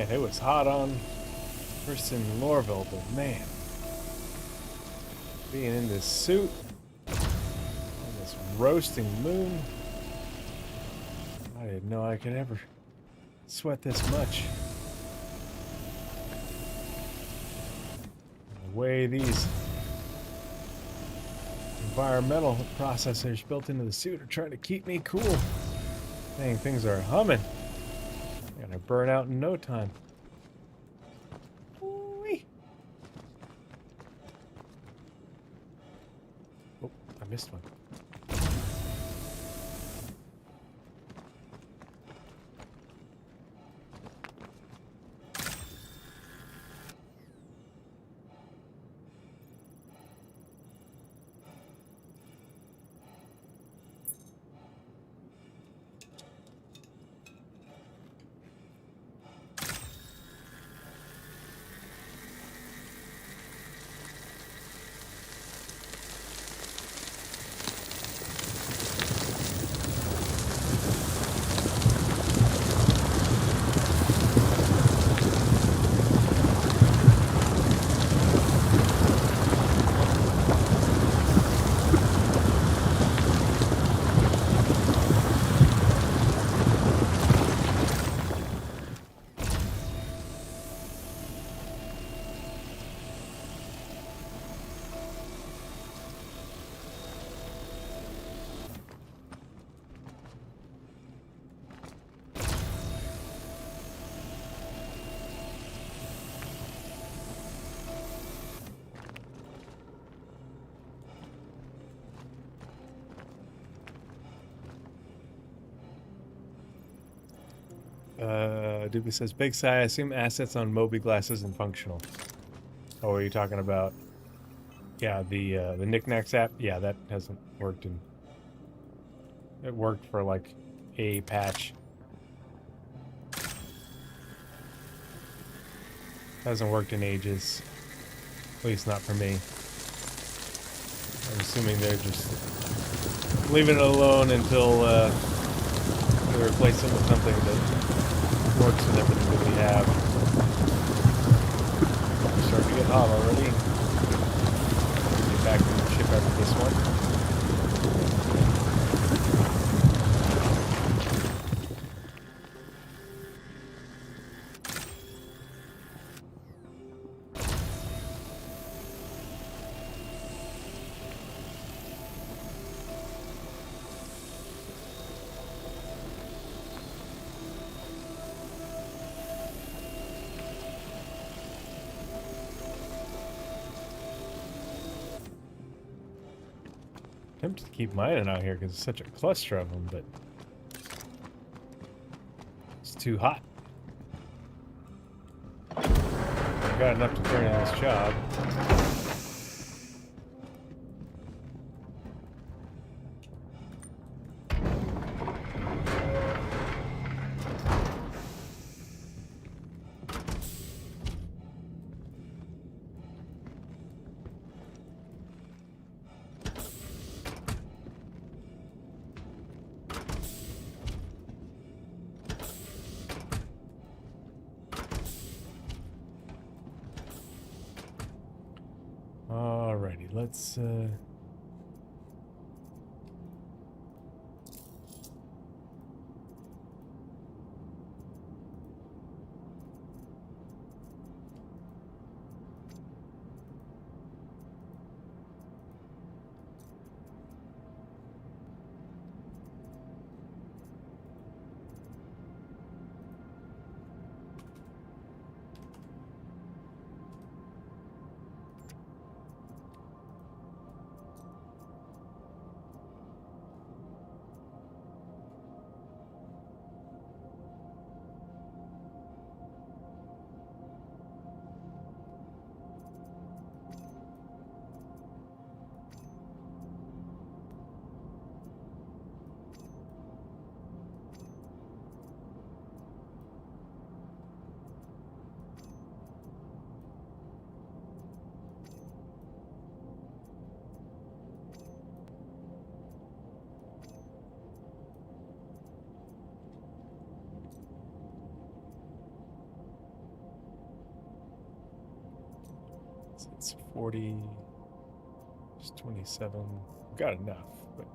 Man, it was hot on first in Lorville, but man, being in this suit on this roasting moon, I didn't know I could ever sweat this much. The way these environmental processors built into the suit are trying to keep me cool. Dang, things are humming. Gonna burn out in no time. Ooh-wee. Oh, I missed one. Doobie says, Big Sigh, I assume assets on Moby Glass isn't functional. Oh, are you talking about... Yeah, the Knickknacks app? Yeah, that hasn't worked in... It worked for, like, a patch. Hasn't worked in ages. At least not for me. I'm assuming they're just leaving it alone until we replace it with something that works with everything that we have. We're starting to get hot already. Get back to the ship after this one. Tempted to keep mining out here because it's such a cluster of them, but it's too hot. I've got enough to turn in this job. Alrighty, let's It's 40. It's 27. We've got enough, but.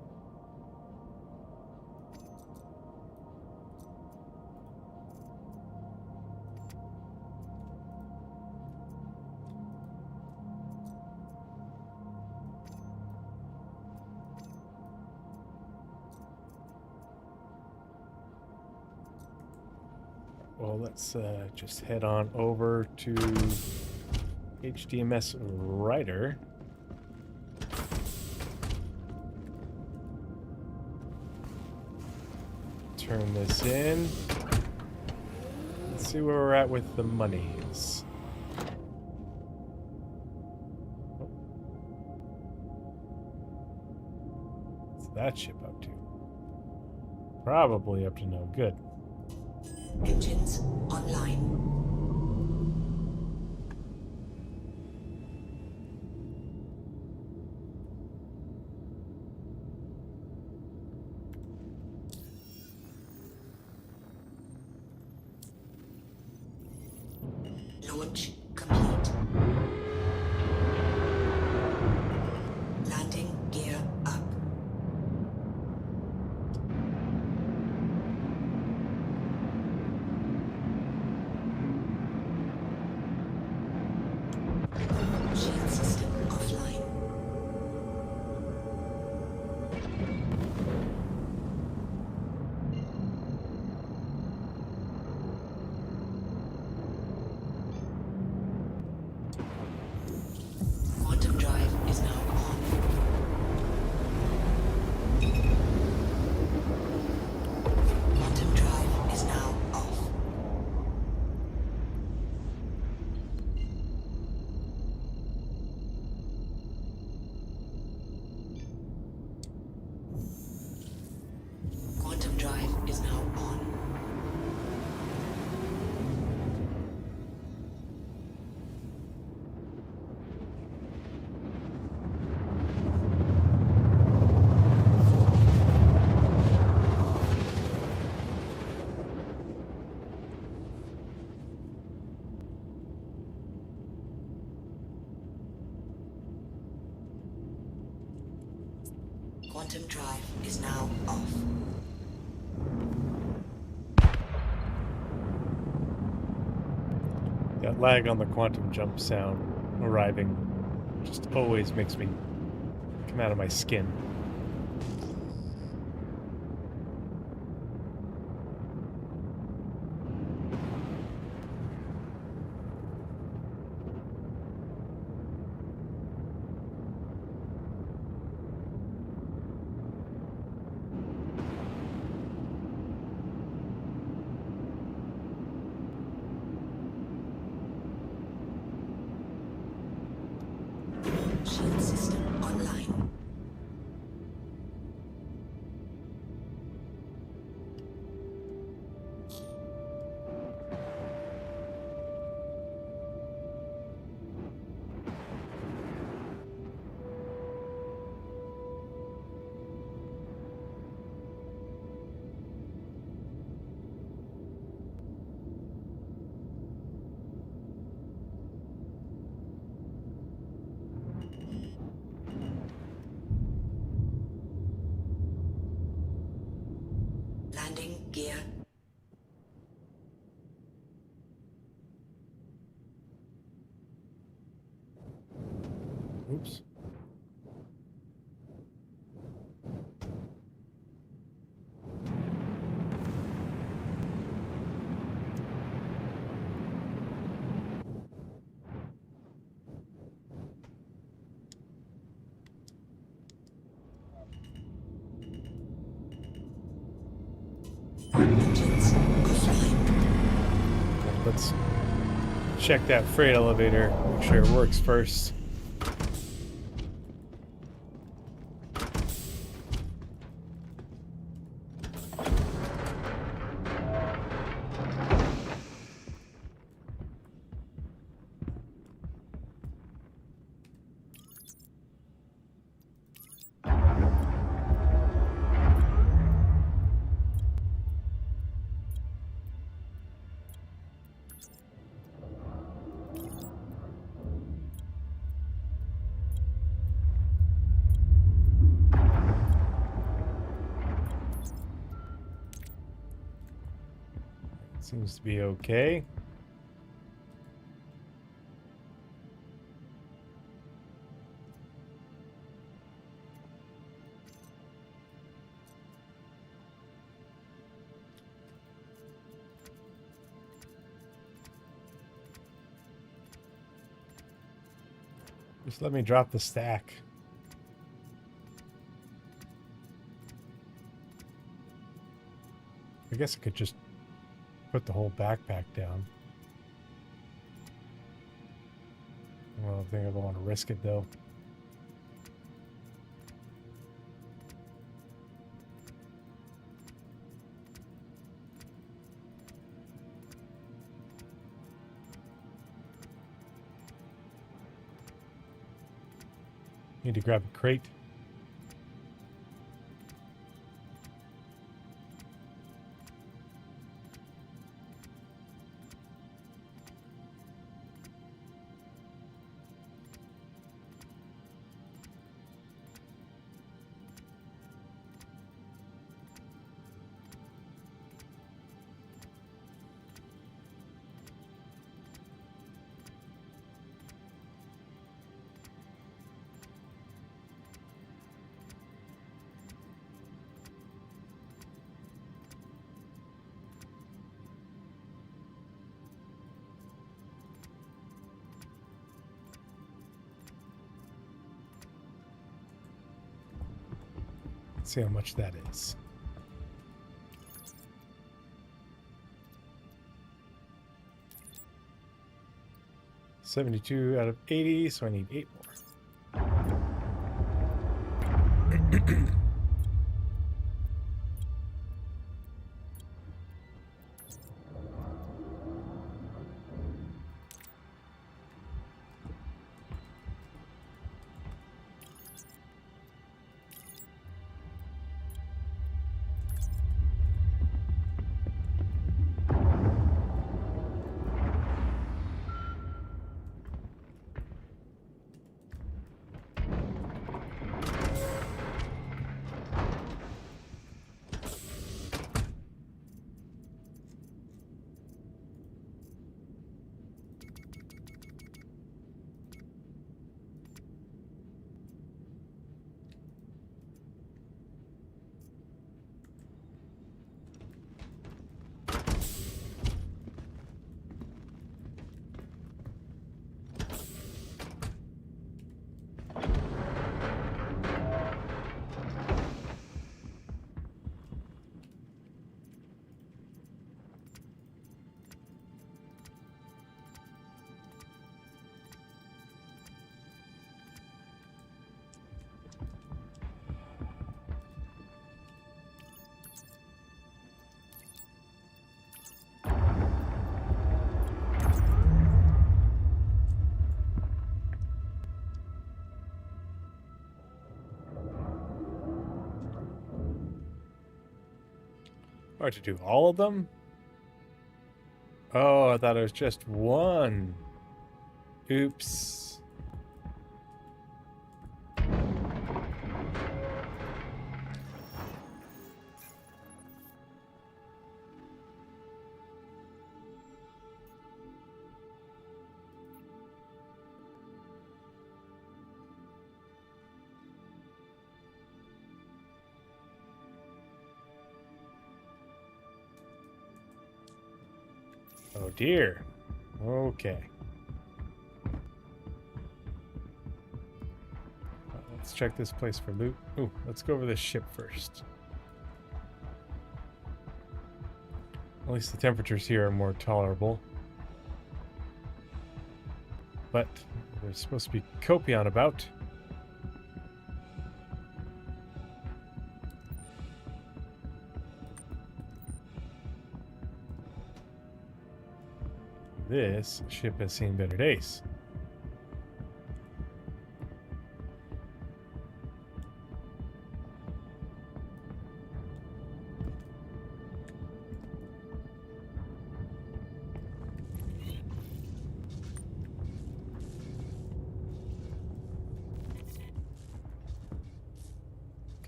Well, let's just head on over to HDMS Writer. Turn this in. Let's see where we're at with the monies. Oh. What's that ship up to? Probably up to no good. Engines online. Launch complete. Landing gear up. Shield system offline. Quantum drive is now on. Quantum drive is now off. Quantum drive is now on. Quantum drive is now off. That lag on the quantum jump sound arriving just always makes me come out of my skin. Shield system online. Landing gear. Oops. Engines offline. Let's check that freight elevator, make sure it works first. Seems to be okay. Just let me drop the stack. I guess I could just put the whole backpack down. Well, I think I don't want to risk it though. Need to grab a crate. See how much that is. $72 out of 80, so I need 8 more. Or to do all of them? Oh, I thought it was just one. Oops. Oh dear. Okay. Let's check this place for loot. Ooh, let's go over this ship first. At least the temperatures here are more tolerable. But there's supposed to be Copion about. This ship has seen better days.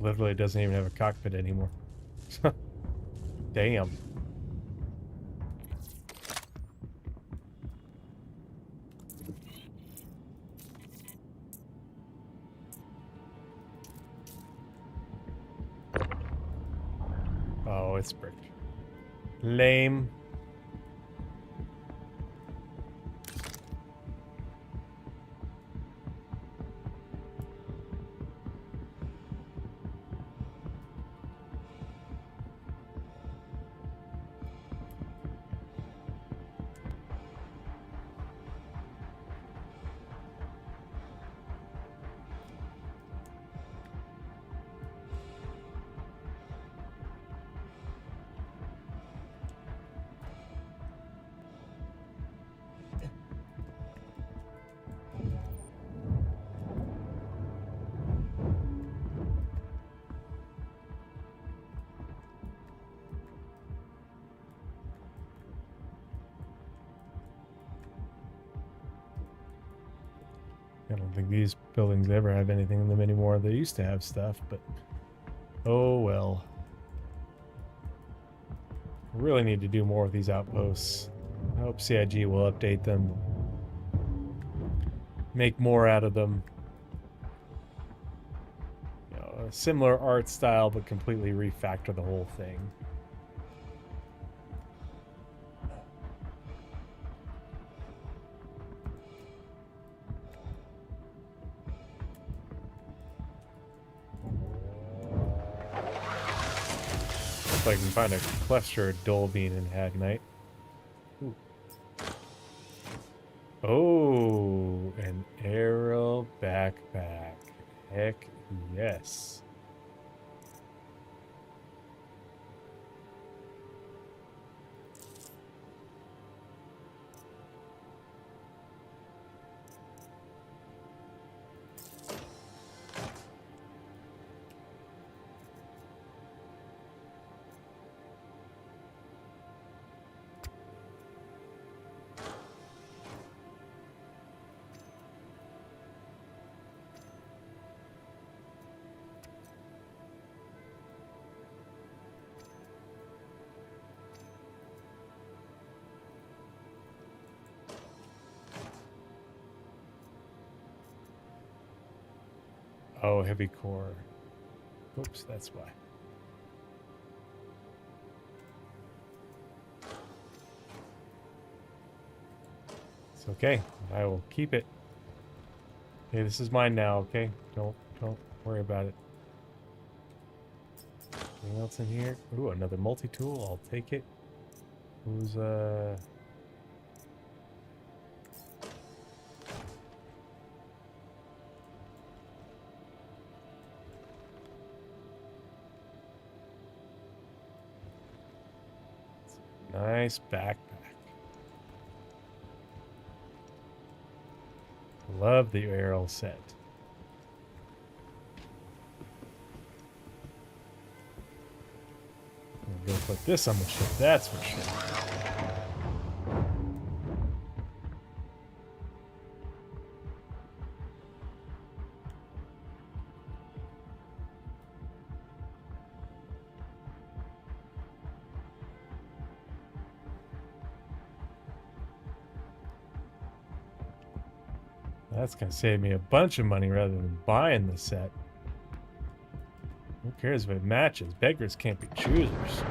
Literally doesn't even have a cockpit anymore. Damn. Oh, it's brick. Lame. I don't think these buildings ever have anything in them anymore. They used to have stuff, but oh well. I really need to do more with these outposts. I hope CIG will update them. Make more out of them. You know, a similar art style, but completely refactor the whole thing. If I can find a cluster of Dolbean and Hagnite. Ooh. Oh, an arrow backpack. Heck yes. Oh, heavy core. Oops, that's why. It's okay. I will keep it. Okay, this is mine now, okay? Don't worry about it. Anything else in here? Ooh, another multi-tool. I'll take it. Who's nice backpack. Love the arrow set. I'm gonna put this on the ship, that's for sure. That's gonna save me a bunch of money rather than buying the set. Who cares if it matches? Beggars can't be choosers.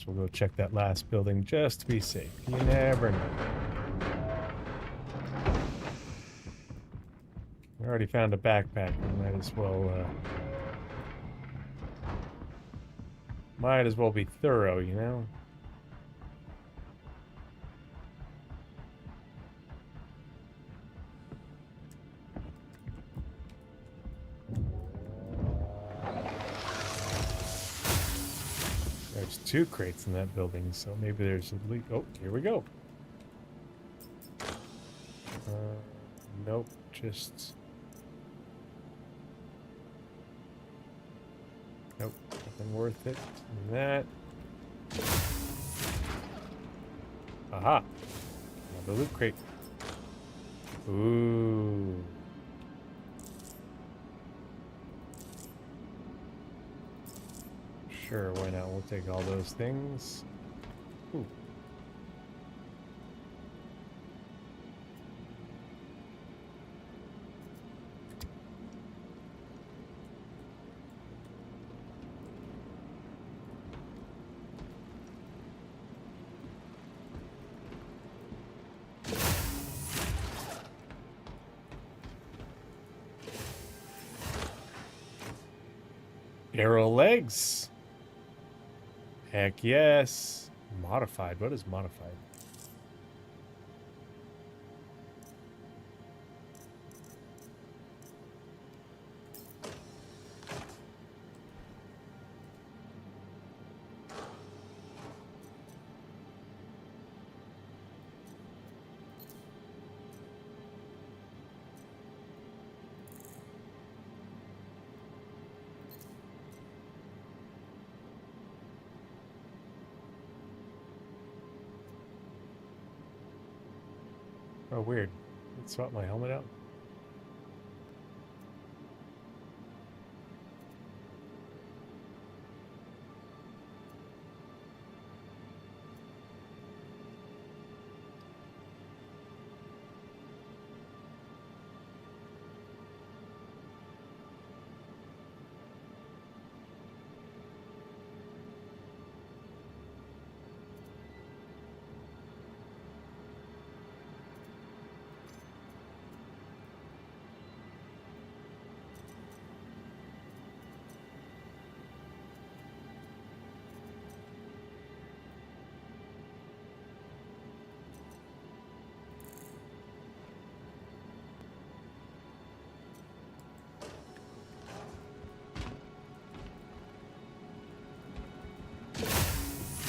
We'll go check that last building just to be safe. You never know. We already found a backpack. We might as well be thorough, you know? There's 2 crates in that building, so maybe there's a leak. Oh, here we go. Nope, just... Nope, nothing worth it. And that. Aha! Another loot crate. Ooh. Sure, why not? We'll take all those things. Ooh. Arrow legs. Heck yes. Modified. What is modified? Oh, weird. Let's swap my helmet out.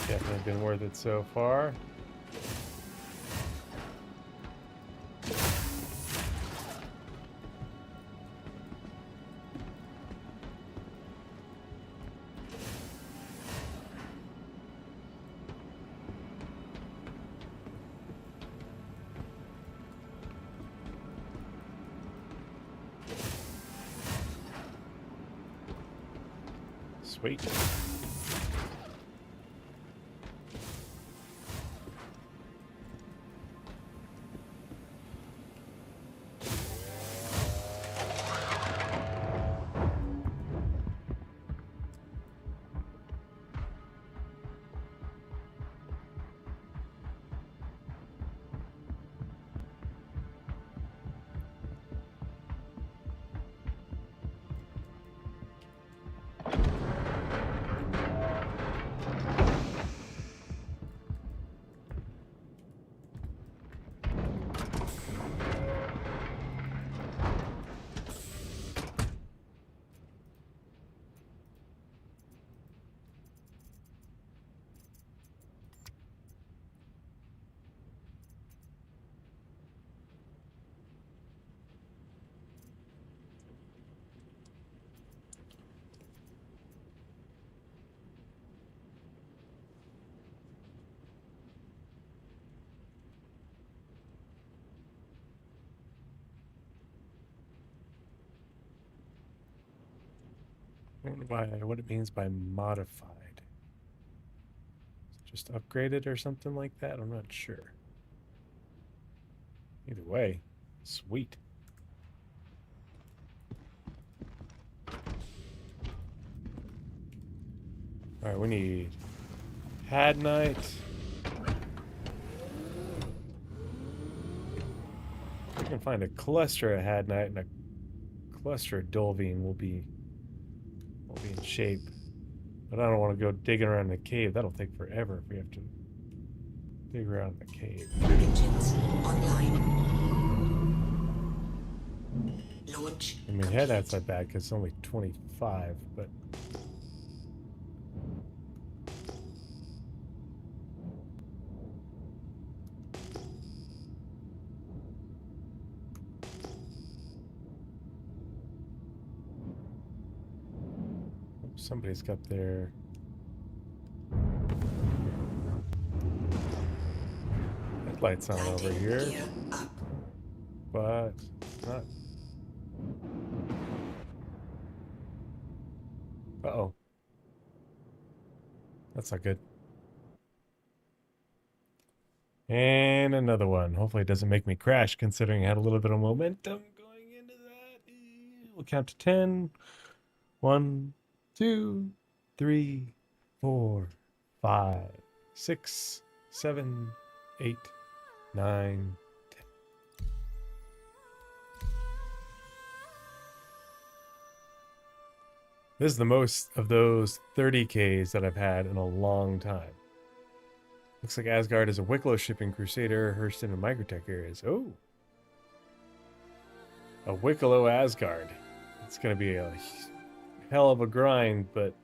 Definitely been worth it so far. Sweet. I don't know what it means by modified. Just upgraded or something like that? I'm not sure. Either way, sweet. Alright, we need Hadnite. If we can find a cluster of Hadnite and a cluster of Dolvine, we'll be in shape. But I don't want to go digging around in the cave. That'll take forever if we have to dig around in the cave. Engines online. Launch. I mean, Hadnite's not bad because it's only 25, but... Somebody's got their headlights on over Landing here, gear up. but not. Uh-oh. That's not good. And another one. Hopefully it doesn't make me crash, considering I had a little bit of momentum going into that. We'll count to 10. 1, 2, 3, 4, 5, 6, 7, 8, 9, 10. This is the most of those 30Ks that I've had in a long time. Looks like Asgard is a Wicklow shipping crusader, Hurston and Microtech areas. Oh. A Wicklow Asgard. It's going to be a hell of a grind, but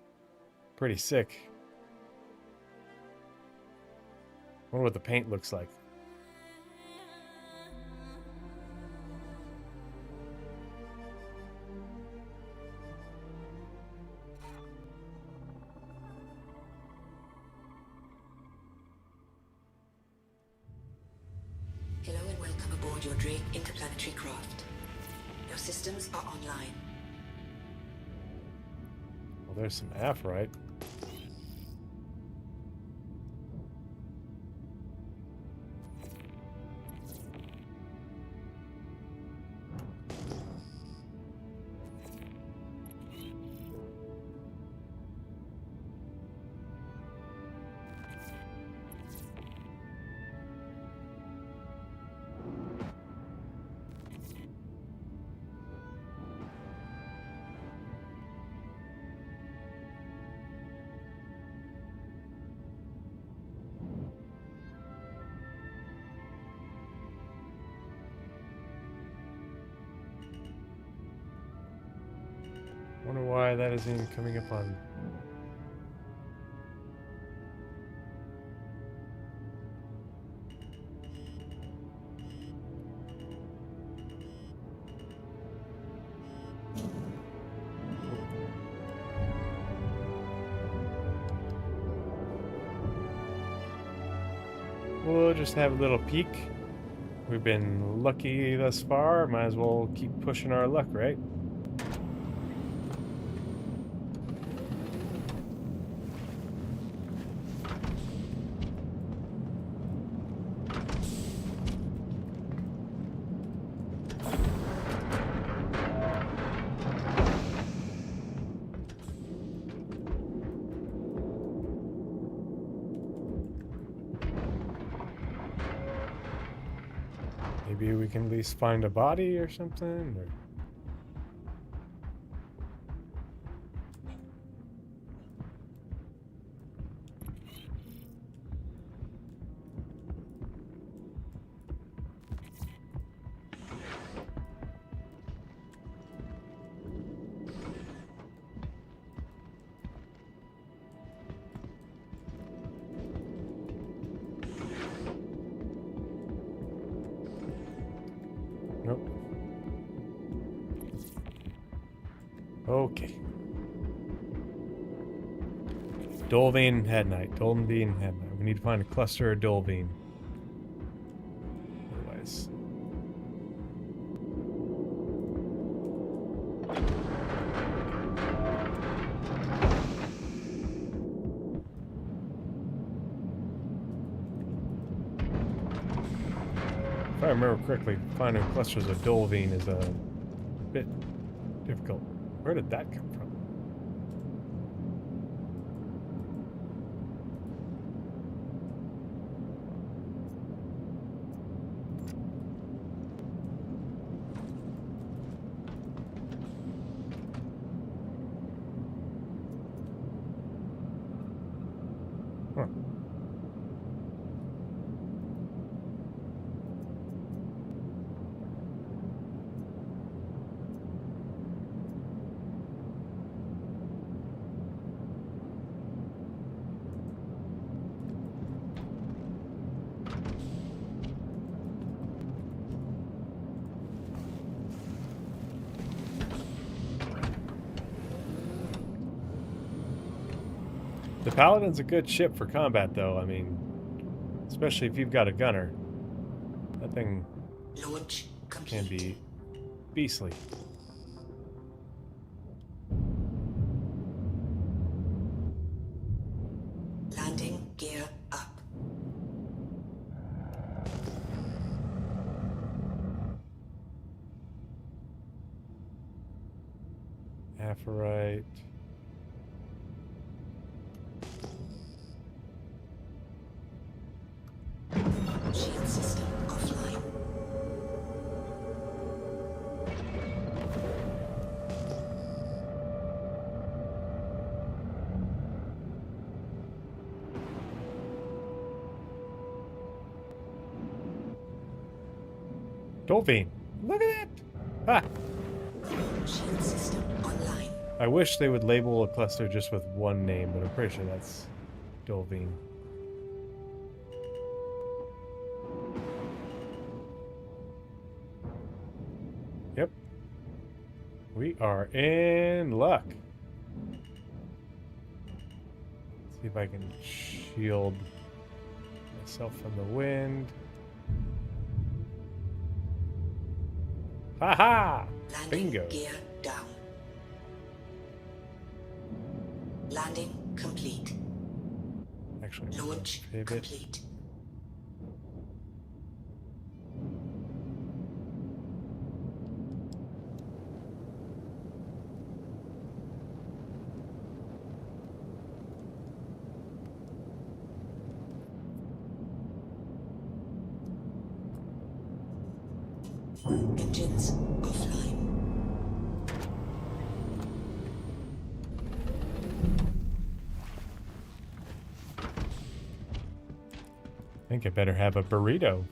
pretty sick. Wonder what the paint looks like. Hello and welcome aboard your Drake interplanetary craft. Your systems are online. Well, there's some Aphrodite. Wonder why that isn't even coming up on. We'll just have a little peek. We've been lucky thus far. Might as well keep pushing our luck, right? Maybe we can at least find a body or something. Or... Nope. Okay. Dolvine Headnight. Dolvine Headnight. We need to find a cluster of Dolvine. Otherwise. If I remember correctly, finding clusters of Dolvine is a bit difficult. Where did that come from? Huh. The Paladin's a good ship for combat, though. I mean, especially if you've got a gunner. That thing Launch can complete. be beastly. Landing gear up. Aphrite. Shield system offline. Dolphin. Look at that! Ah! Shield system online. I wish they would label a cluster just with one name, but I'm pretty sure that's Dolphin. Yep. We are in luck. See if I can shield myself from the wind. Ha-ha! Landing Bingo. gear down. Landing complete. Actually, Launch pivot. complete. Engines offline. I think I better have a burrito.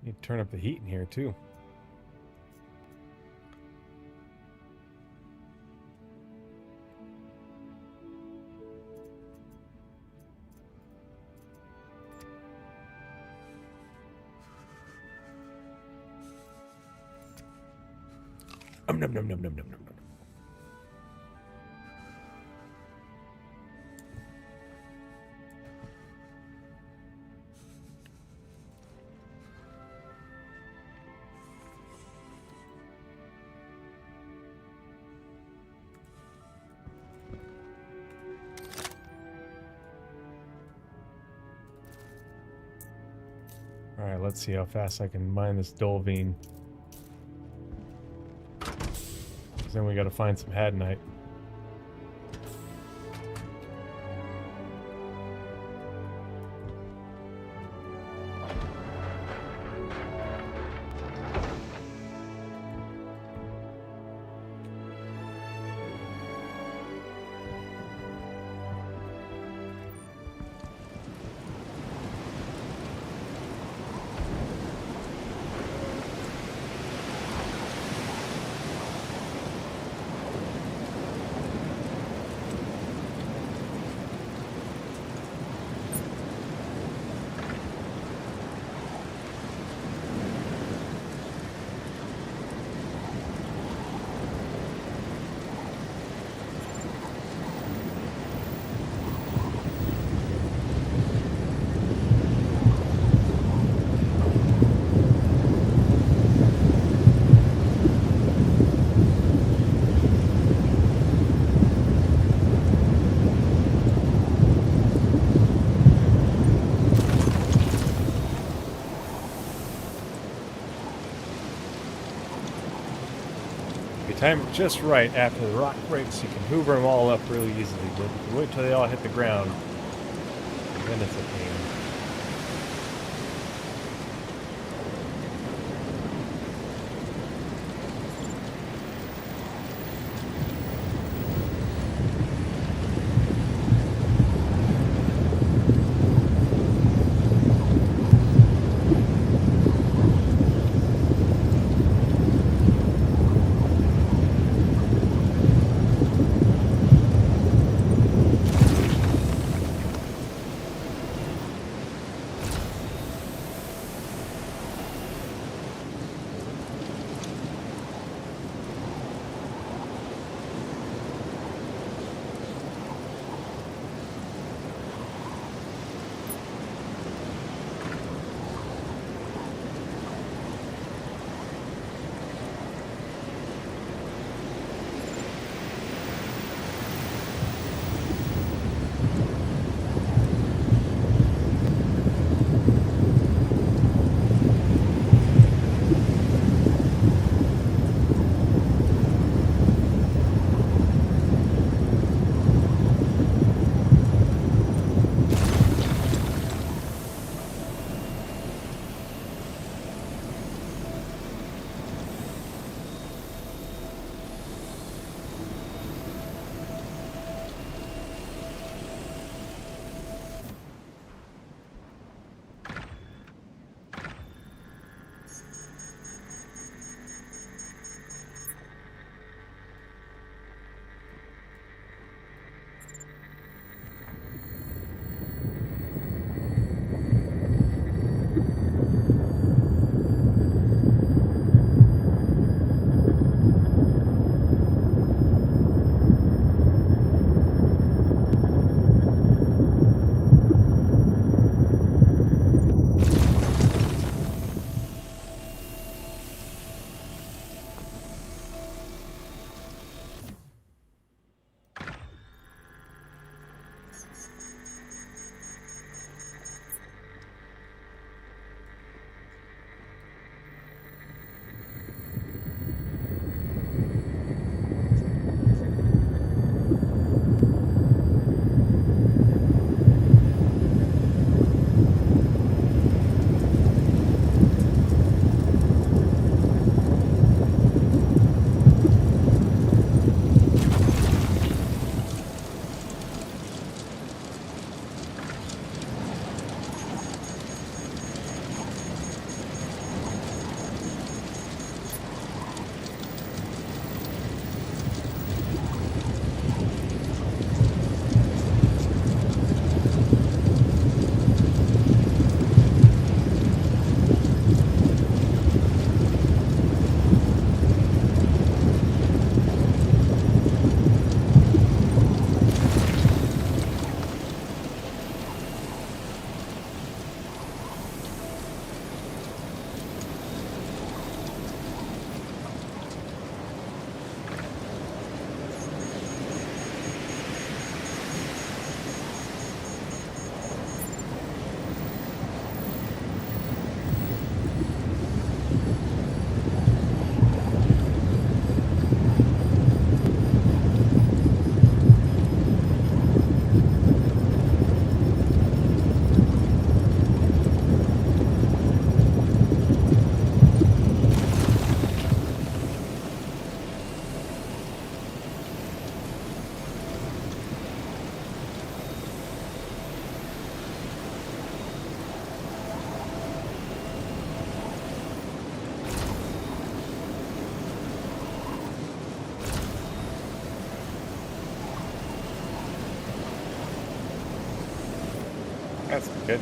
Need to turn up the heat in here too. Num num num num num num. All right, let's see how fast I can mine this Dolvine. Then we got to find some Hadnite. Time it just right after the rock breaks, you can hoover them all up really easily. But if you wait till they all hit the ground, then it's a pain. That's good.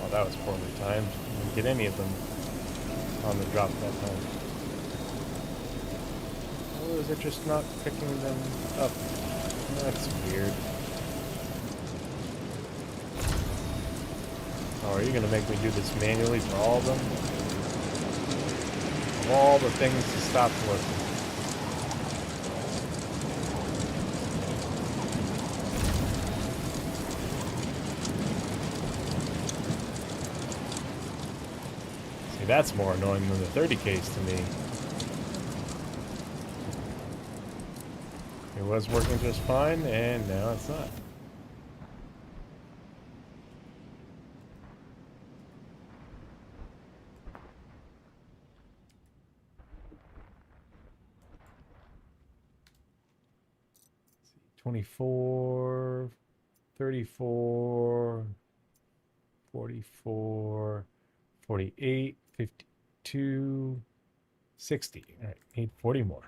Oh, that was poorly timed. Didn't get any of them on the drop that time. Or is it just not picking them up? That's weird. Oh, are you gonna make me do this manually for all of them? Of all the things to stop working. See, that's more annoying than the 30 case to me. It was working just fine, and now it's not. Let's see, 24, 34, 44, 48, 52, 60. All right, need 40 more.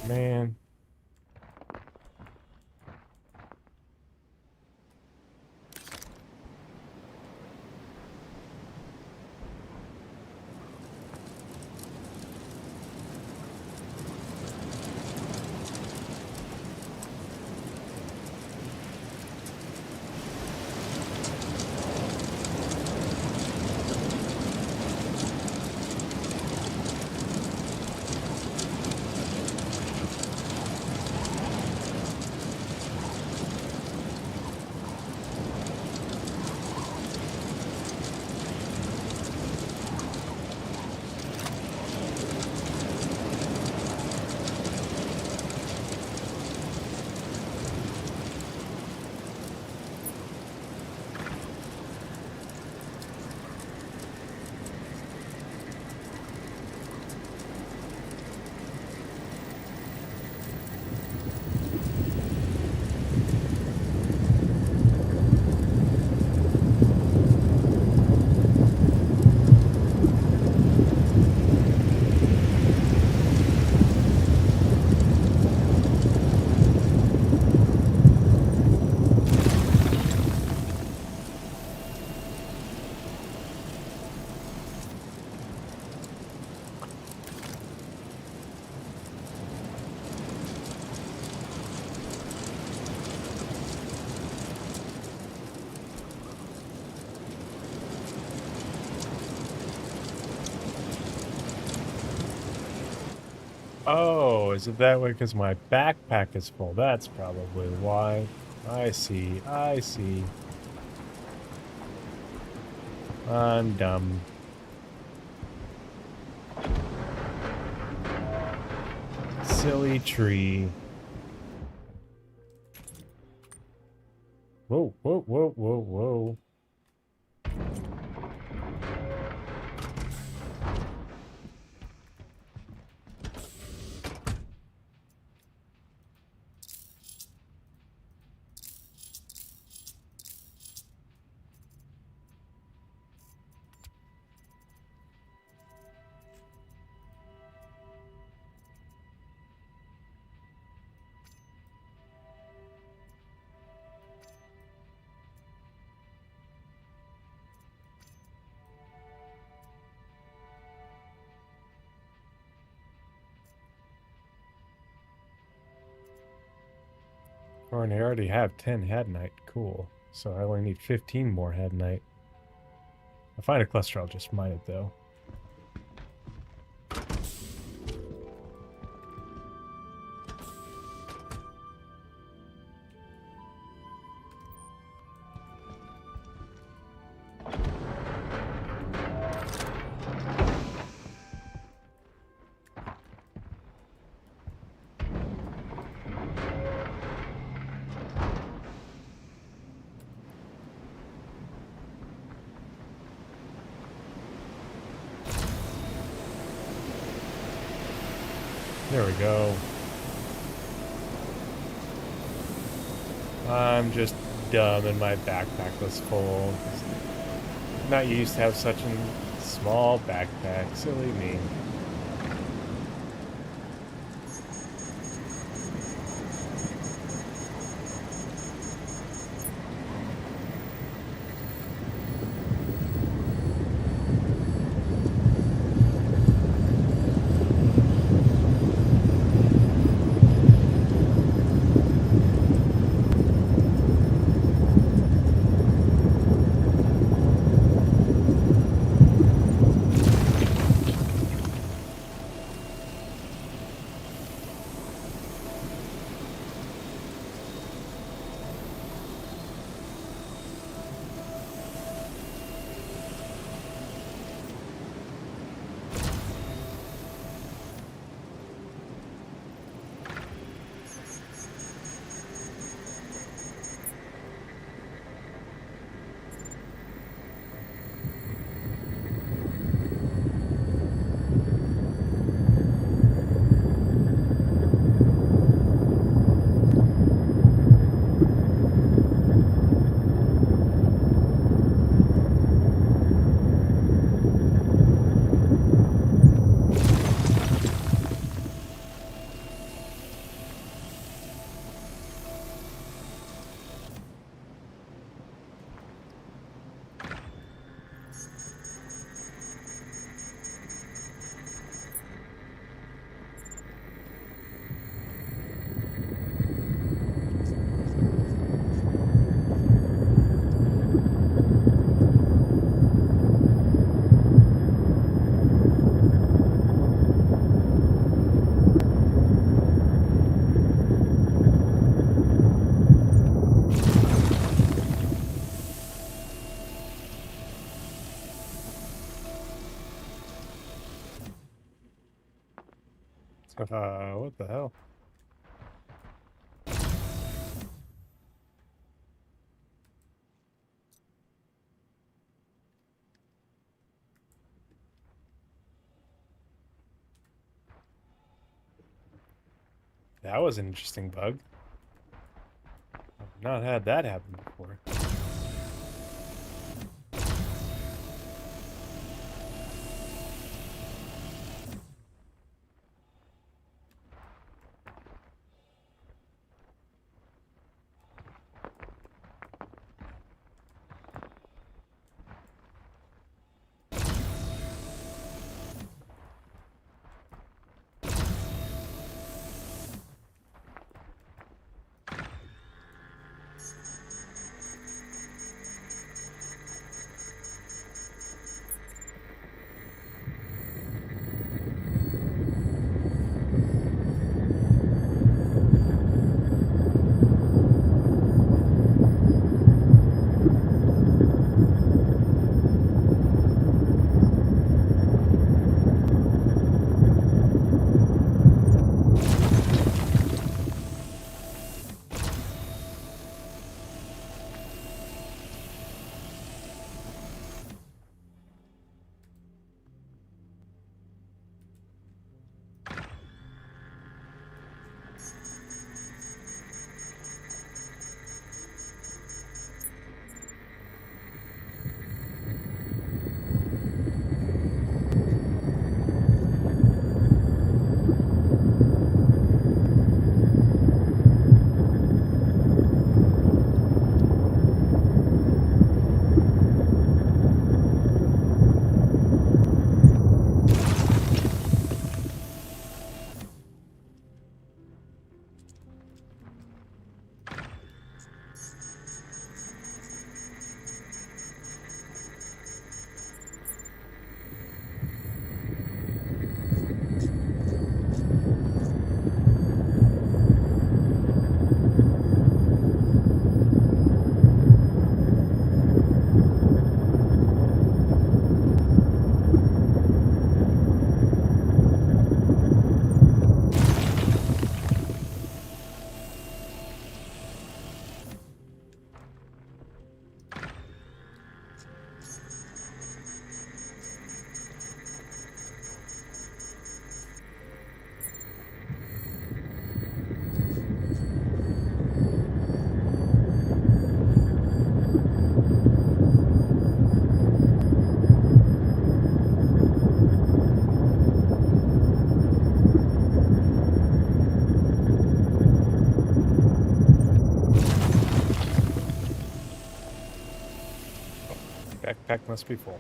Man. Oh, is it that way because my backpack is full? That's probably why. I see. I see. I'm dumb. Silly tree. Whoa, whoa, whoa, whoa, whoa. Or I already have 10 Hadnite. Cool. So I only need 15 more Hadnite. If I find a cluster, I'll just mine it though. There we go. I'm just dumb and my backpack was full. Not used to have such a small backpack. Silly me. What the hell? That was an interesting bug. I've not had that happen before. must be full.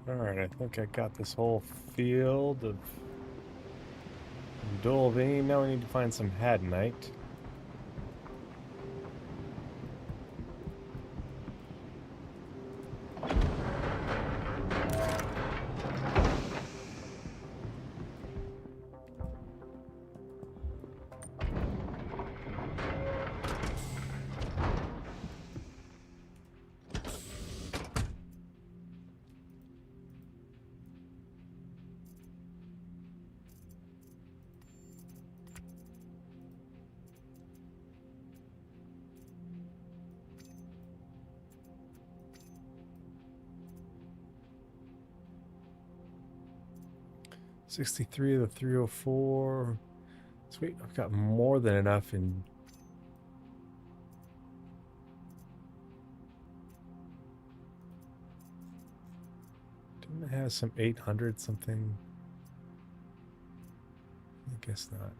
Alright, I think I got this whole field of Dolby. Now we need to find some Hadanite. $63 of the 304. Sweet, I've got more than enough in. Didn't it have some 800 something? I guess not.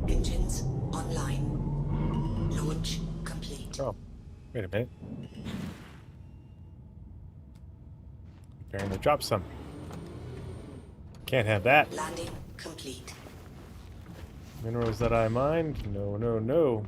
Engines online. Launch complete. Oh, wait a minute. Apparently dropped some. Can't have that. Landing complete. Minerals that I mined? No, no, no.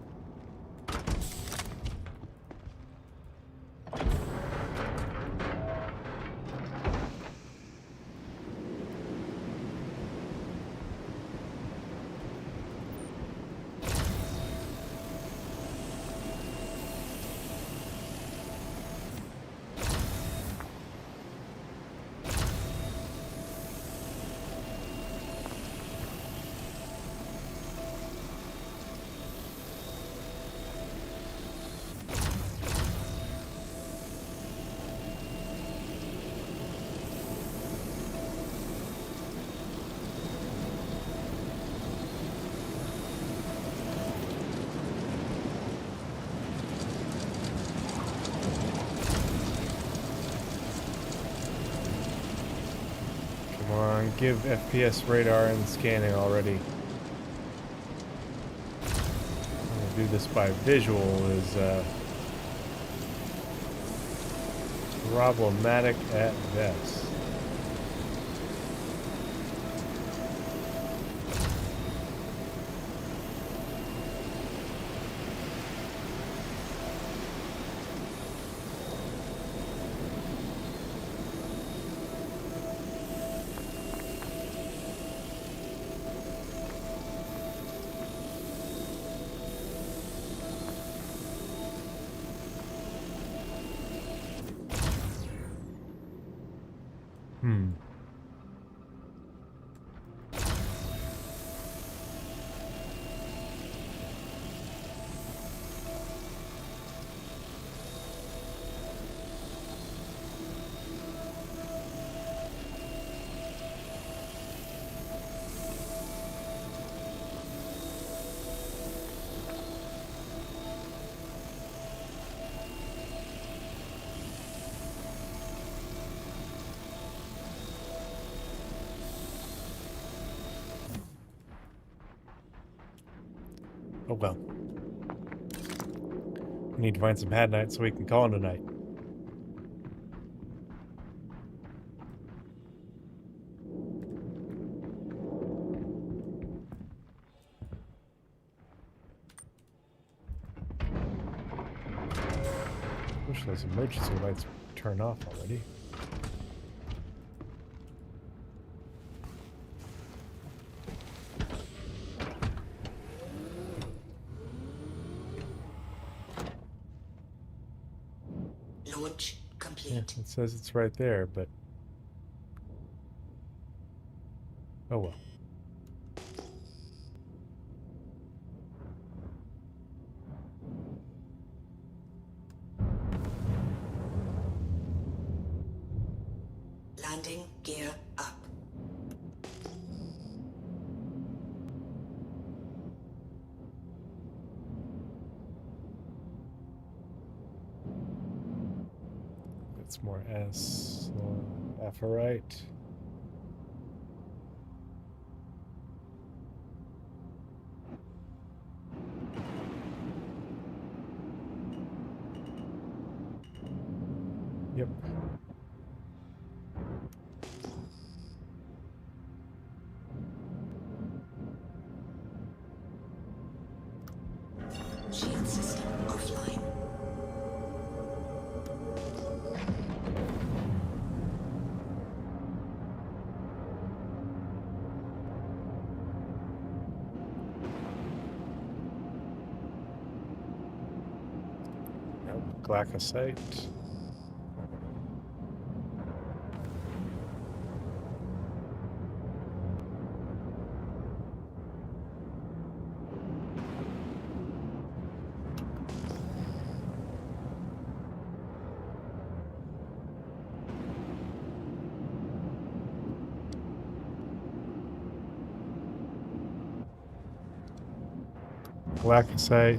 on give FPS radar and scanning already. To do this by visual is problematic at best. Oh well. We need to find some hat night so we can call it a night. Wish those emergency lights would turn off already. Launch Yeah, complete. it says it's right there, but oh well. Landing gear up. It's more S, F-right. Yep. Shield system offline. Glyphosate. Glyphosate.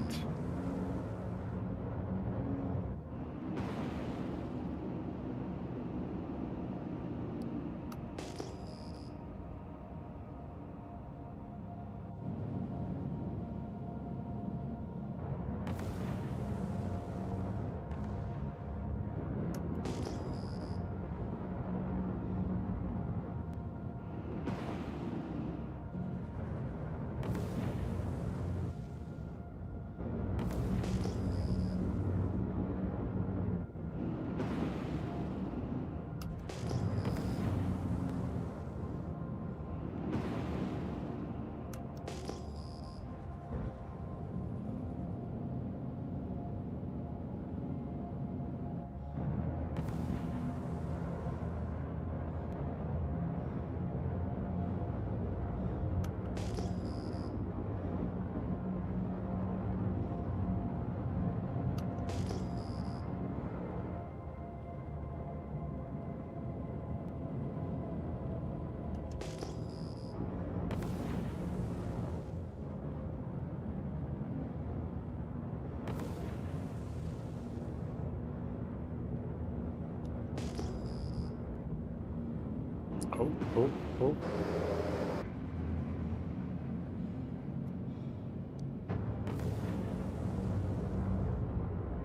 Oh, oh, oh.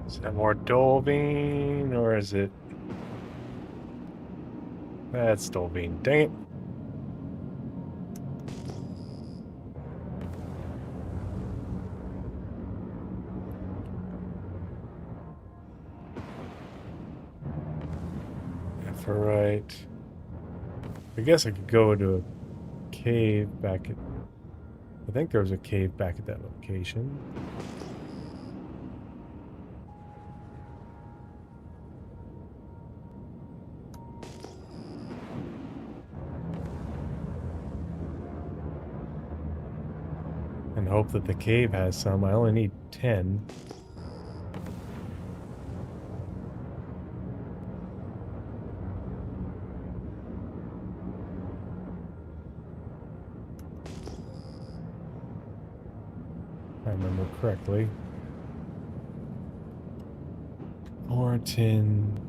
Is that more Dolvine, or is it... That's Dolvine. Dang it. Left or right. I guess I could go into a cave back at... I think there was a cave back at that location. And hope that the cave has some. I only need 10. If I remember correctly. Or 10.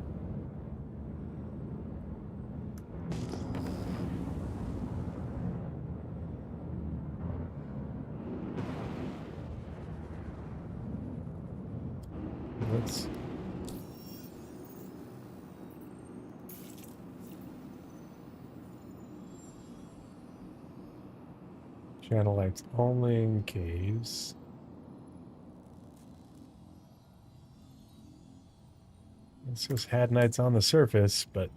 Let's... Channel lights only in caves. This was had nights on the surface, but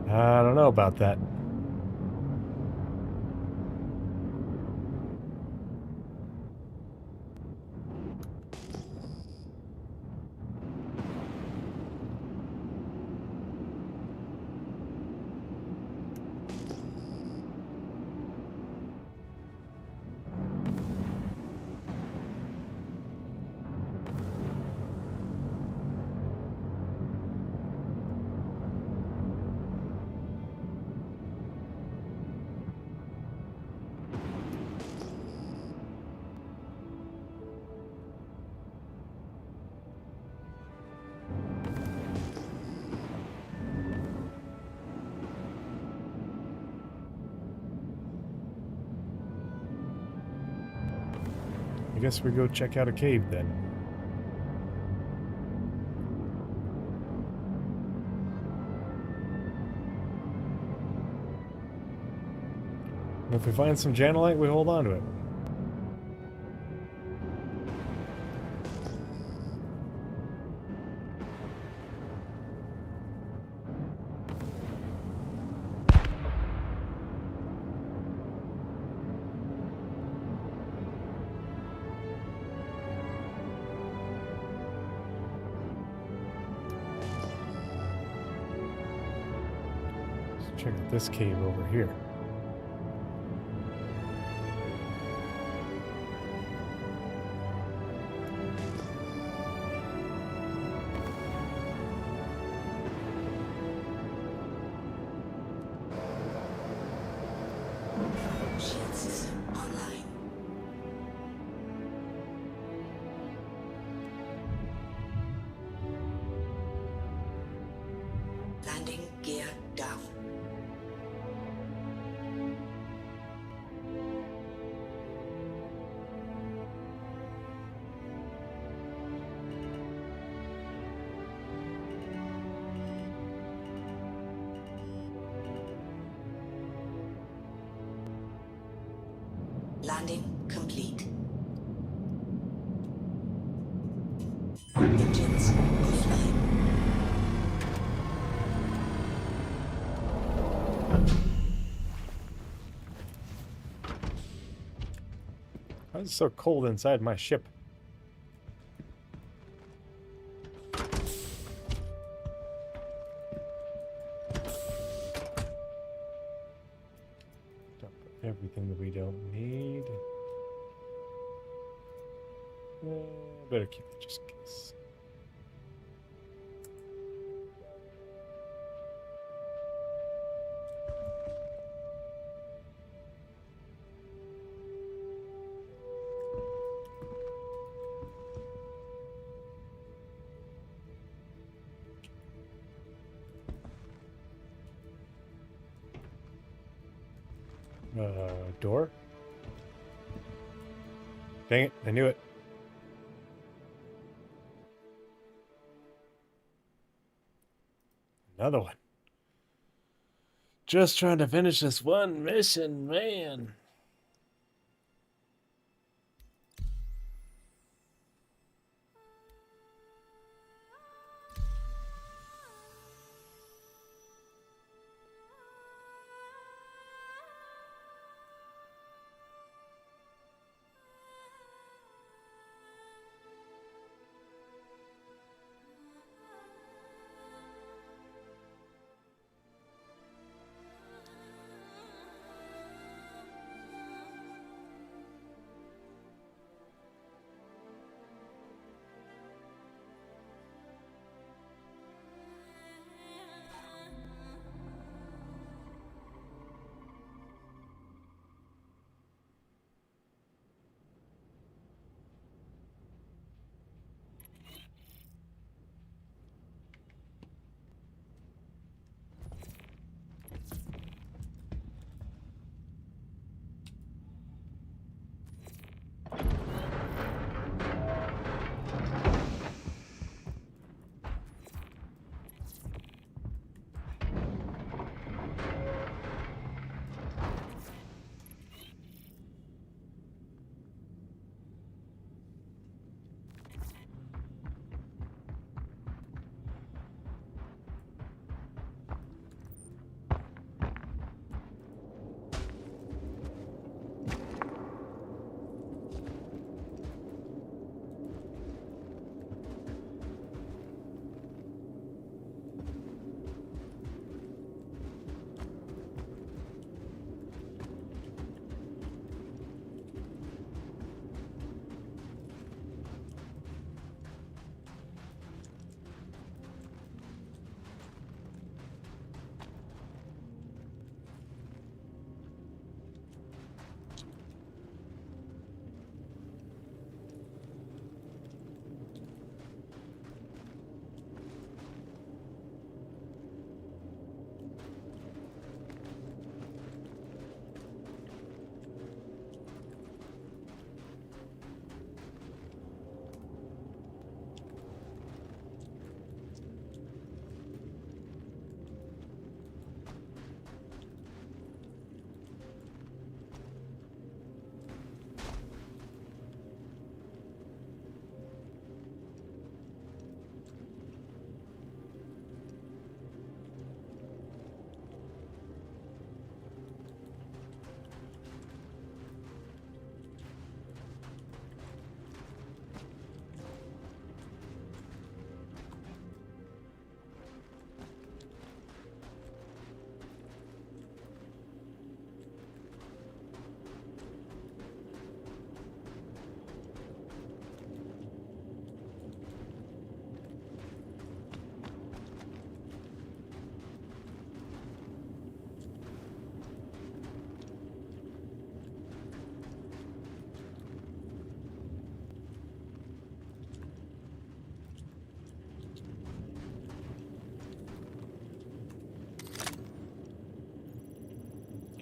I don't know about that. I guess we go check out a cave then. And if we find some Janelite, we hold on to it. Let's check out this cave over here. Shield system online. Landing gear down. Landing complete. Engines offline. Why is it so cold inside my ship? Dump everything that we don't need. Better keep it just in case. Door? Dang it, I knew it. Another one. Just trying to finish this one mission, man.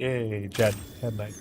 Yay, Jet headlight.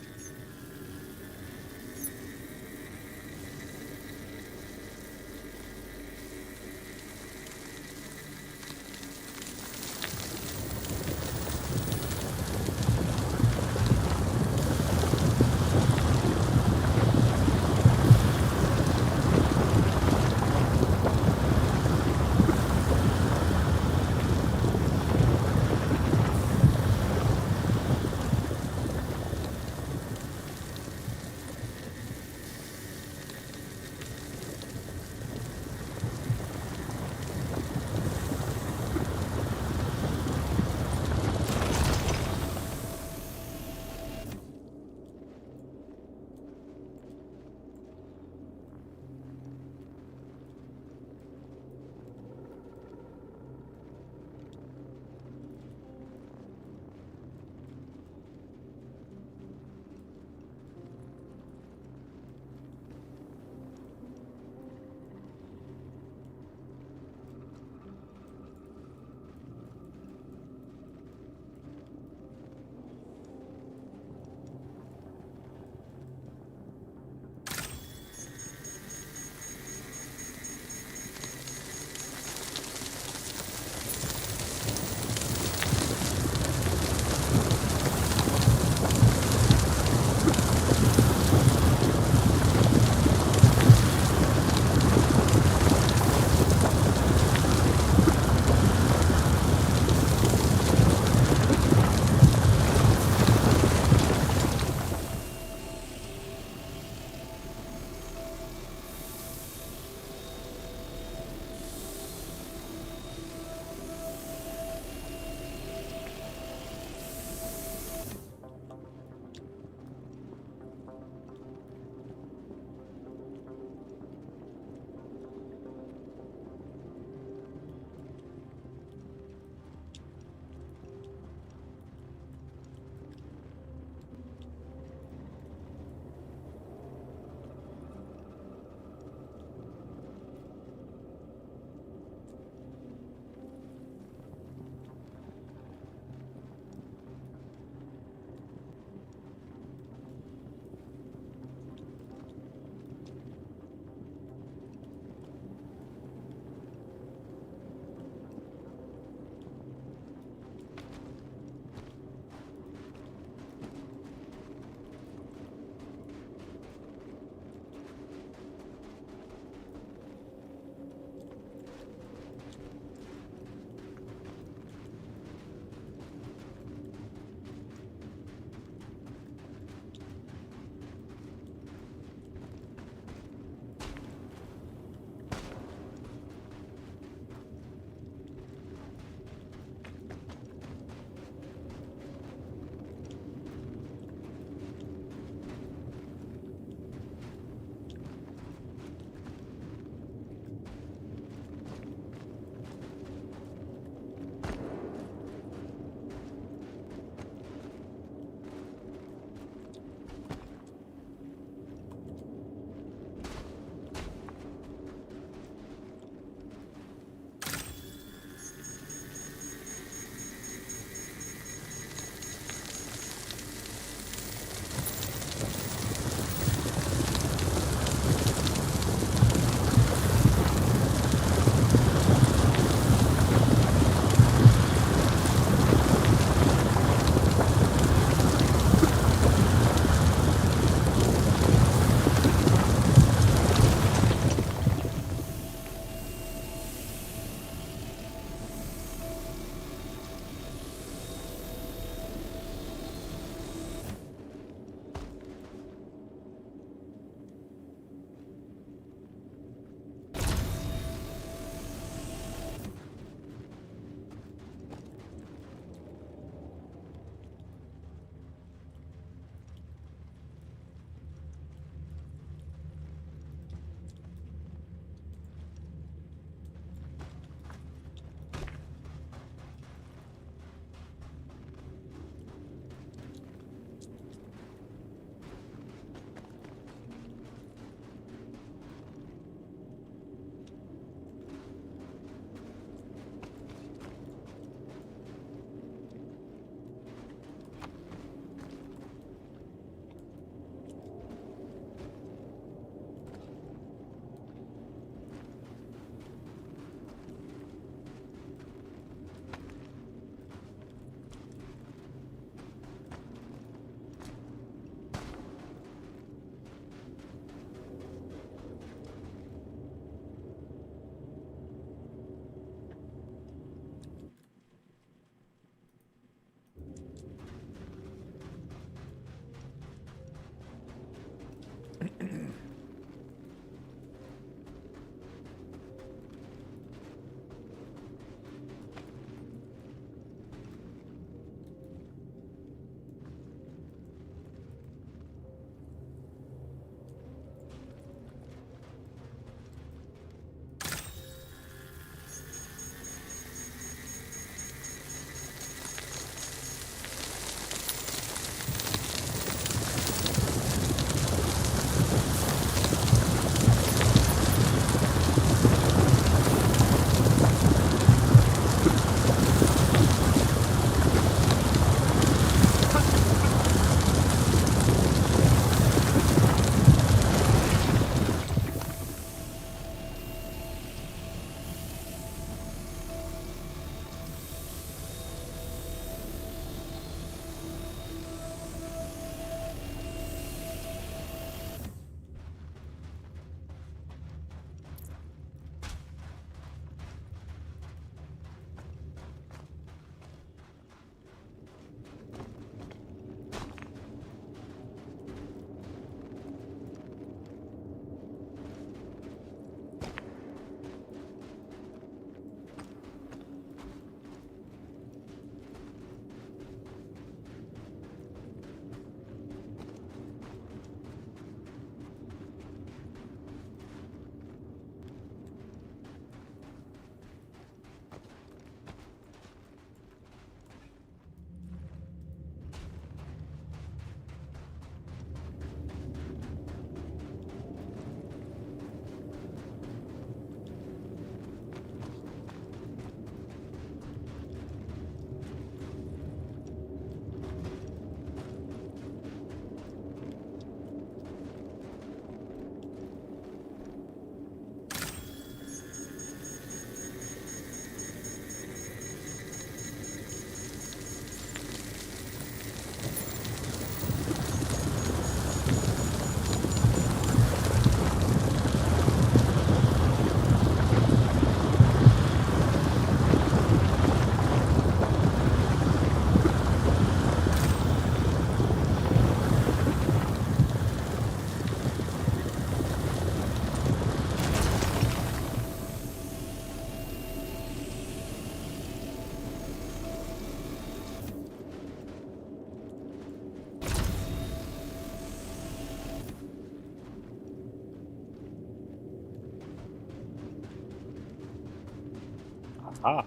Ah.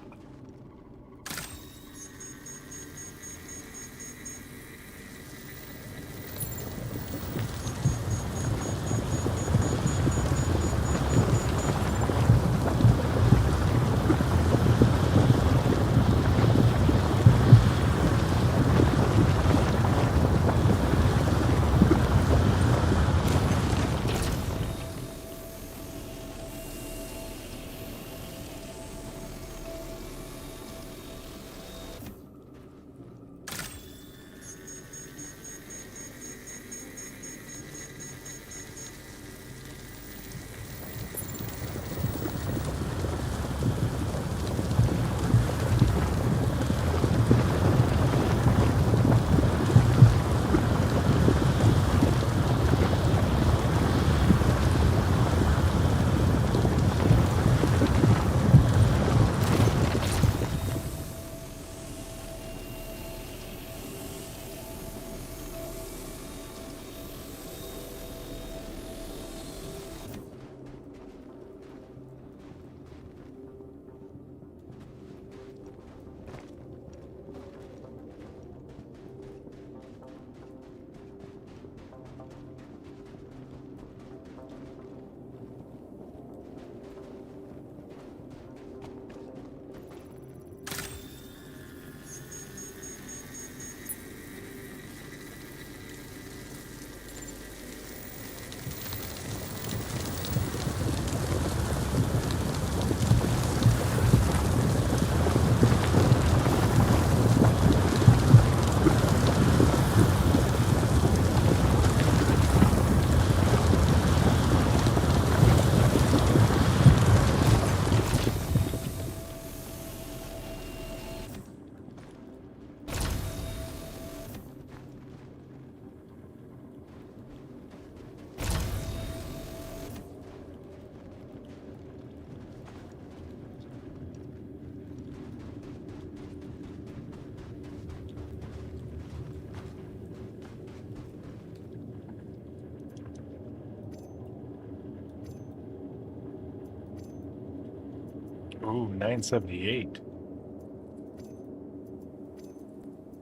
Ooh, 978.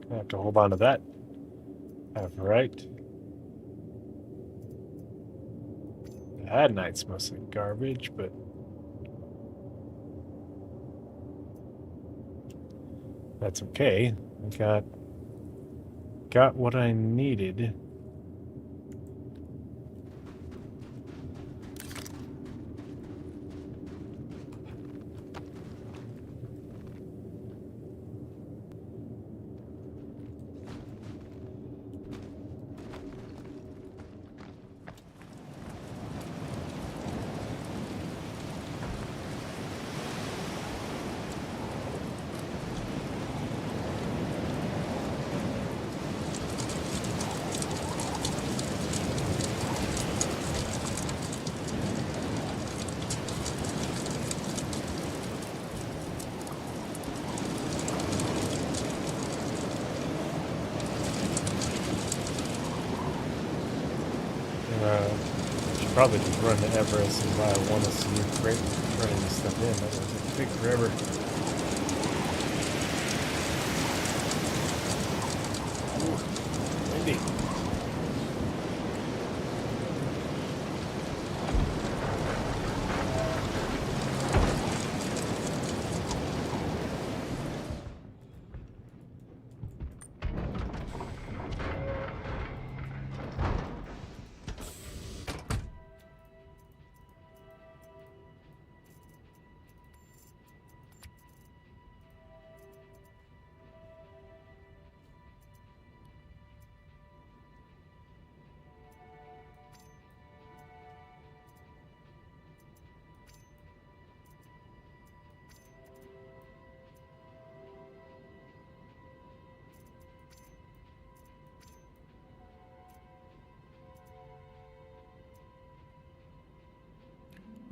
I have to hold on to that. All right. That night's mostly garbage, but that's okay. I got what I needed. Should probably just run to Everest and buy one of some new crate running this stuff in. That was take forever. Ooh, windy.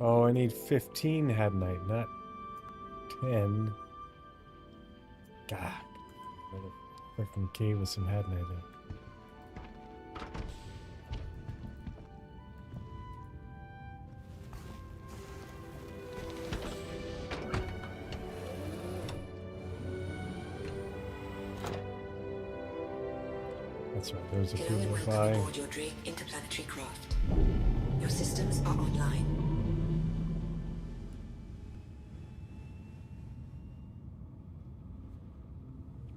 Oh, I need 15 hadnite, not 10. God. Another freaking cave with some hadnite in it. Sorry, there's a few Hello and welcome nearby. aboard your Drake interplanetary craft. Your systems are online.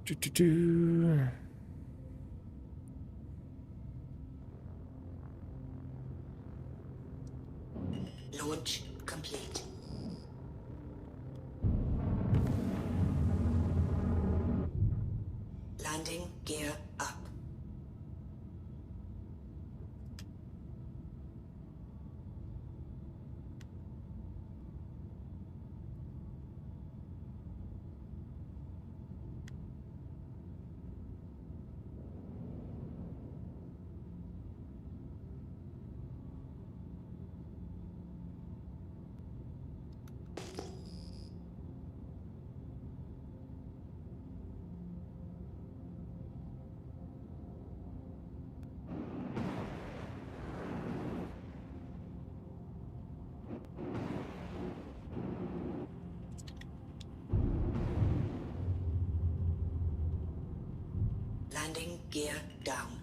Doo-doo-doo. Launch complete. Landing gear up. Landing gear down.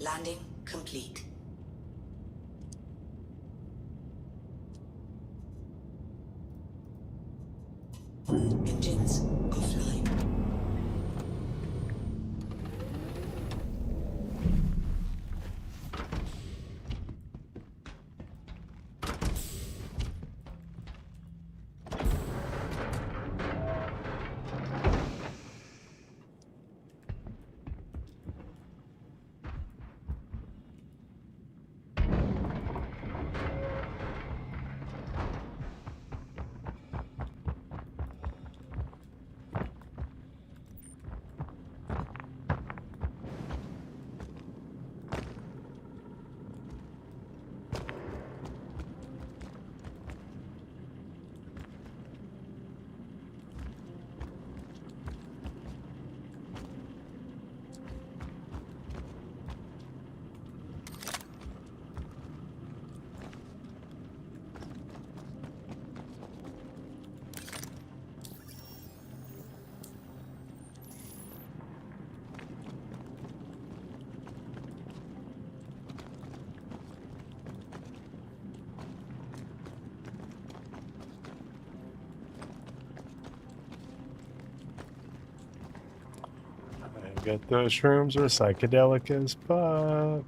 Landing complete. Engines offline. I bet those shrooms are psychedelic as fuck.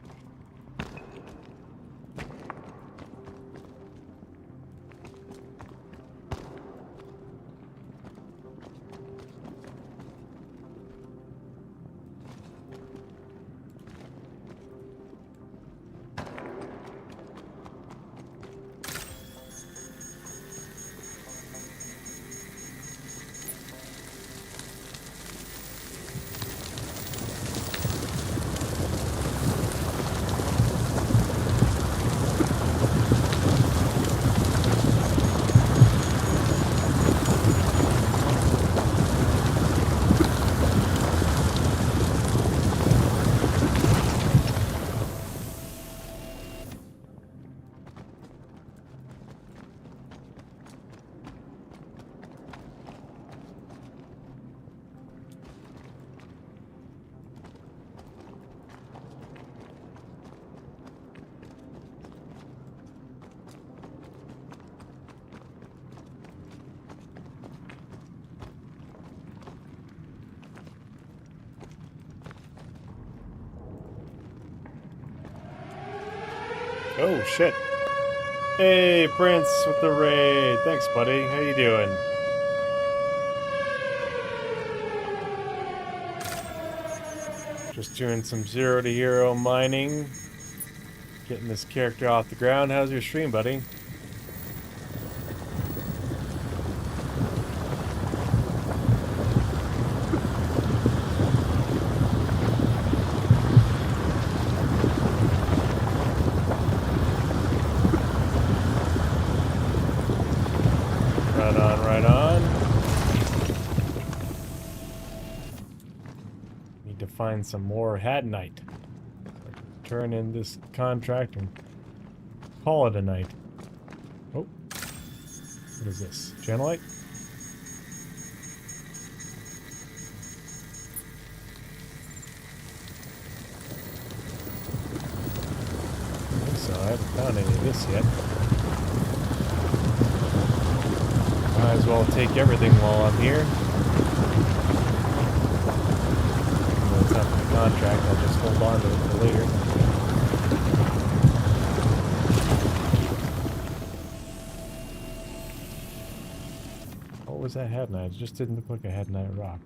Oh shit. Hey Prince with the raid. Thanks buddy. How you doing? Just doing some 0 to hero mining. Getting this character off the ground. How's your stream, buddy? Right on, right on. Need to find some more Hadnite. Turn in this contract and call it a night. Oh. What is this? Channel light? So I haven't found any of this yet. Might as well take everything while I'm here. Even though it's not the contract, I'll just hold on to it for later. What was that head knight? It just didn't look like a head knight rock.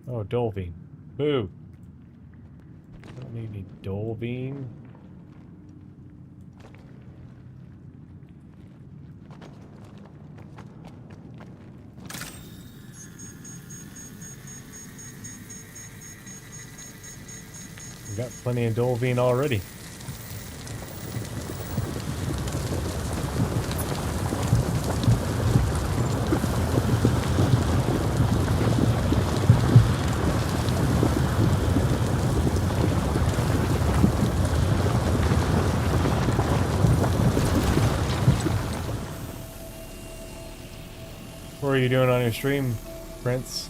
Oh, Dolvine. Boo! Don't need any Dolvine. We got plenty of Dolvine already. What are you doing on your stream, Prince?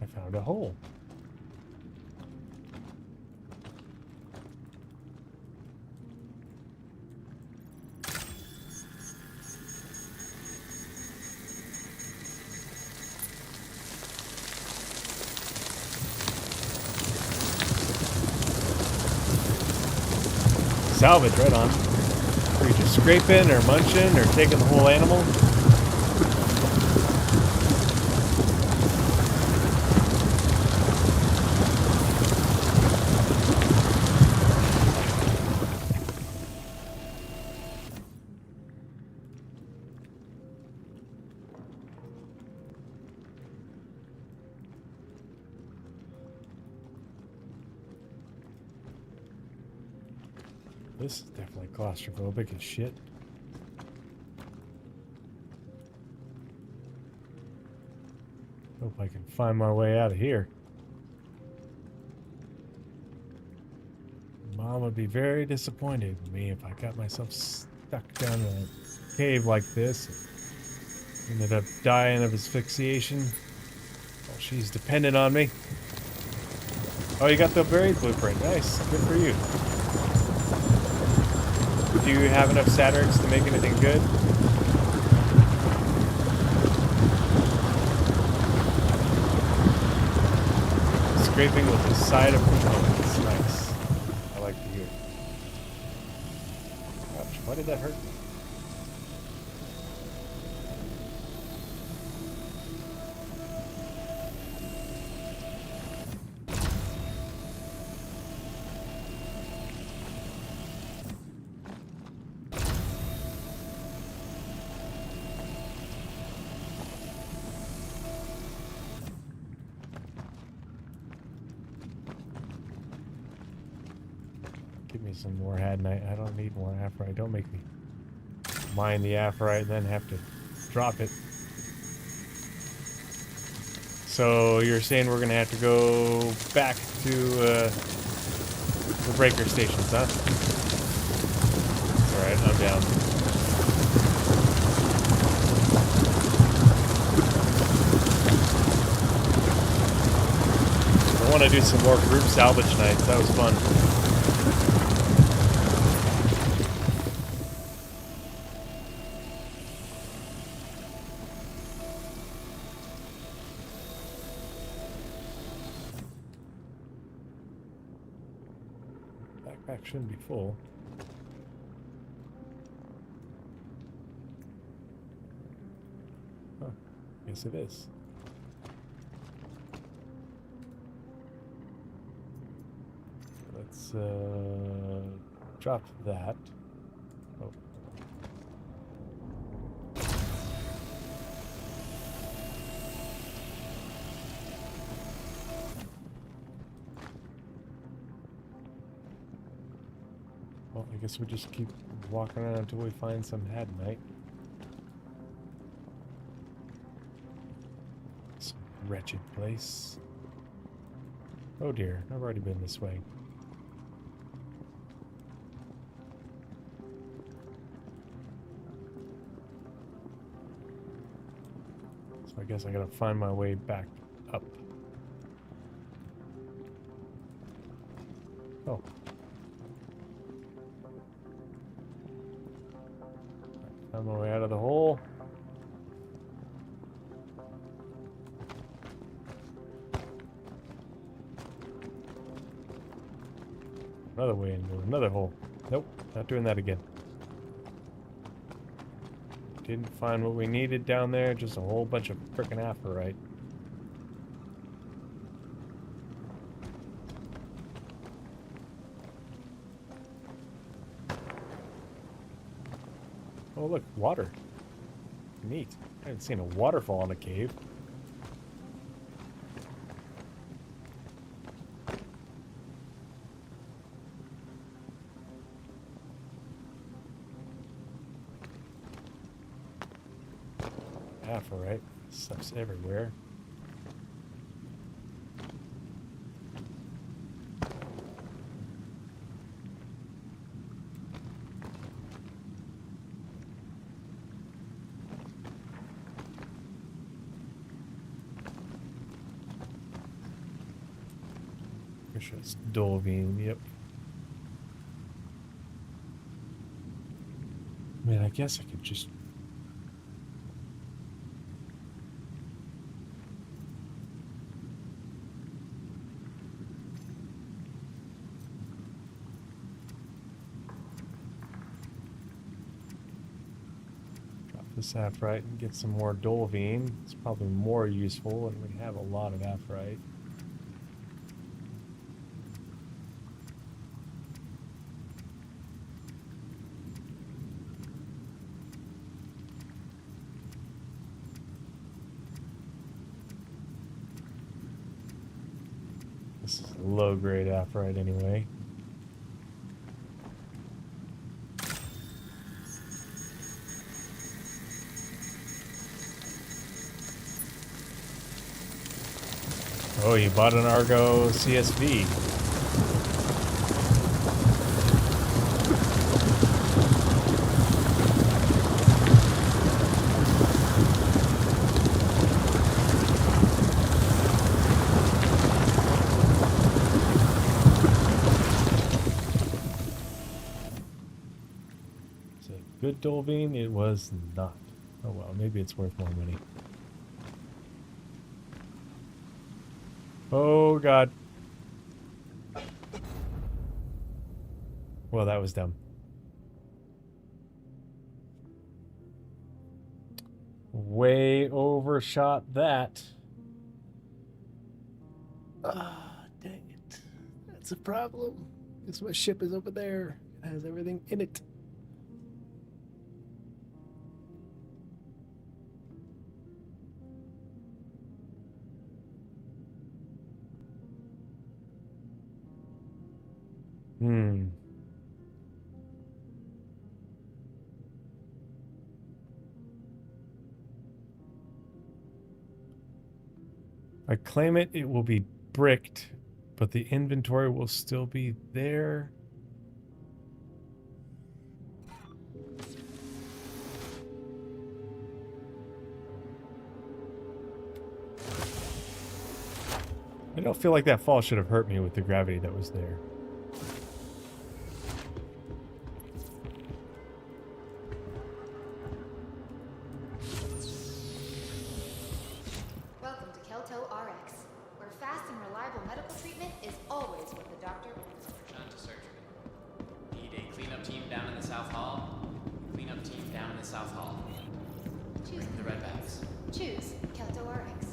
I found a hole. Salvage, right on. Are you just scraping or munching or taking the whole animal? This is definitely claustrophobic as shit. Hope I can find my way out of here. Mom would be very disappointed in me if I got myself stuck down in a cave like this. Ended up dying of asphyxiation while she's dependent on me. Oh, you got the buried blueprint. Nice. Good for you. Do you have enough Saturns to make anything good? Scraping with the side of components. Nice. I like to hear. Ouch, why did that hurt me? Give me some more hadnite. I don't need more aphrite. Don't make me mine the aphrite and then have to drop it. So you're saying we're gonna have to go back to the breaker stations, huh? Alright, I'm down. I want to do some more group salvage nights. That was fun. Backpack shouldn't be full. Huh. Yes, it is. Let's drop that. Oh. guess we just keep walking around until we find some Hadnite. Some wretched place. Oh dear, I've already been this way. So I guess I gotta find my way back up. Oh. Found my way out of the hole. Another way into another hole. Nope, not doing that again. Didn't find what we needed down there, just a whole bunch of frickin' aphorite. Oh look, water. Neat. I haven't seen a waterfall in a cave. Aphorite. Stuff's everywhere. It's Dolvine, yep. I mean, I guess I could just... drop this aphorite and get some more Dolvine. It's probably more useful, and we have a lot of aphorite. This is low-grade aphorite anyway. Oh, you bought an Argo CSV. Good Dolvine? It was not. Oh well, maybe it's worth more money. Oh god. Well, that was dumb. Way overshot that. Ah, dang it. That's a problem. Guess my ship is over there. It has everything in it. I claim it, it will be bricked, but the inventory will still be there. I don't feel like that fall should have hurt me with the gravity that was there. Welcome to Kelto RX, where fast and reliable medical treatment is always what the doctor orders. Return to surgery. Need a cleanup team down in the South Hall. Cleanup team down in the South Hall. Choose The red bags. Choose Kelto RX.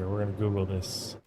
Here, we're gonna Google this.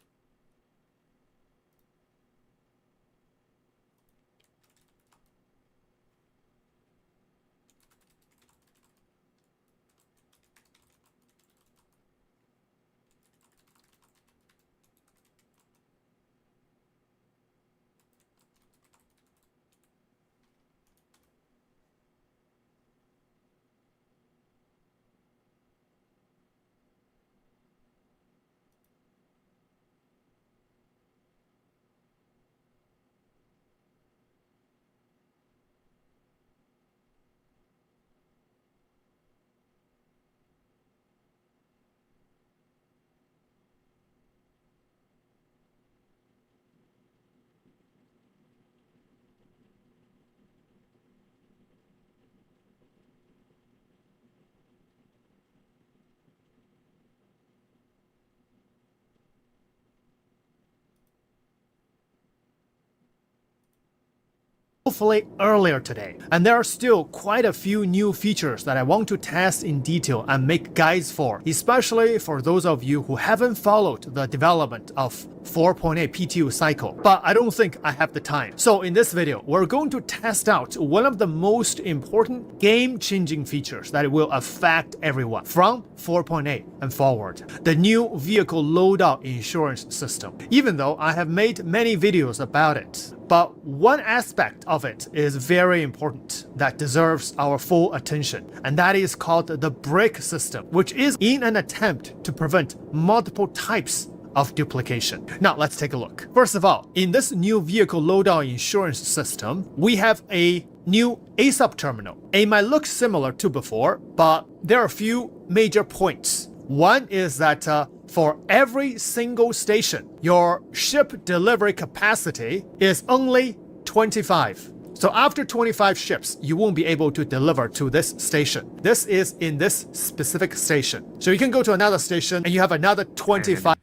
Hopefully earlier today, and there are still quite a few new features that I want to test in detail and make guides for, especially for those of you who haven't followed the development of 4.8 PTU cycle, but I don't think I have the time. So in this video, we're going to test out one of the most important game-changing features that will affect everyone from 4.8 and forward, the new vehicle loadout insurance system. Even though I have made many videos about it, but one aspect of it is very important that deserves our full attention, and that is called the brick system, which is in an attempt to prevent multiple types of duplication. Now let's take a look. First of all, in this new vehicle loadout insurance system, we have a new ASUP terminal. It might look similar to before, but there are a few major points. One is that for every single station, your ship delivery capacity is only 25. So after 25 ships, you won't be able to deliver to this station. This is in this specific station. So you can go to another station and you have another 25.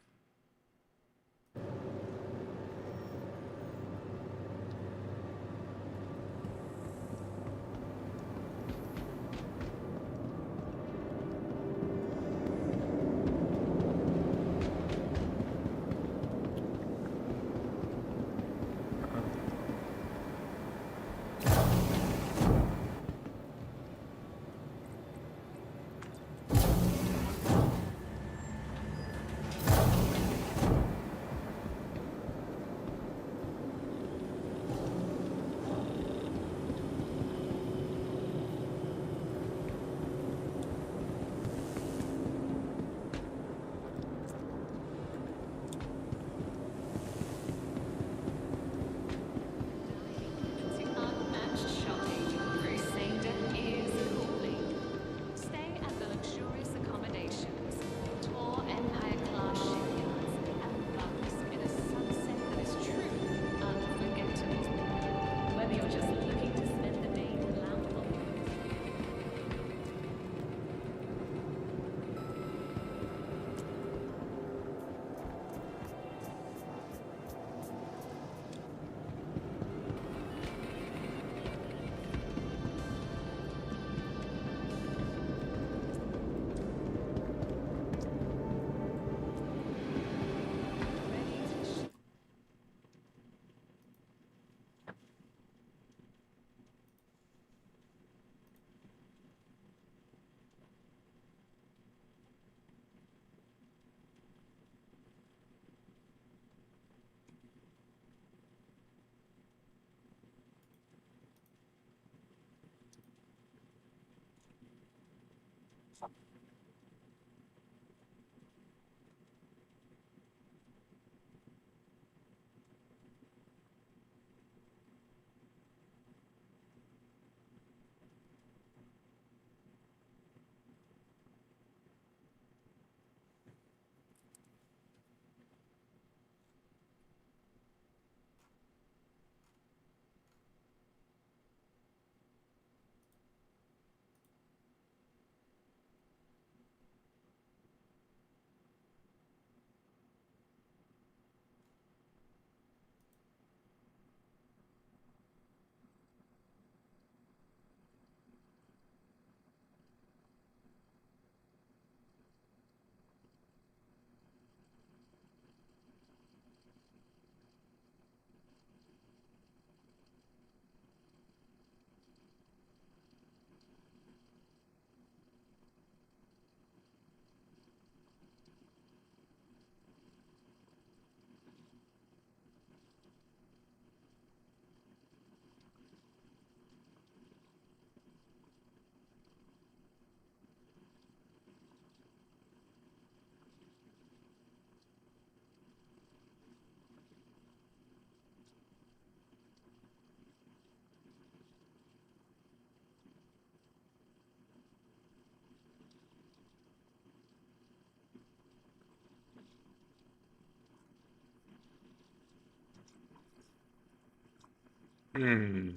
Hmm.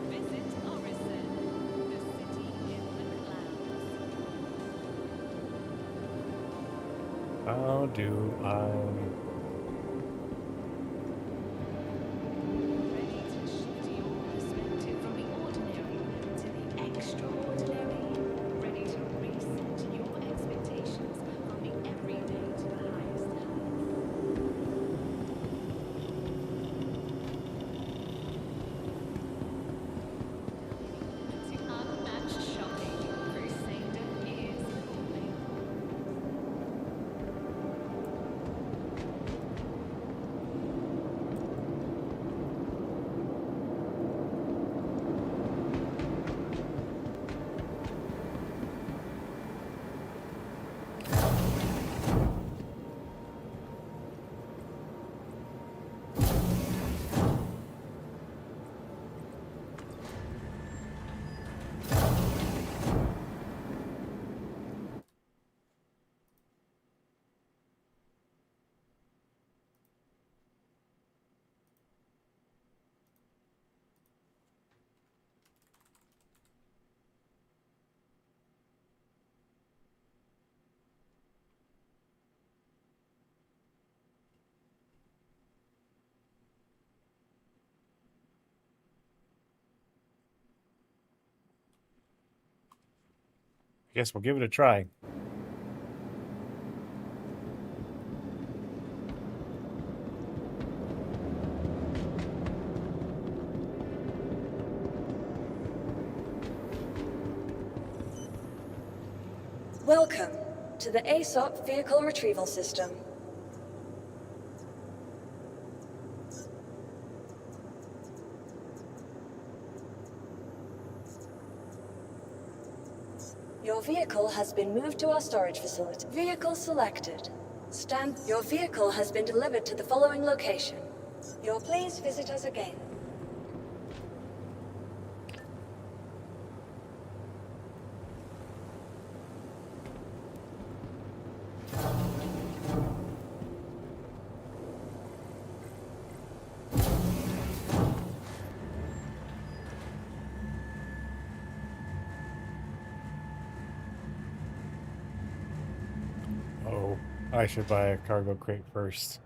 Visit Orison, the city in the clouds. How do I? Ready to shift your perspective from the ordinary to the extraordinary. Ready to reset your expectations from the everyday to the highest heights. To unmatched shopping, Crusader is calling. I guess we'll give it a try. Welcome to the ASOP Vehicle Retrieval System. Your vehicle has been moved to our storage facility. Vehicle selected. Your vehicle has been delivered to the following location. Please visit us again. Oh, I should buy a cargo crate first.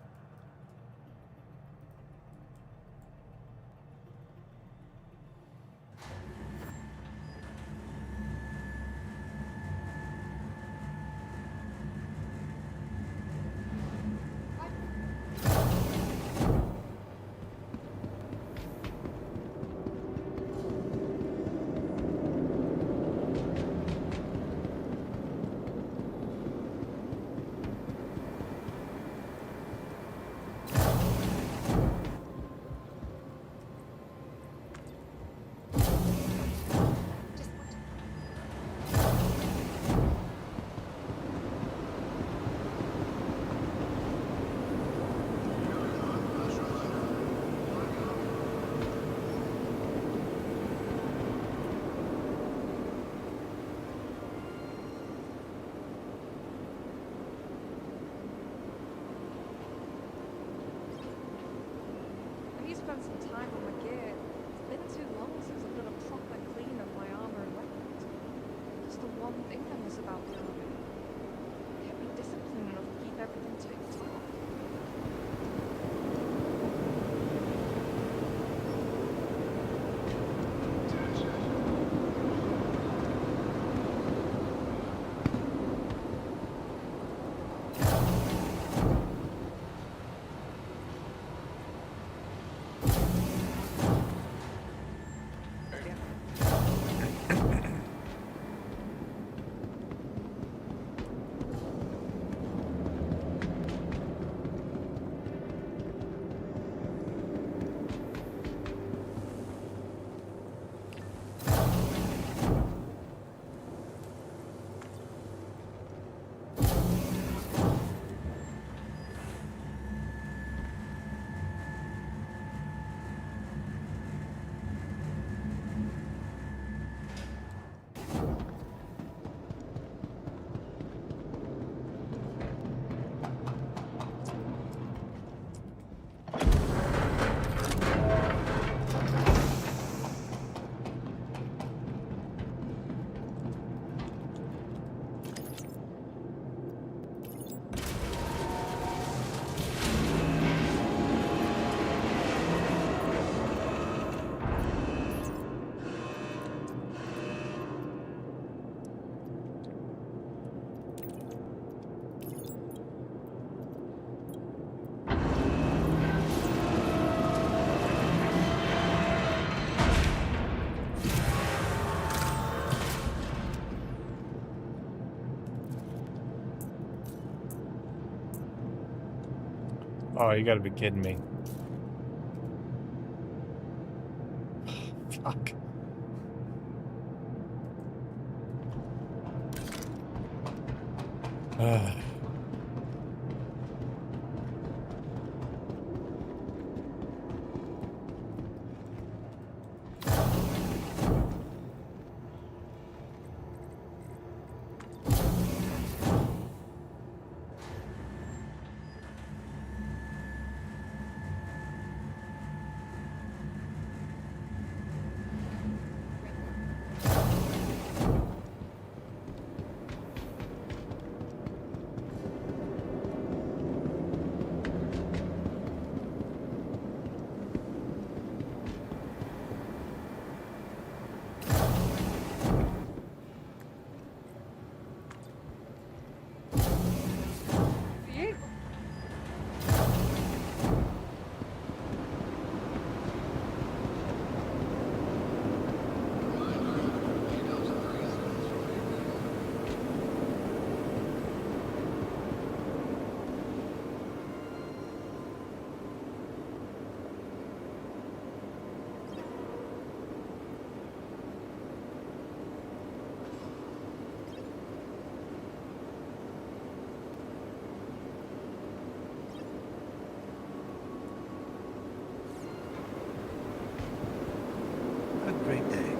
I need to spend some time on my gear. It's been too long since I've done a proper clean of my armor and weapons. That's the one thing I miss about the army. It kept me disciplined enough to keep everything tip-top. Oh, you gotta be kidding me. Fuck. You? A great day.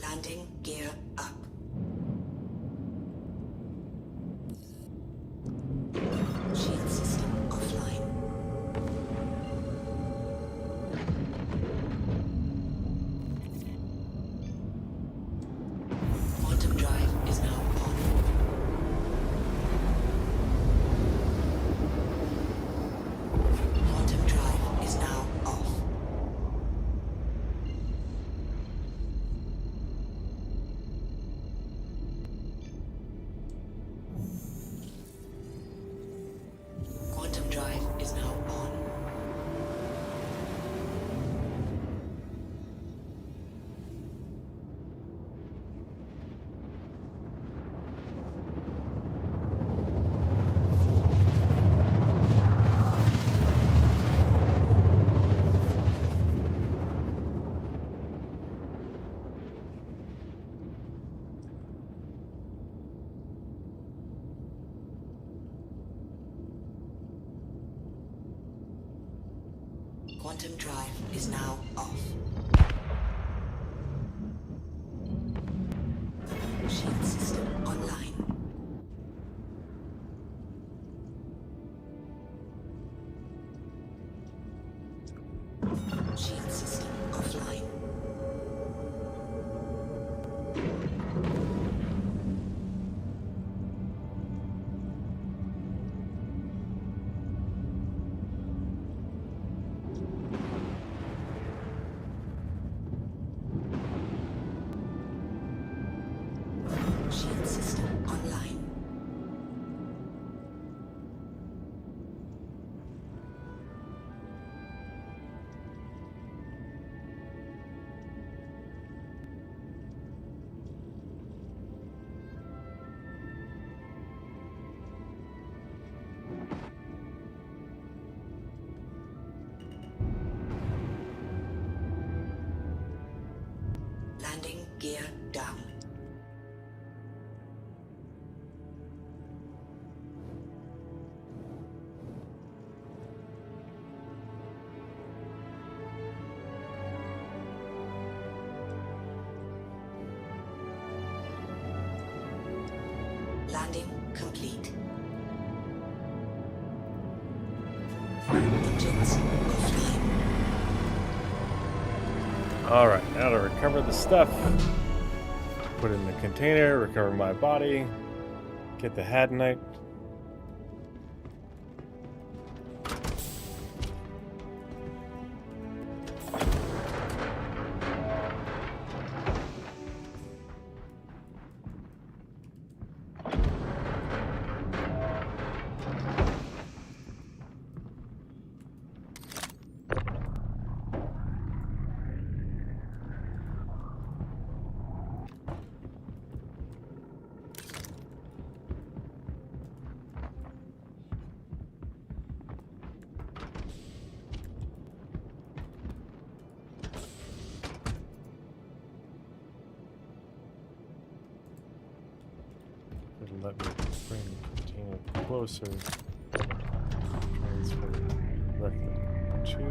Landing gear up. Shield system offline. Quantum drive is now on. Quantum drive is now off. Quantum drive is now off. Shield system online. Shield system offline. Shield system online. Landing gear down. Landing complete. Engines offline. Alright, now to recover the stuff. Put it in the container, recover my body, get the Hadanite. It'll let me bring the container closer. Transfer directly to.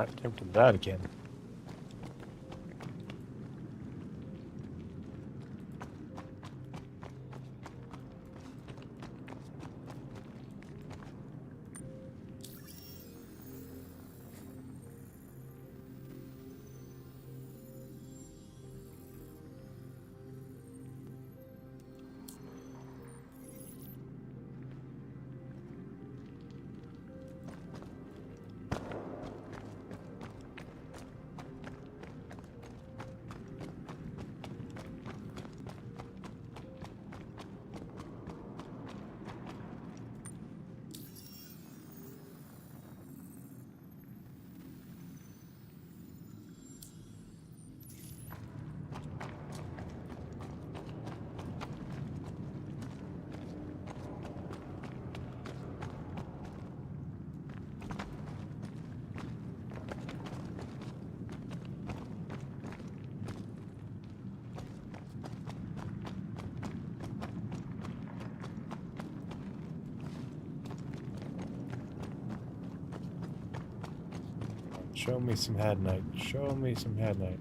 Not tempted with that again. Show me some head night. Show me some head night.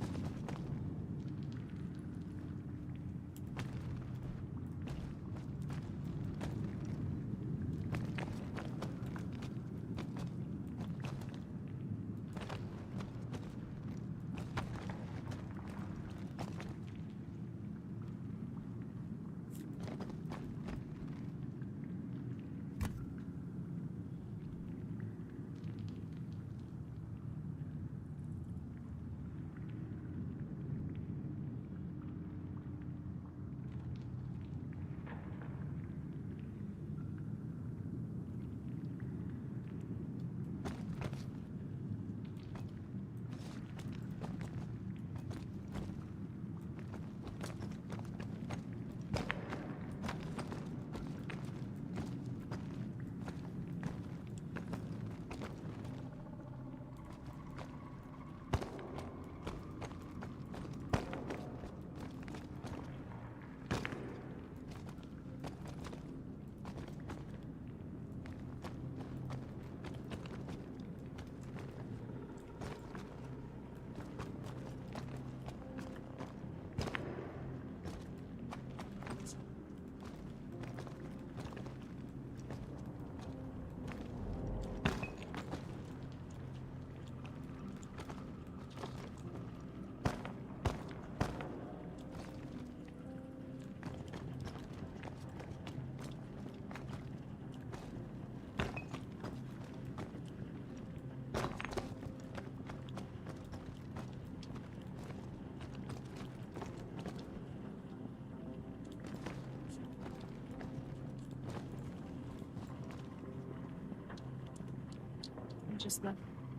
Just left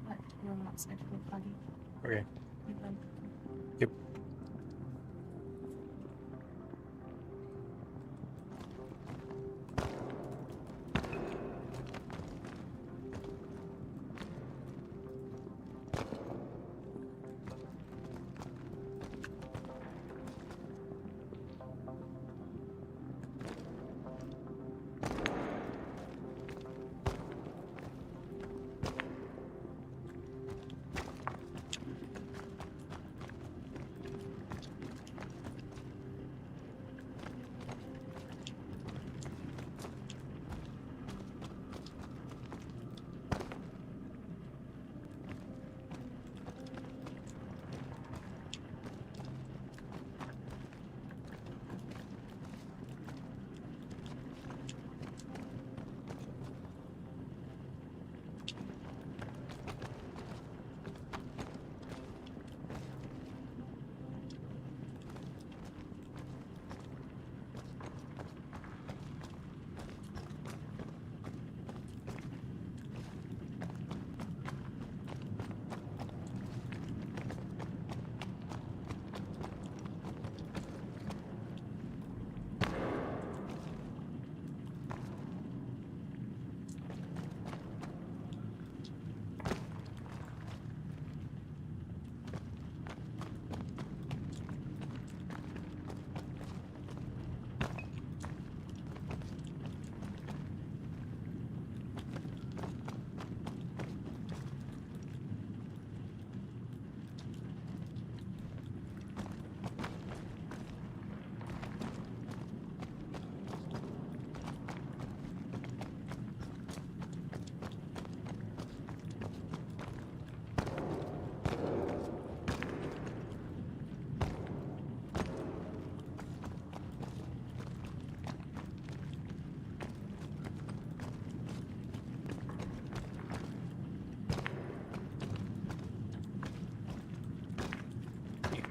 that room outside for the party. Okay. Yep.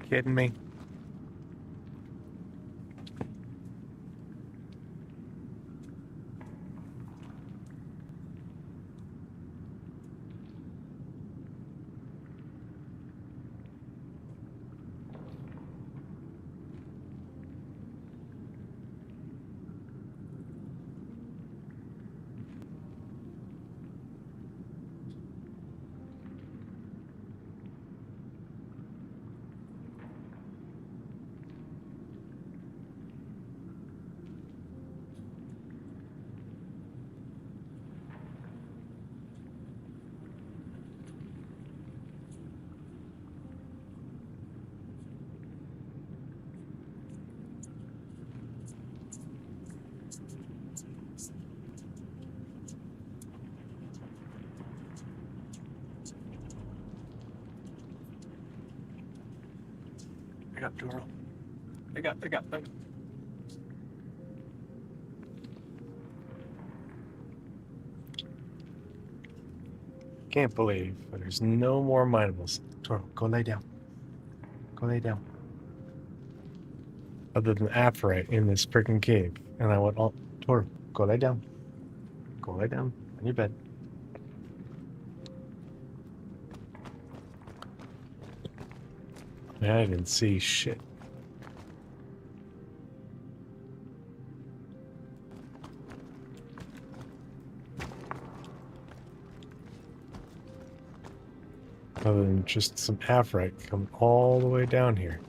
kidding me? I got Doro. I got. Can't believe there's no more minables. Toro, go lay down. Go lay down. Other than Aphorite in this freaking cave. And I went, oh, Toro, go lay down. Go lay down on your bed. Man, I didn't see shit. Other than just some Aphorite coming all the way down here.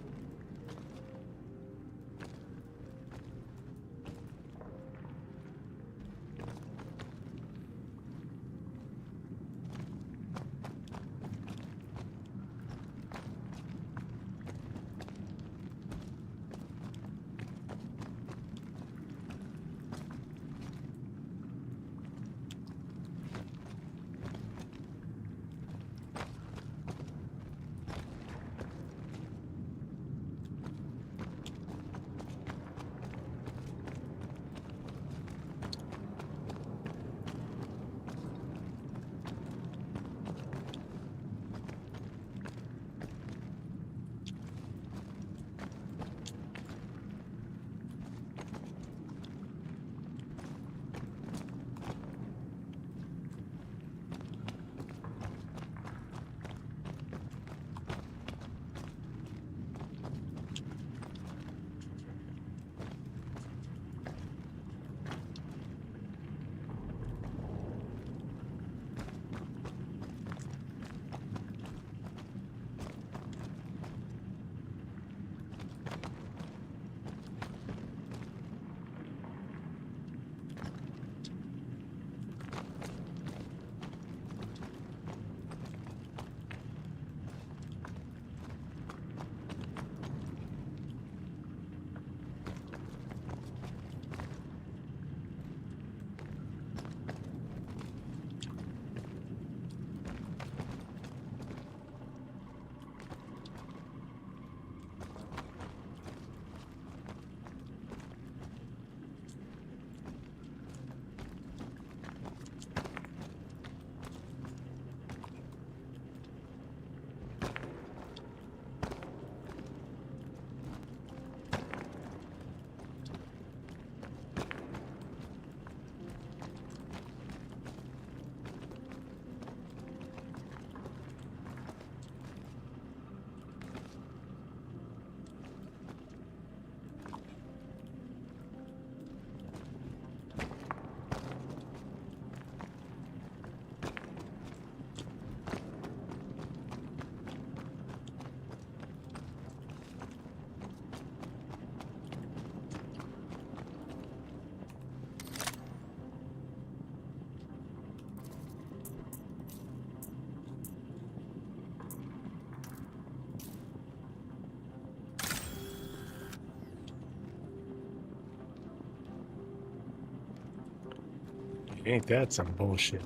Ain't that some bullshit?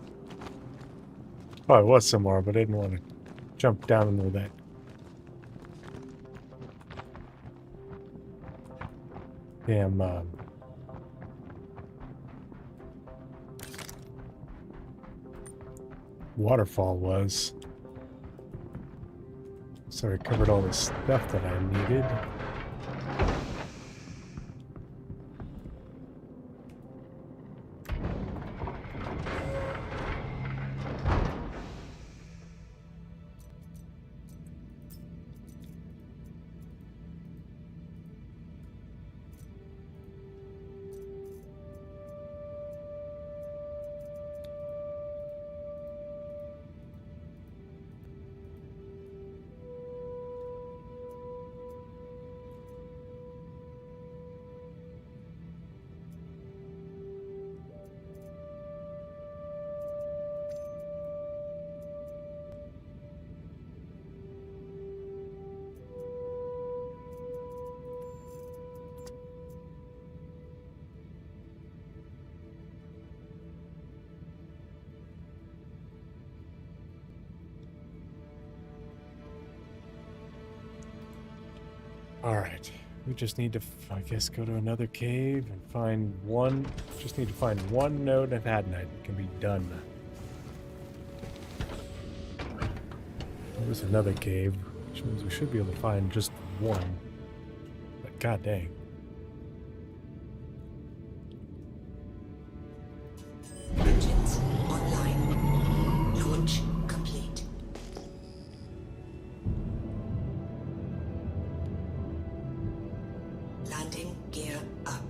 Oh, it was some more, but I didn't want to jump down into that. Damn, waterfall was. So So I covered all the stuff that I needed. Alright, we just need to, I guess, go to another cave and find one, just need to find one node of Hadnite. It can be done. There's another cave, which means we should be able to find just one. But god dang. Engines online. Launch complete. Landing gear up.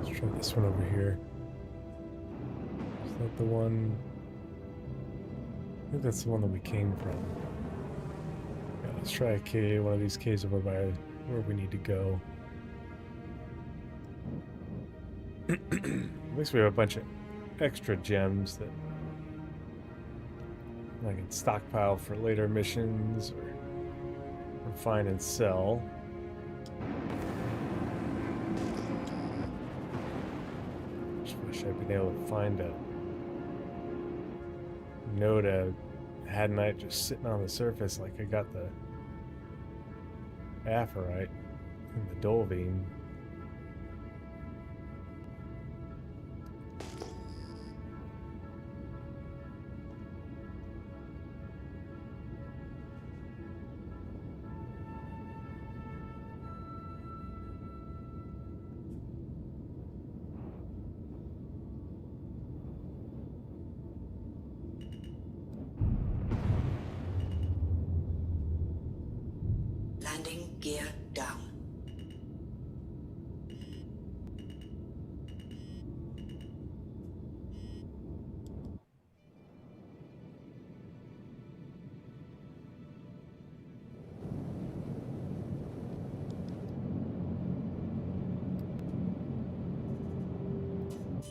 Let's try this one over here. Is that the one? I think that's the one that we came from. Yeah, let's try a cave, one of these caves over by where we need to go. At least we have a bunch of extra gems that I can stockpile for later missions or refine and sell. Just wish I'd been able to find a node of Hadnite just sitting on the surface like I got the Aphorite and the Dolvine. Landing gear down.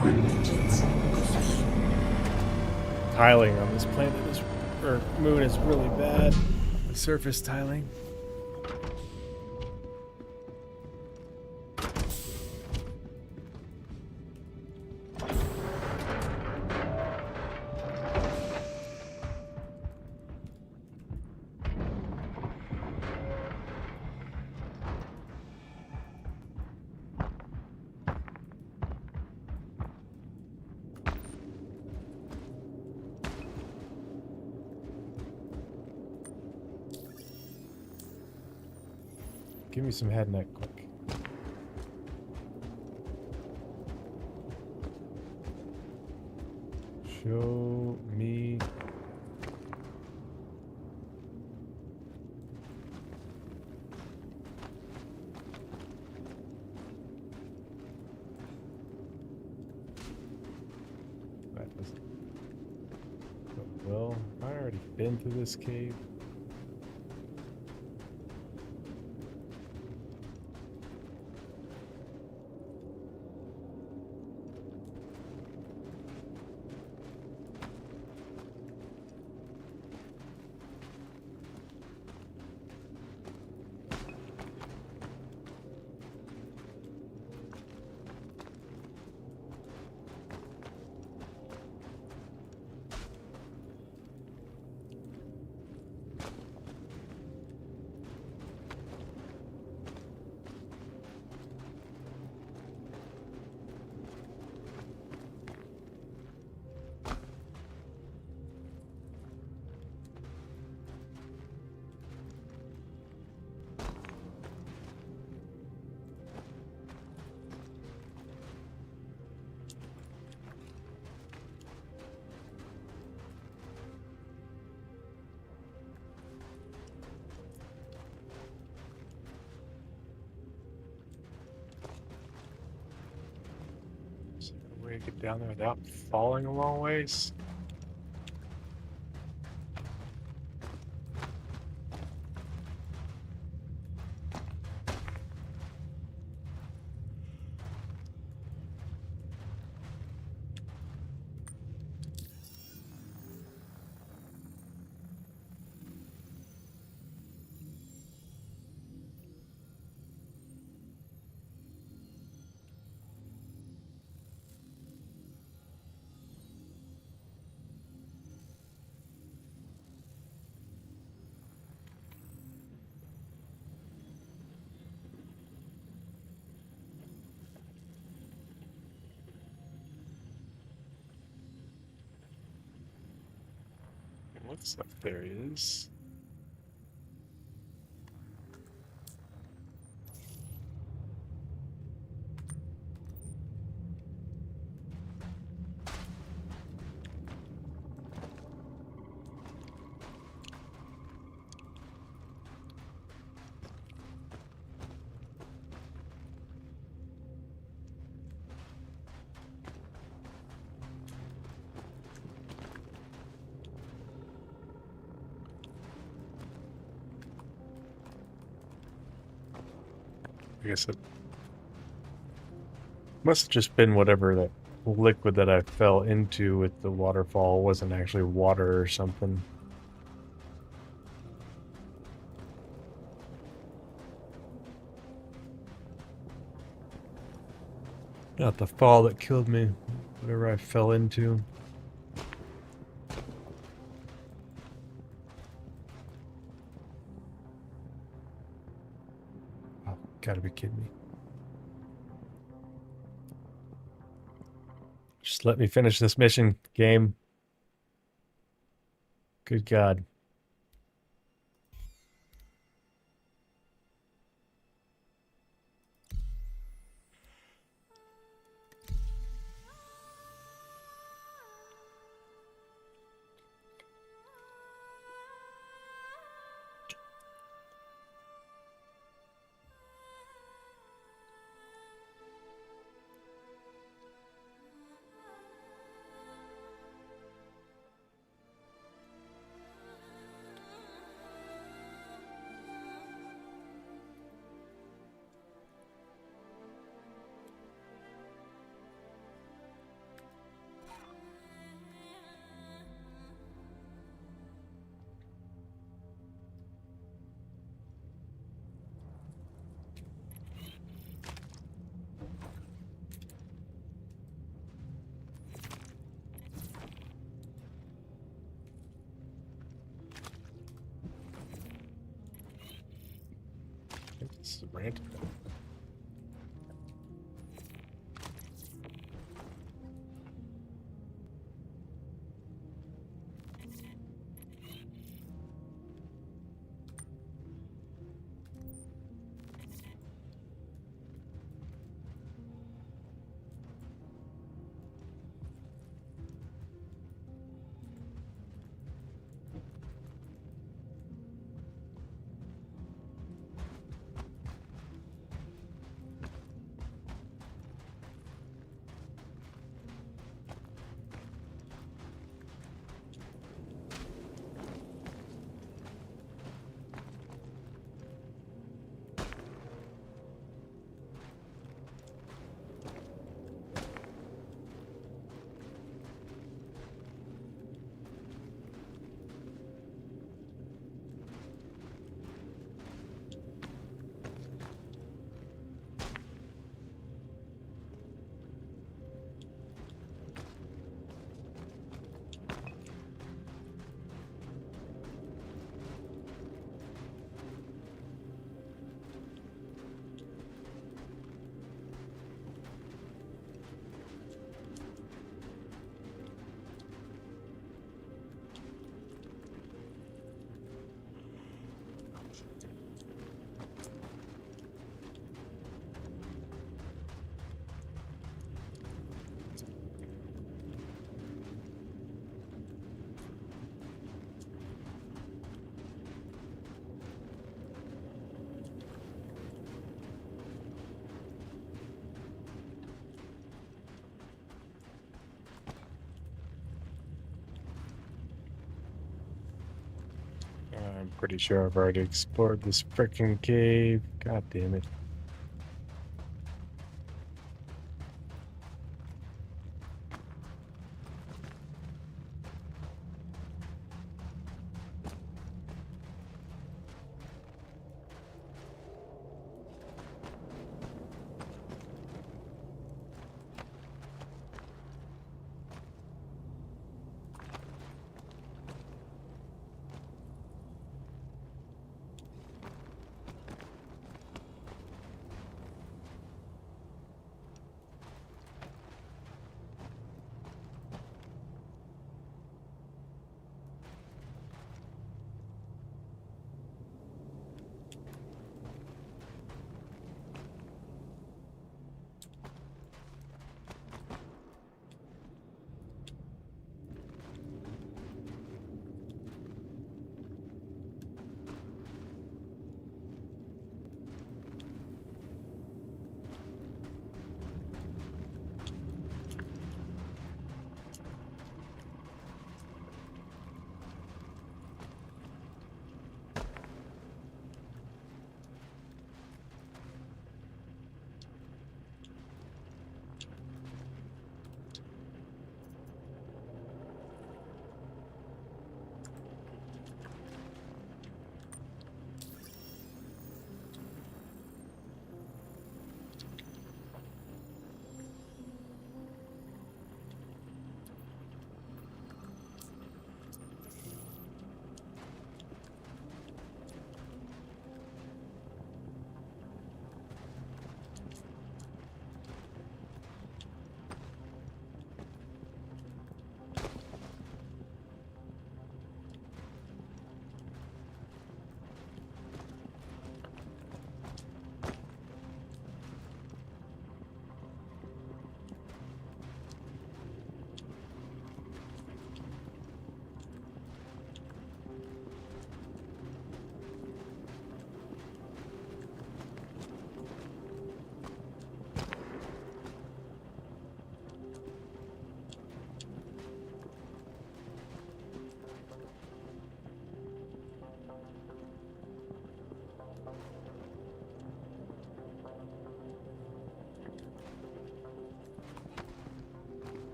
Engines offline. Tiling on this planet is, or moon is really bad. The surface tiling. Give me some Hadnite quick. Show me. That doesn't. Well, I already been to this cave. way to get down there without falling a long ways? What's up? There he is. I guess it must have just been whatever that liquid that I fell into with the waterfall wasn't actually water or something. Not the fall that killed me, whatever I fell into. Oh, gotta be kidding me. Just let me finish this mission, game. Good God. This is random. I'm pretty sure I've already explored this frickin' cave. God damn it.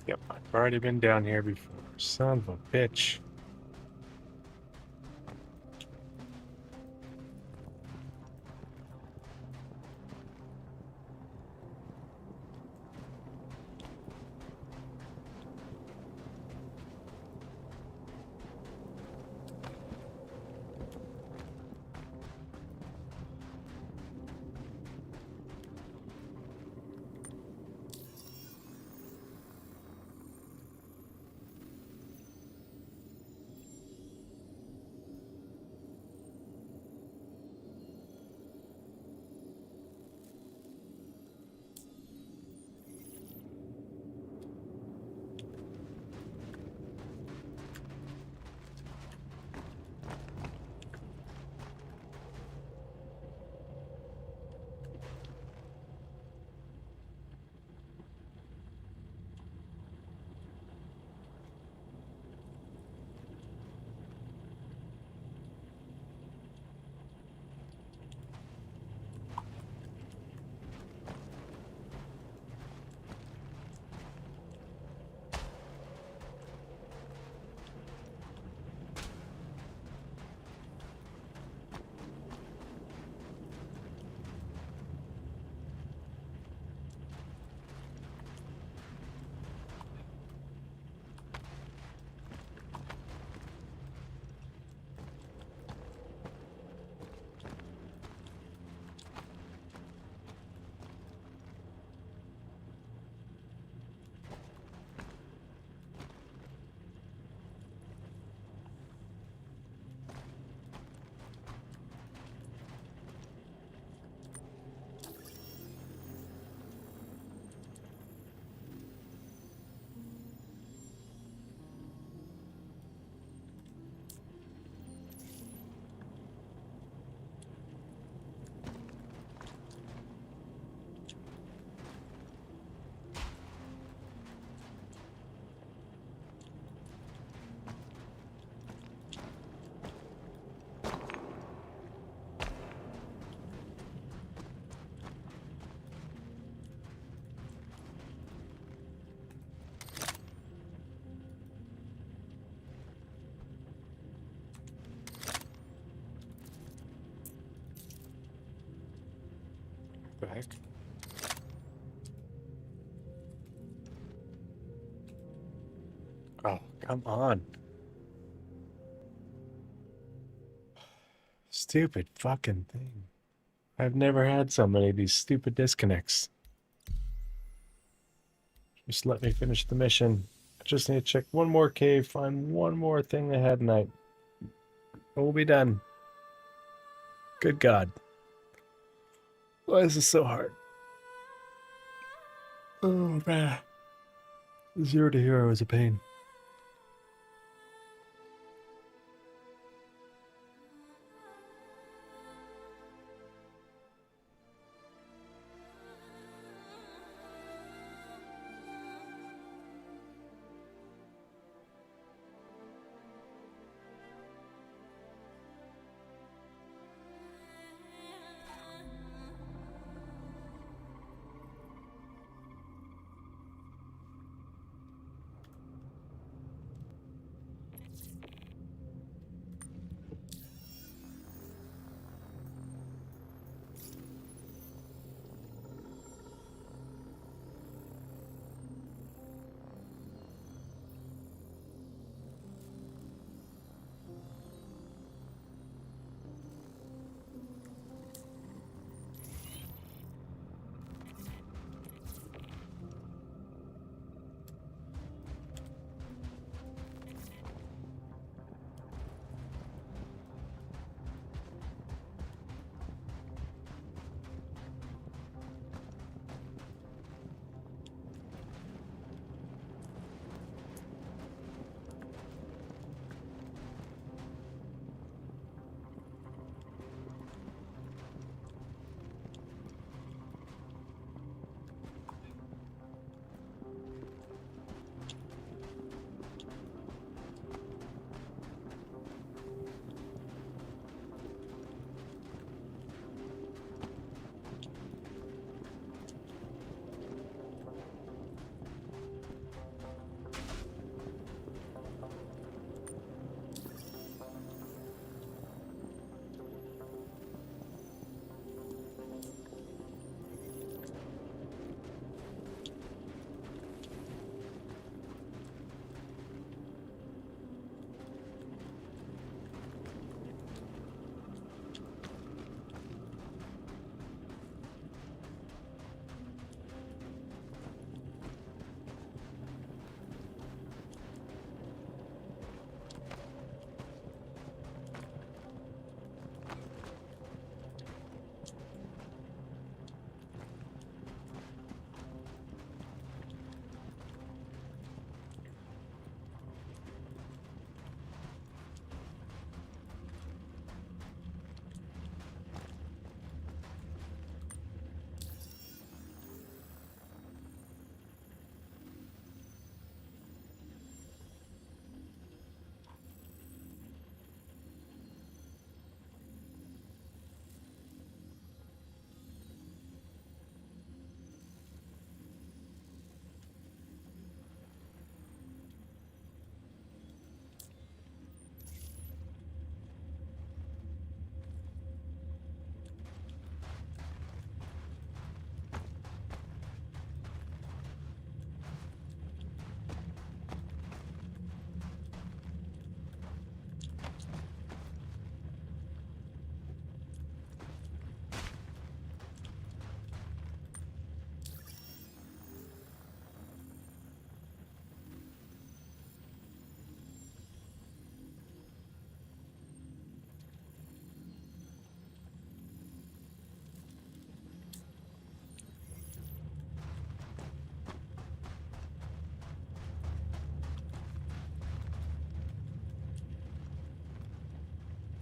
Yep, I've already been down here before. Son of a bitch. heck? Oh, come on. Stupid fucking thing. I've never had so many of these stupid disconnects. Just let me finish the mission. I just need to check one more cave, find one more thing ahead night. And we'll be done. Good God. Why is this so hard? Oh, man. 0 to hero is a pain.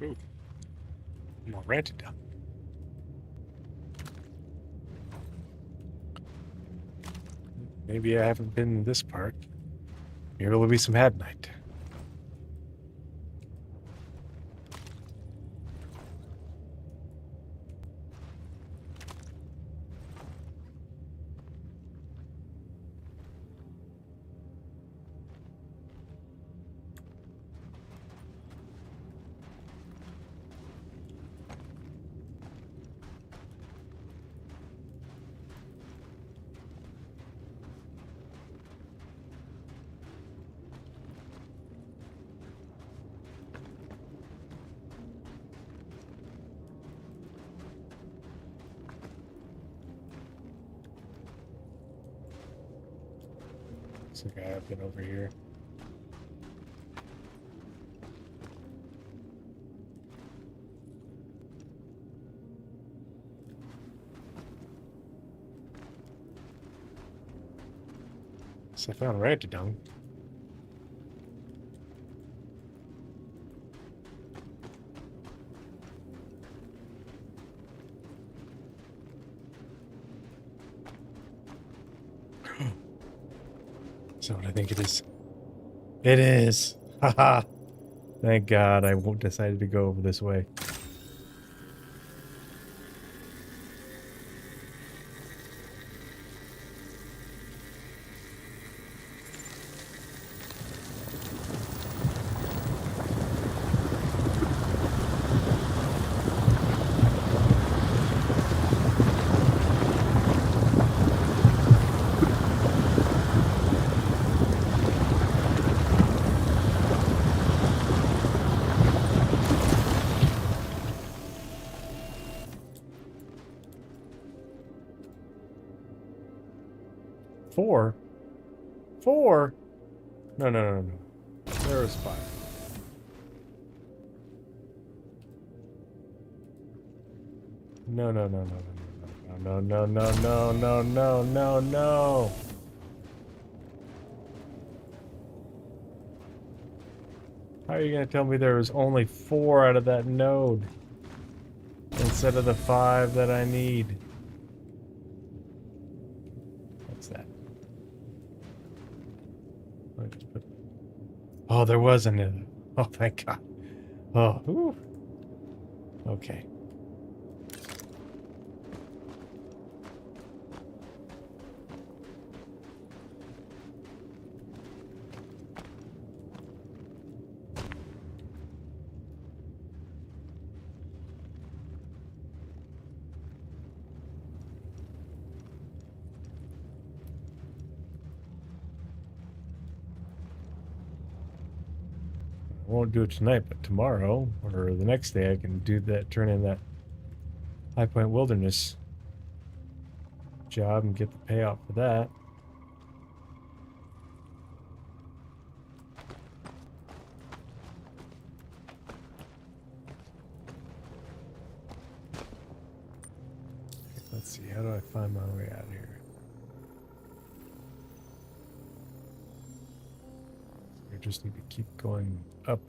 Ooh. More ranted down. Maybe I haven't been in this part. Maybe there'll be some head night. Looks like I have been over here. So I found Rantadung. Is that what I think it is? It is! Haha! Thank God I decided to go over this way. Four? Four? No, no, no, no. There was five. No, no, no, no, no, no, no, no, no, no, no, no, no. How are you going to tell me there was only 4 out of that node instead of the 5 that I need? What's that? Oh, there was another. Oh, thank God. Oh, whew. Okay. I won't do it tonight, but tomorrow or the next day I can do that, turn in that High Point Wilderness job and get the payoff for that. Let's see, how do I find my way out of here? I just need to keep going up.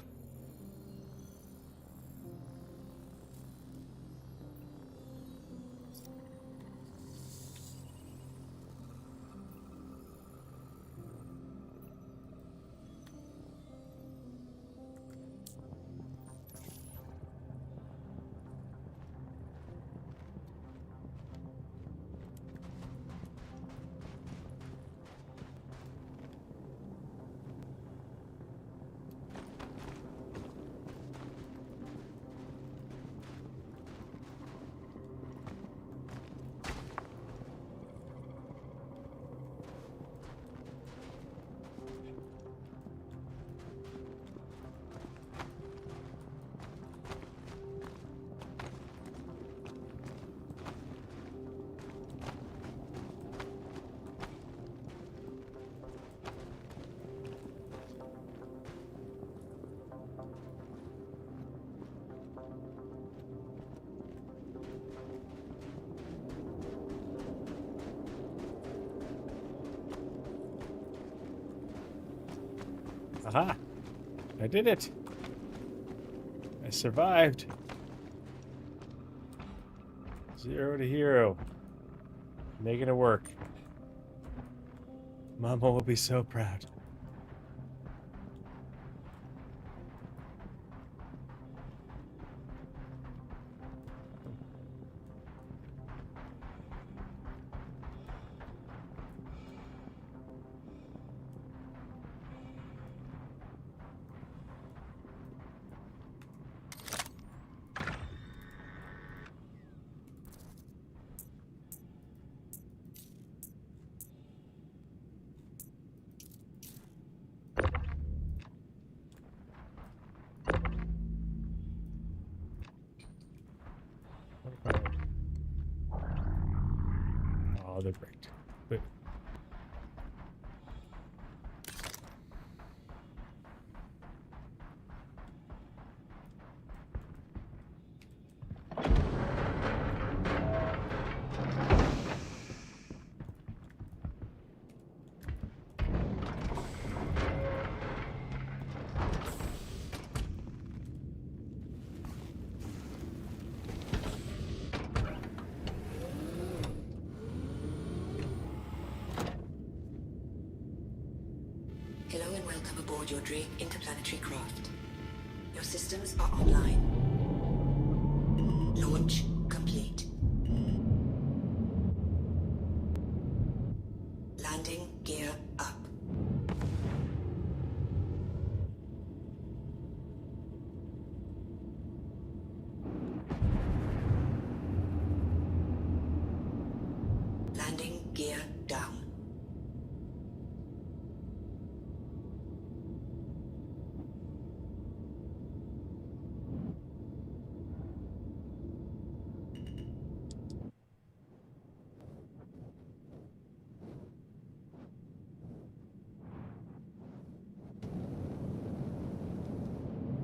Aha! I did it! I survived! 0 to hero. Making it work. Mama will be so proud. Oh, they're great. But Welcome aboard your Drake interplanetary craft. Your systems are online. Launch complete. Landing gear up. Landing gear down.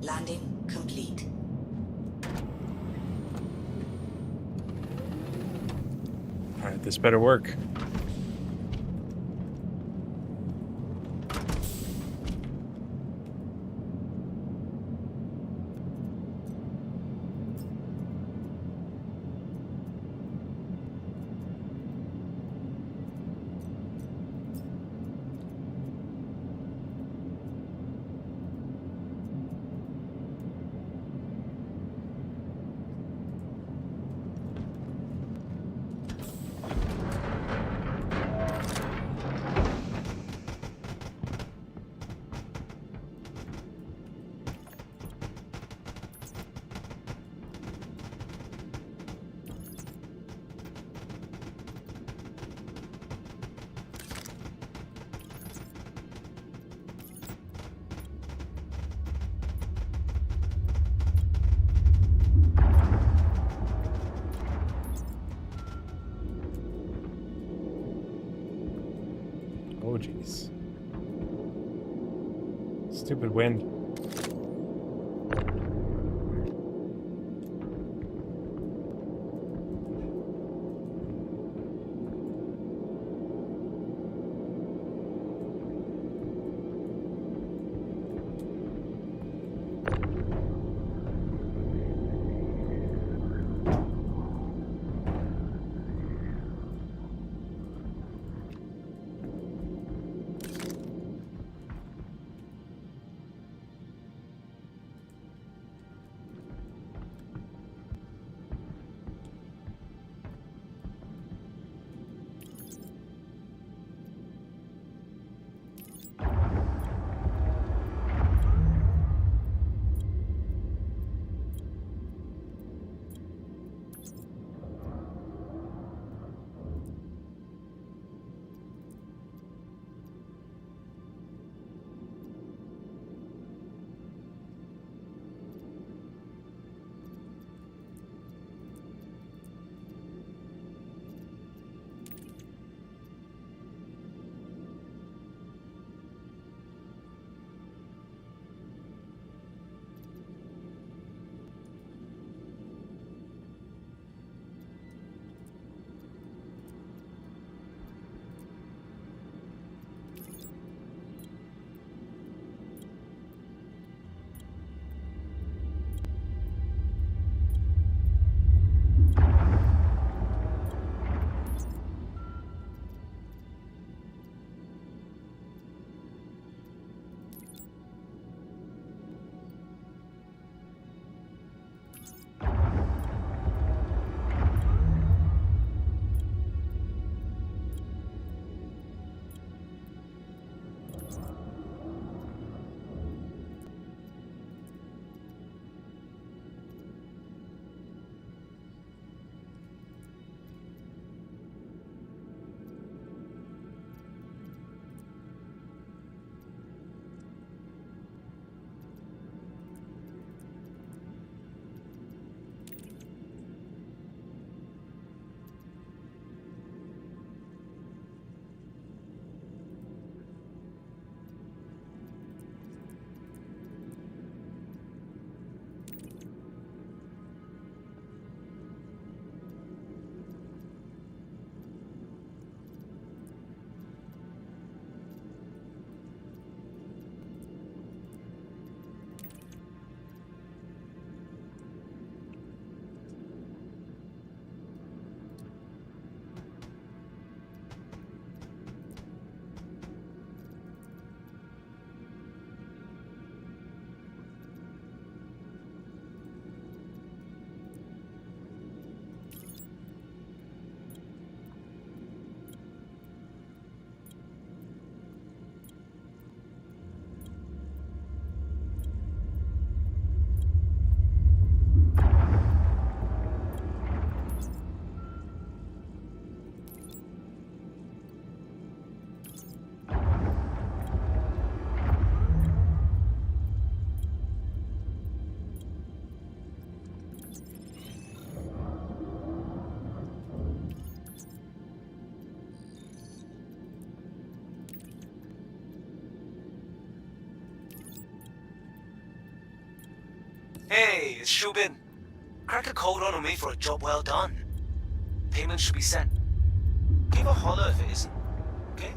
Landing complete. All right, this better work. Oh, jeez. Stupid wind. Hey, it's Shubin. Crack a code on me for a job well done. Payment should be sent. Give a holler if it isn't, okay?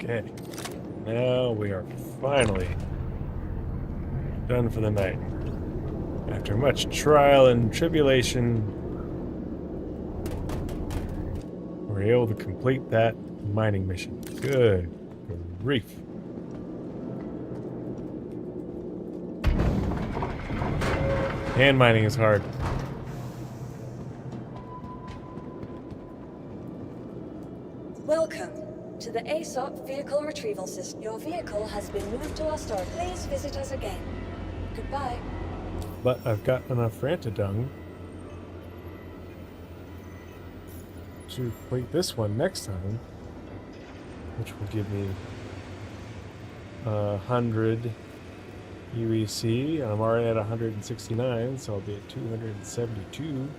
Okay. Now we are finally done for the night. After much trial and tribulation, we're able to complete that mining mission. Good grief. Hand mining is hard. Welcome to the ASOP Vehicle Retrieval System. Your vehicle has been moved to our storage. Please visit us again. Goodbye. But I've got enough Rantadung to complete this one next time, which will give me 100 UEC. I'm already at 169, so I'll be at 272.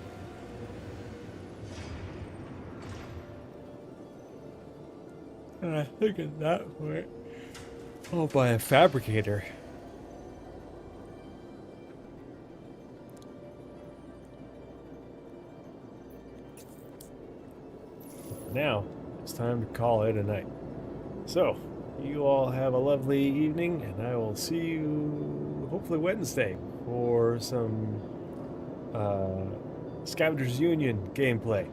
And I think at that point, I'll buy a fabricator. Now, it's time to call it a night. So, you all have a lovely evening, and I will see you hopefully Wednesday for some Scavengers Union gameplay.